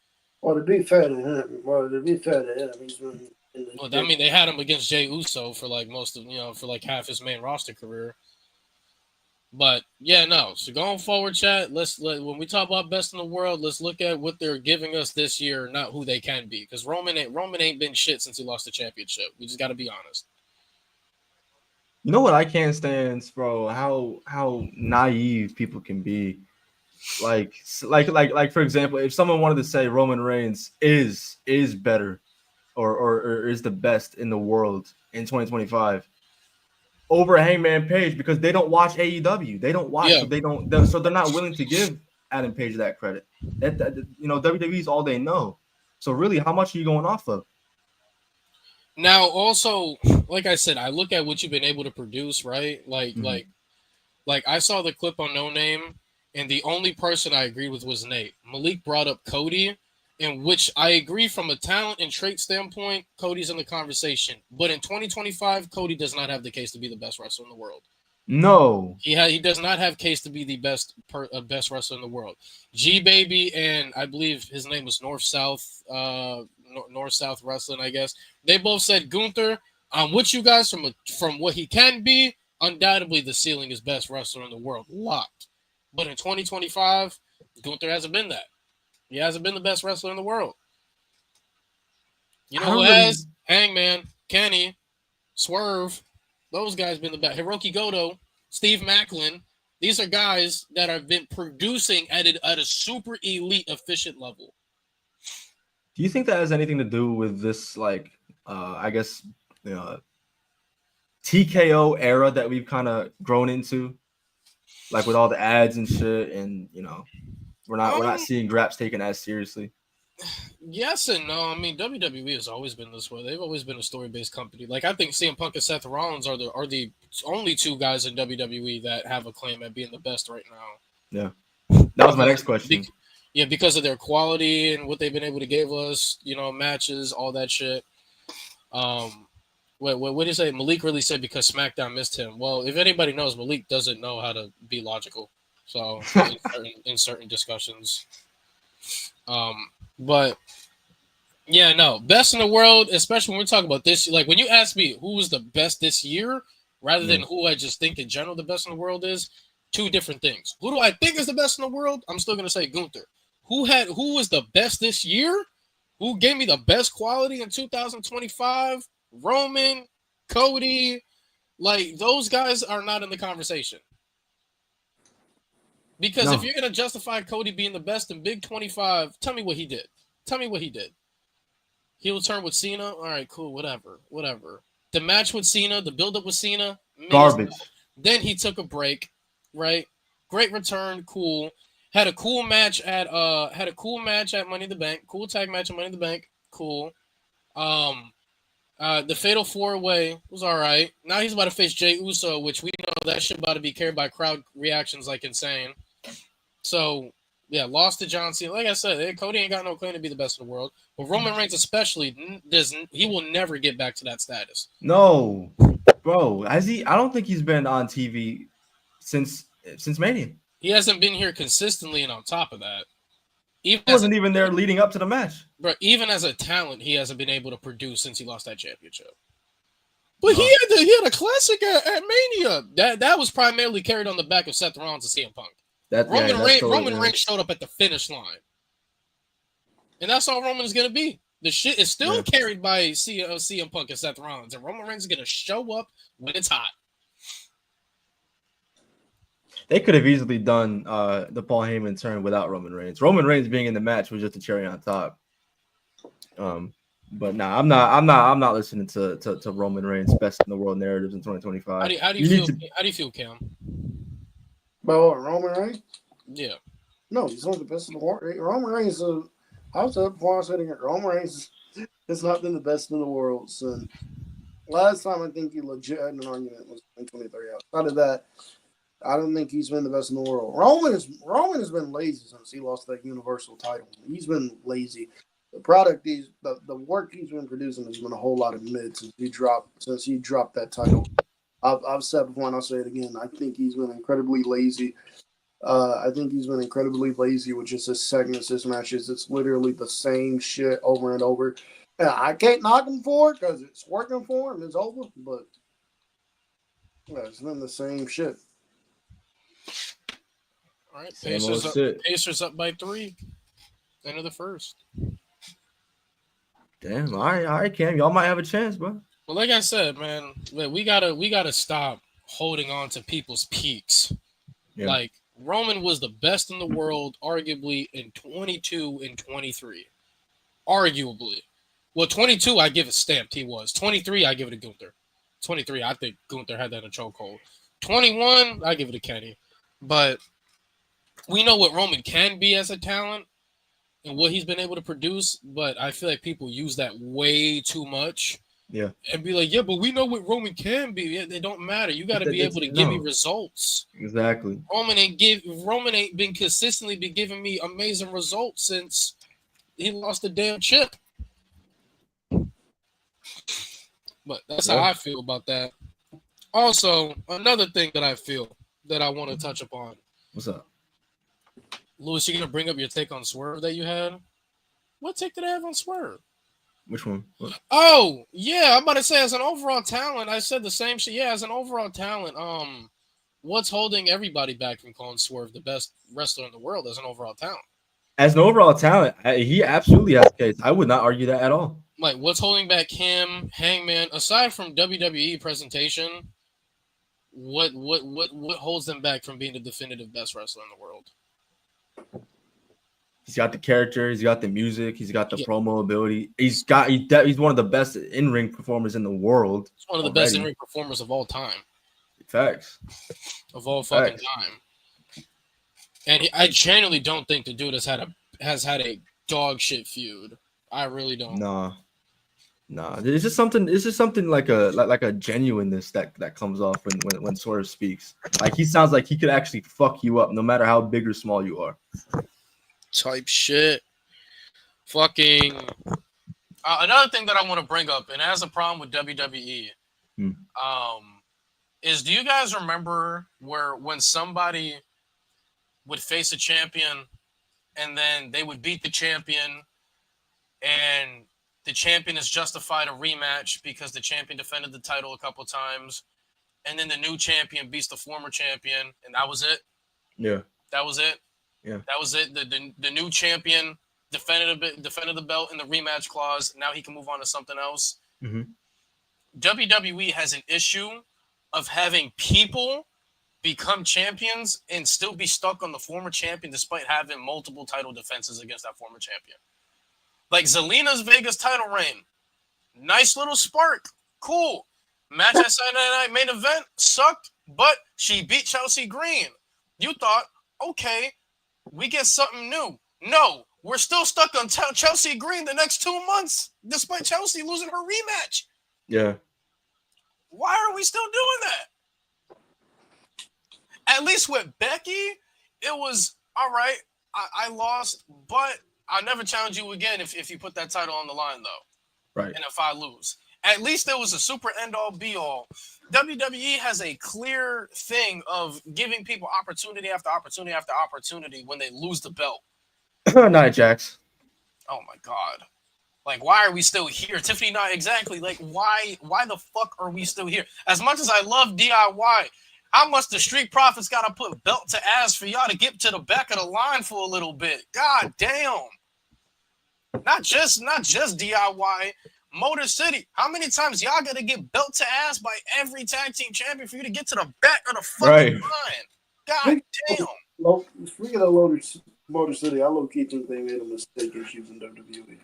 Well, to be fair to him, he's been. I mean, they had him against Jey Uso for like for like half his main roster career. But yeah, no. So going forward, chat. When we talk about best in the world, let's look at what they're giving us this year, not who they can be. Because Roman ain't been shit since he lost the championship. We just got to be honest. You know what I can't stand, bro? How naive people can be. Like for example, if someone wanted to say Roman Reigns is better or is the best in the world in 2025 over Hangman Page because they don't watch AEW. They don't watch, so they're not willing to give Adam Page that credit. WWE is all they know. So really, how much are you going off of? Now, also, like I said, I look at what you've been able to produce, right? Like I saw the clip on No Name, and the only person I agreed with was Nate. Malik brought up Cody, in which I agree from a talent and trait standpoint, Cody's in the conversation. But in 2025, Cody does not have the case to be the best wrestler in the world. No. He does not have case to be the best wrestler in the world. G-Baby and I believe his name was North South Wrestling, I guess. They both said, Gunther, I'm with you guys from what he can be. Undoubtedly, the ceiling is best wrestler in the world. Locked. But in 2025, Gunther hasn't been that. He hasn't been the best wrestler in the world. You know who has? Hangman, Kenny, Swerve. Those guys been the best. Hiroki Goto, Steve Macklin. These are guys that have been producing at a super elite, efficient level. Do you think that has anything to do with this, I guess, TKO era that we've kind of grown into, like with all the ads and shit, and we're not seeing graps taken as seriously? Yes and no. I mean, WWE has always been this way. They've always been a story-based company. Like I think CM Punk and Seth Rollins are the only two guys in WWE that have a claim at being the best right now. Yeah, that was my next question. Yeah, because of their quality and what they've been able to give us, matches, all that shit. What did you say? Malik really said because SmackDown missed him. Well, if anybody knows, Malik doesn't know how to be logical. So in certain discussions, but yeah, no, best in the world, especially when we're talking about this. Like when you ask me who was the best this year, rather than who I just think in general the best in the world is, two different things. Who do I think is the best in the world? I'm still gonna say Gunther. Who was the best this year? Who gave me the best quality in 2025? Roman, Cody, like those guys are not in the conversation. Because if you're gonna justify Cody being the best in Big 25, tell me what he did. Tell me what he did. Heel turn with Cena. All right, cool, whatever. The match with Cena, the build-up with Cena, garbage. Then he took a break, right? Great return, cool. Had a cool match at Money in the Bank. Cool tag match at Money in the Bank. Cool. The Fatal 4-Way was all right. Now he's about to face Jey Uso, which we know that shit about to be carried by crowd reactions like insane. So, yeah, lost to John Cena. Like I said, Cody ain't got no claim to be the best in the world. But Roman Reigns especially, he will never get back to that status. No. Bro, has he? I don't think he's been on TV since Mania. He hasn't been here consistently, and on top of that, he wasn't even there leading up to the match. But even as a talent, he hasn't been able to produce since he lost that championship. But he had a classic at Mania. That was primarily carried on the back of Seth Rollins and CM Punk. Roman Reigns showed up at the finish line. And that's all Roman is going to be. The shit is still carried by CM Punk and Seth Rollins. And Roman Reigns is going to show up when it's hot. They could have easily done the Paul Heyman turn without Roman Reigns. Roman Reigns being in the match was just a cherry on top. But nah, I'm not listening to Roman Reigns' best in the world narratives in 2025. How do you feel, Cam? About what, Roman Reigns? Yeah. No, he's one of the best in the world. Roman Reigns, I was up before I said it. Roman Reigns has not been the best in the world. So last time I think he legit had an argument was in 2023. Outside of that, I don't think he's been the best in the world. Roman has been lazy since he lost that Universal title. He's been lazy. The product the work he's been producing has been a whole lot of mid since he dropped that title. I've said before and I'll say it again. I think he's been incredibly lazy. I think he's been incredibly lazy with just his segments, his matches. It's literally the same shit over and over. And I can't knock him for it because it's working for him. It's over, but it's been the same shit. All right, Pacers up by 3. End of the first. Damn, all right, Cam. Y'all might have a chance, bro. Well, like I said, man, we gotta stop holding on to people's peaks. Yeah. Like Roman was the best in the world, arguably in 22 and 23. Arguably. Well, 22, I give it stamped. He was 23. I give it to Gunther. 23, I think Gunther had that in a chokehold. 21, I give it to Kenny. But we know what Roman can be as a talent and what he's been able to produce, but I feel like people use that way too much. Yeah. And be like, yeah, but we know what Roman can be. It don't matter. You got to be able to give me results. Exactly. Roman ain't been consistently been giving me amazing results since he lost the damn chip. But that's how I feel about that. Also, another thing that I feel that I want to touch upon. What's up? Lewis, you're going to bring up your take on Swerve that you had? What take did I have on Swerve? Which one? What? Oh, yeah. I'm about to say, as an overall talent, I said the same shit. Yeah, as an overall talent, what's holding everybody back from calling Swerve the best wrestler in the world as an overall talent? As an overall talent, he absolutely has a case. I would not argue that at all. Like, what's holding back him, Hangman, aside from WWE presentation? What holds them back from being the definitive best wrestler in the world? He's got the character, he's got the music, he's got the promo ability. He's one of the best in-ring performers in the world. He's one of the best in-ring performers of all time. Facts. Of all fucking time. And I genuinely don't think the dude has had a dog shit feud. I really don't. Nah. It's just something like a genuineness that comes off when Swerve speaks. Like he sounds like he could actually fuck you up no matter how big or small you are. type shit. Fucking. Another thing that I want to bring up, and it has a problem with WWE, is do you guys remember when somebody would face a champion and then they would beat the champion and the champion is justified a rematch because the champion defended the title a couple times, and then the new champion beats the former champion, and that was it? Yeah. That was it? Yeah. That was it? The new champion defended the belt in the rematch clause. Now he can move on to something else. Mm-hmm. WWE has an issue of having people become champions and still be stuck on the former champion despite having multiple title defenses against that former champion. Like Zelina's Vegas title reign. Nice little spark. Cool. Match at Saturday Night main event sucked, but she beat Chelsea Green. You thought, okay, we get something new. No, we're still stuck on Chelsea Green the next 2 months, despite Chelsea losing her rematch. Yeah. Why are we still doing that? At least with Becky, it was, all right, I lost, but I'll never challenge you again if you put that title on the line, though. Right. And if I lose. At least there was a super end-all, be-all. WWE has a clear thing of giving people opportunity after opportunity after opportunity when they lose the belt. Nia Jax. Oh, my God. Like, why are we still here? Tiffany, not exactly. Like, why the fuck are we still here? As much as I love DIY, how much the Street Profits got to put belt to ass for y'all to get to the back of the line for a little bit? God damn. Not just DIY. Motor City. How many times y'all got to get belt to ass by every tag team champion for you to get to the back of the fucking line? God damn. Speaking of Motor City, I low-key think they made a mistake in choosing WWE.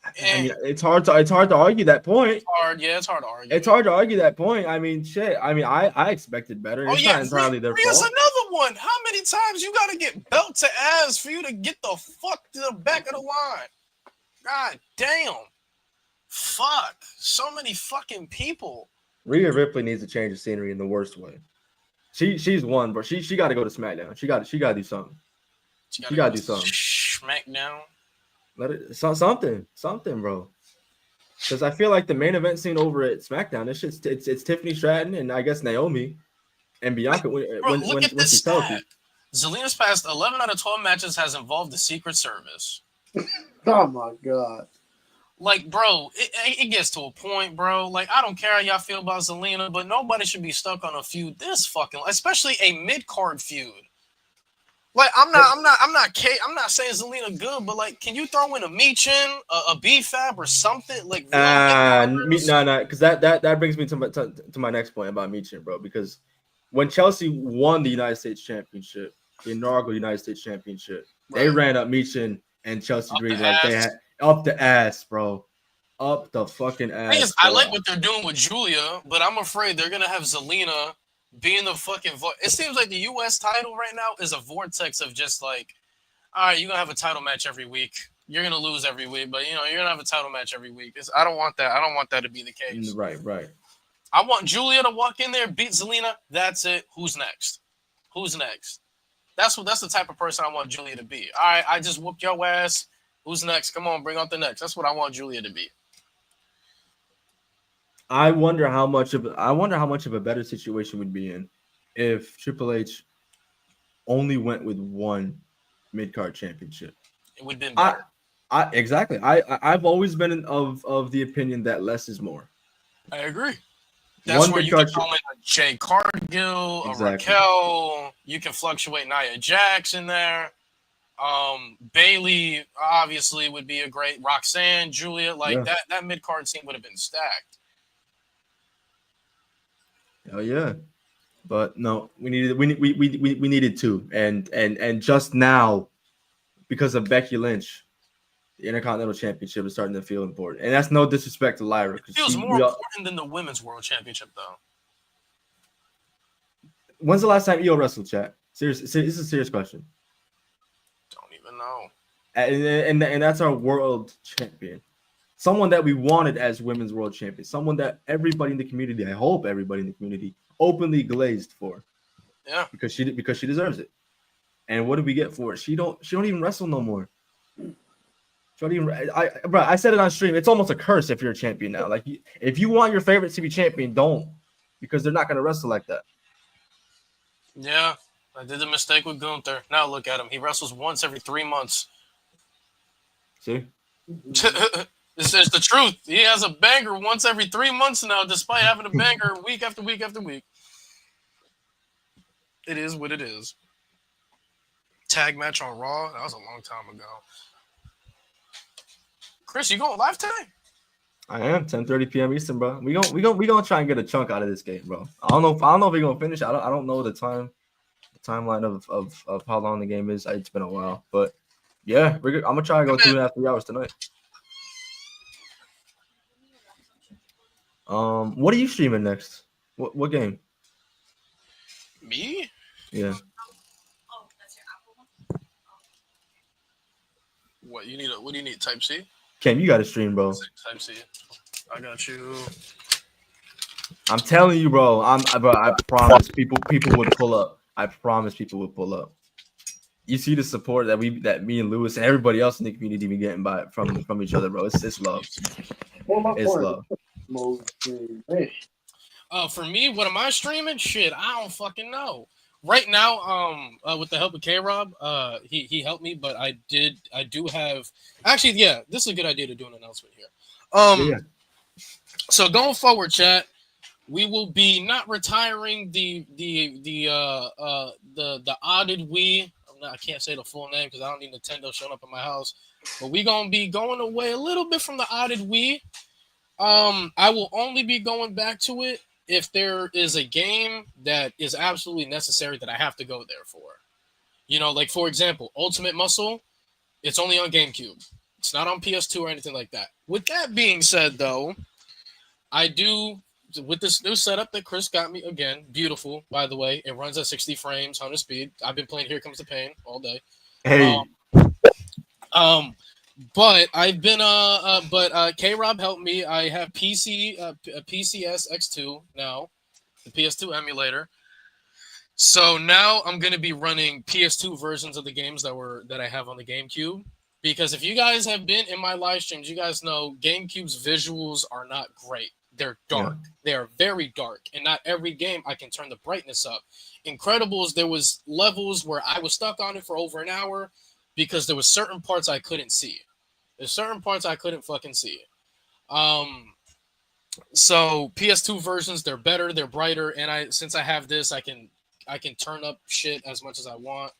I mean, it's hard to argue that point. It's hard to argue. It's hard to argue that point. I mean, shit. I mean, I expected better. It's not entirely their Here's fault. another one. How many times you got to get belt to ass for you to get the fuck to the back of the line? God damn. Fuck. So many fucking people. Rhea Ripley needs to change the scenery in the worst way. She's one, but she got to go to SmackDown. She got to do something. She got to do something. SmackDown. Let it something, bro. Because I feel like the main event scene over at SmackDown, it's Tiffany Stratton and I guess Naomi and Bianca when she's healthy. Zelina's past 11 out of 12 matches has involved the Secret Service. Oh my God. Like, bro, it gets to a point, bro. Like, I don't care how y'all feel about Zelina, but nobody should be stuck on a feud this fucking, especially a mid-card feud. Like, I'm not saying Zelina good, but like, can you throw in a Michin, a B-Fab or something? Like, no, because that brings me to my next point about Michin, bro. Because when Chelsea won the United States Championship, the inaugural United States Championship, they ran up Michin and Chelsea Green like they had up the ass, bro. Up the fucking ass. I like what they're doing with Julia, but I'm afraid they're gonna have Zelina being the fucking it seems like the US title right now is a vortex of just like, all right, you're gonna have a title match every week. You're gonna lose every week, but you're gonna have a title match every week. I don't want that. I don't want that to be the case. Right. I want Julia to walk in there, beat Zelina. That's it. Who's next? That's the type of person I want Julia to be. All right, I just whooped your ass. Who's next? Come on, bring out the next. That's what I want Julia to be. I wonder how much of a better situation we'd be in if Triple H only went with one mid-card championship. It would have been better. Exactly. I've always been of the opinion that less is more. I agree. That's where you can call in a Jay Cargill, a Raquel. You can fluctuate Nia Jax in there. Bailey obviously would be a great Roxanne, Julia. That mid-card scene would have been stacked. Oh yeah, but no, we needed two, and just now, because of Becky Lynch, the Intercontinental Championship is starting to feel important, and that's no disrespect to Lyra. It feels more important than the Women's World Championship, though. When's the last time EO wrestled, chat? Serious, this is a serious question. Don't even know. And that's our world champion. Someone that we wanted as women's world champion. Someone that everybody in the community, I hope everybody in the community, openly glazed for. Yeah. Because she deserves it. And what did we get for it? She don't even wrestle no more. I said it on stream. It's almost a curse if you're a champion now. Like, if you want your favorites to be champion, don't, because they're not gonna wrestle like that. Yeah, I did the mistake with Gunther. Now look at him. He wrestles once every 3 months. See, this is the truth. He has a banger once every 3 months now, despite having a banger week after week after week. It is what it is. Tag match on Raw. That was a long time ago. Khris, you going live today? I am 10:30 p.m. Eastern, bro. We gonna try and get a chunk out of this game, bro. I don't know if we're gonna finish. I don't know the timeline of how long the game is. It's been a while, but yeah, I'm gonna try to go 2.5 3 hours tonight. What are you streaming next? What game? Me? Yeah. What do you need? Type C? Cam, you got to stream, bro. Type C. I got you. I'm telling you, bro. I promise people would pull up. I promise people would pull up. You see the support that me and Lewis and everybody else in the community be getting from each other, bro. It's love. It's love. For me, what am I streaming? Shit, I don't fucking know. Right now, with the help of K-Rob, he helped me, but I do have actually, yeah, this is a good idea to do an announcement here. Yeah. So going forward, chat, we will be not retiring the odded Wii. I can't say the full name because I don't need Nintendo showing up at my house, but we gonna be going away a little bit from the odded Wii. I will only be going back to it if there is a game that is absolutely necessary that I have to go there for. You know, like, for example, Ultimate Muscle, it's only on GameCube. It's not on PS2 or anything like that. With that being said, though, I do, with this new setup that Khris got me, again, beautiful, by the way. It runs at 60 frames, 100 speed. I've been playing Here Comes the Pain all day. Hey. But I've been K-Rob helped me. I have PCS X2 now, the PS2 emulator. So now I'm gonna be running PS2 versions of the games that I have on the GameCube. Because if you guys have been in my live streams, you guys know GameCube's visuals are not great. They're dark. Yeah. They are very dark. And not every game I can turn the brightness up. Incredibles, there was levels where I was stuck on it for over an hour because there was certain parts I couldn't see. There's certain parts I couldn't fucking see. So PS2 versions, they're better, they're brighter, and since I have this, I can turn up shit as much as I want.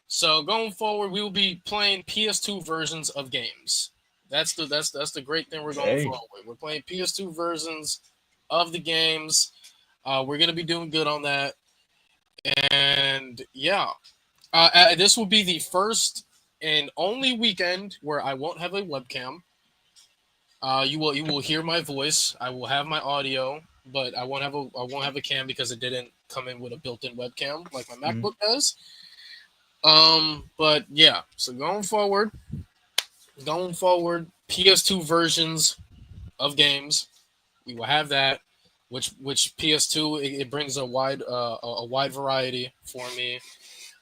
So going forward, we will be playing PS2 versions of games. That's the great thing we're going forward with. We're playing PS2 versions of the games. We're gonna be doing good on that. And yeah, this will be the first and only weekend where I won't have a webcam. You will hear my voice. I will have my audio, but I won't have a cam because it didn't come in with a built-in webcam like my MacBook does. But yeah, so going forward, PS2 versions of games, we will have that. Which PS2 it brings a wide variety for me.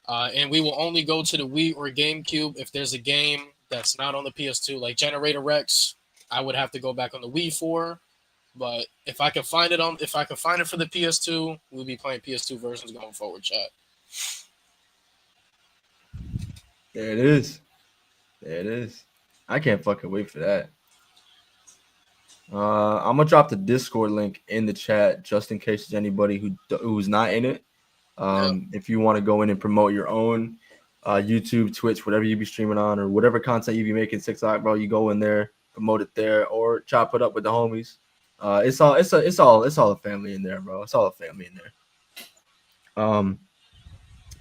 And we will only go to the Wii or GameCube if there's a game that's not on the PS2, like Generator Rex. I would have to go back on the Wii for, but if I can find it for the PS2, we'll be playing PS2 versions going forward, chat. There it is. I can't fucking wait for that. I'm gonna drop the Discord link in the chat just in case there's anybody who's not in it. If you want to go in and promote your own YouTube, Twitch, whatever you be streaming on, or whatever content you be making, TikTok, bro, you go in there, promote it there, or chop it up with the homies. It's all a family in there, bro. It's all a family in there.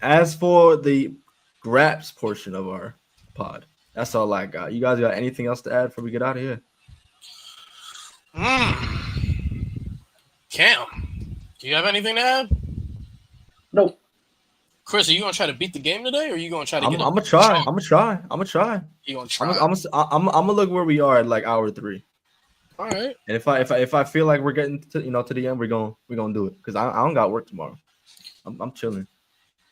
As for the Graps portion of our pod, that's all I got. You guys got anything else to add before we get out of here? Cam, do you have anything to add? No. Khris, are you gonna try to beat the game today, or are you gonna try to get? I'm gonna try. You gonna try? I'm gonna look where we are at like hour 3. All right. And if I feel like we're getting to the end, we're gonna do it because I don't got work tomorrow. I'm chilling.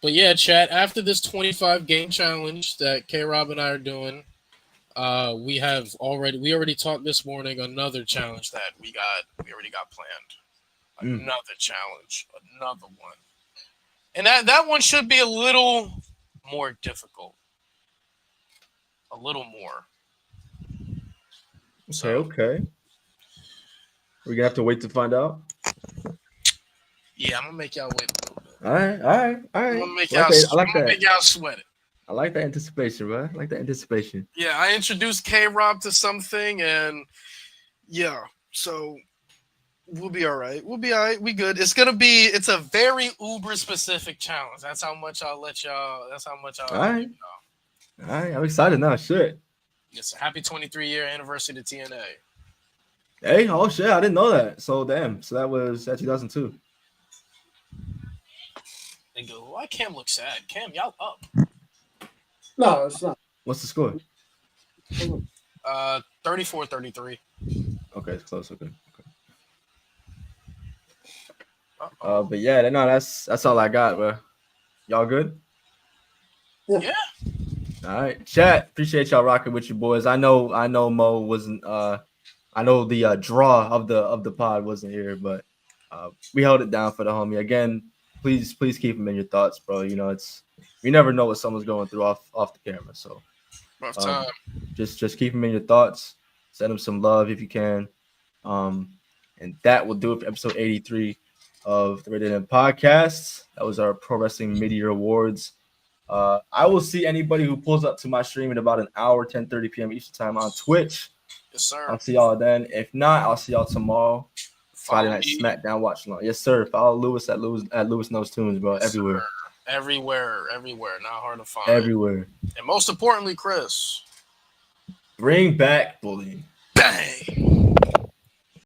But yeah, chat. After this 25 game challenge that K Rob and I are doing, we already talked this morning another challenge that we already got planned. Another challenge, another one, and that one should be a little more difficult, a little more. Okay. We're gonna have to wait to find out. Yeah, I'm gonna make y'all wait a little bit. All right. I'm gonna make I like y'all, that. make y'all sweat it. I like that anticipation, bro. I like that anticipation. Yeah, I introduced K Rob to something, and yeah, so we'll be all right. We'll be all right. We good. It's a very Uber specific challenge. That's how much I'll let y'all. That's how much I'll. All right. I'm excited now. Shit. It's a happy 23-year anniversary to TNA. Hey, oh shit, I didn't know that. So damn. So that was 2002. They go, why Cam look sad? Cam, y'all up. No, it's not. What's the score? 34-33. Okay, it's close. Okay. But yeah, no, that's all I got, bro. Y'all good? Yeah. All right, chat. Appreciate y'all rocking with your boys. I know Mo wasn't. I know the draw of the pod wasn't here, but we held it down for the homie. Again, please keep him in your thoughts, bro. You know, you never know what someone's going through off the camera, so rough time. Just keep him in your thoughts. Send him some love if you can. And that will do it for episode 83 of the Rated M Podcast. That was our Pro Wrestling Mid-Year Awards. I will see anybody who pulls up to my stream in about an hour, 10:30 p.m. Eastern time on Twitch. Yes, sir. I'll see y'all then. If not, I'll see y'all tomorrow. Friday Night SmackDown watch along. Yes, sir. Follow Lewis at Lewis Knows Tunes, bro. Yes, everywhere. Sir. Everywhere. Not hard to find. Everywhere. And most importantly, Khris. Bring back bullying. Bang.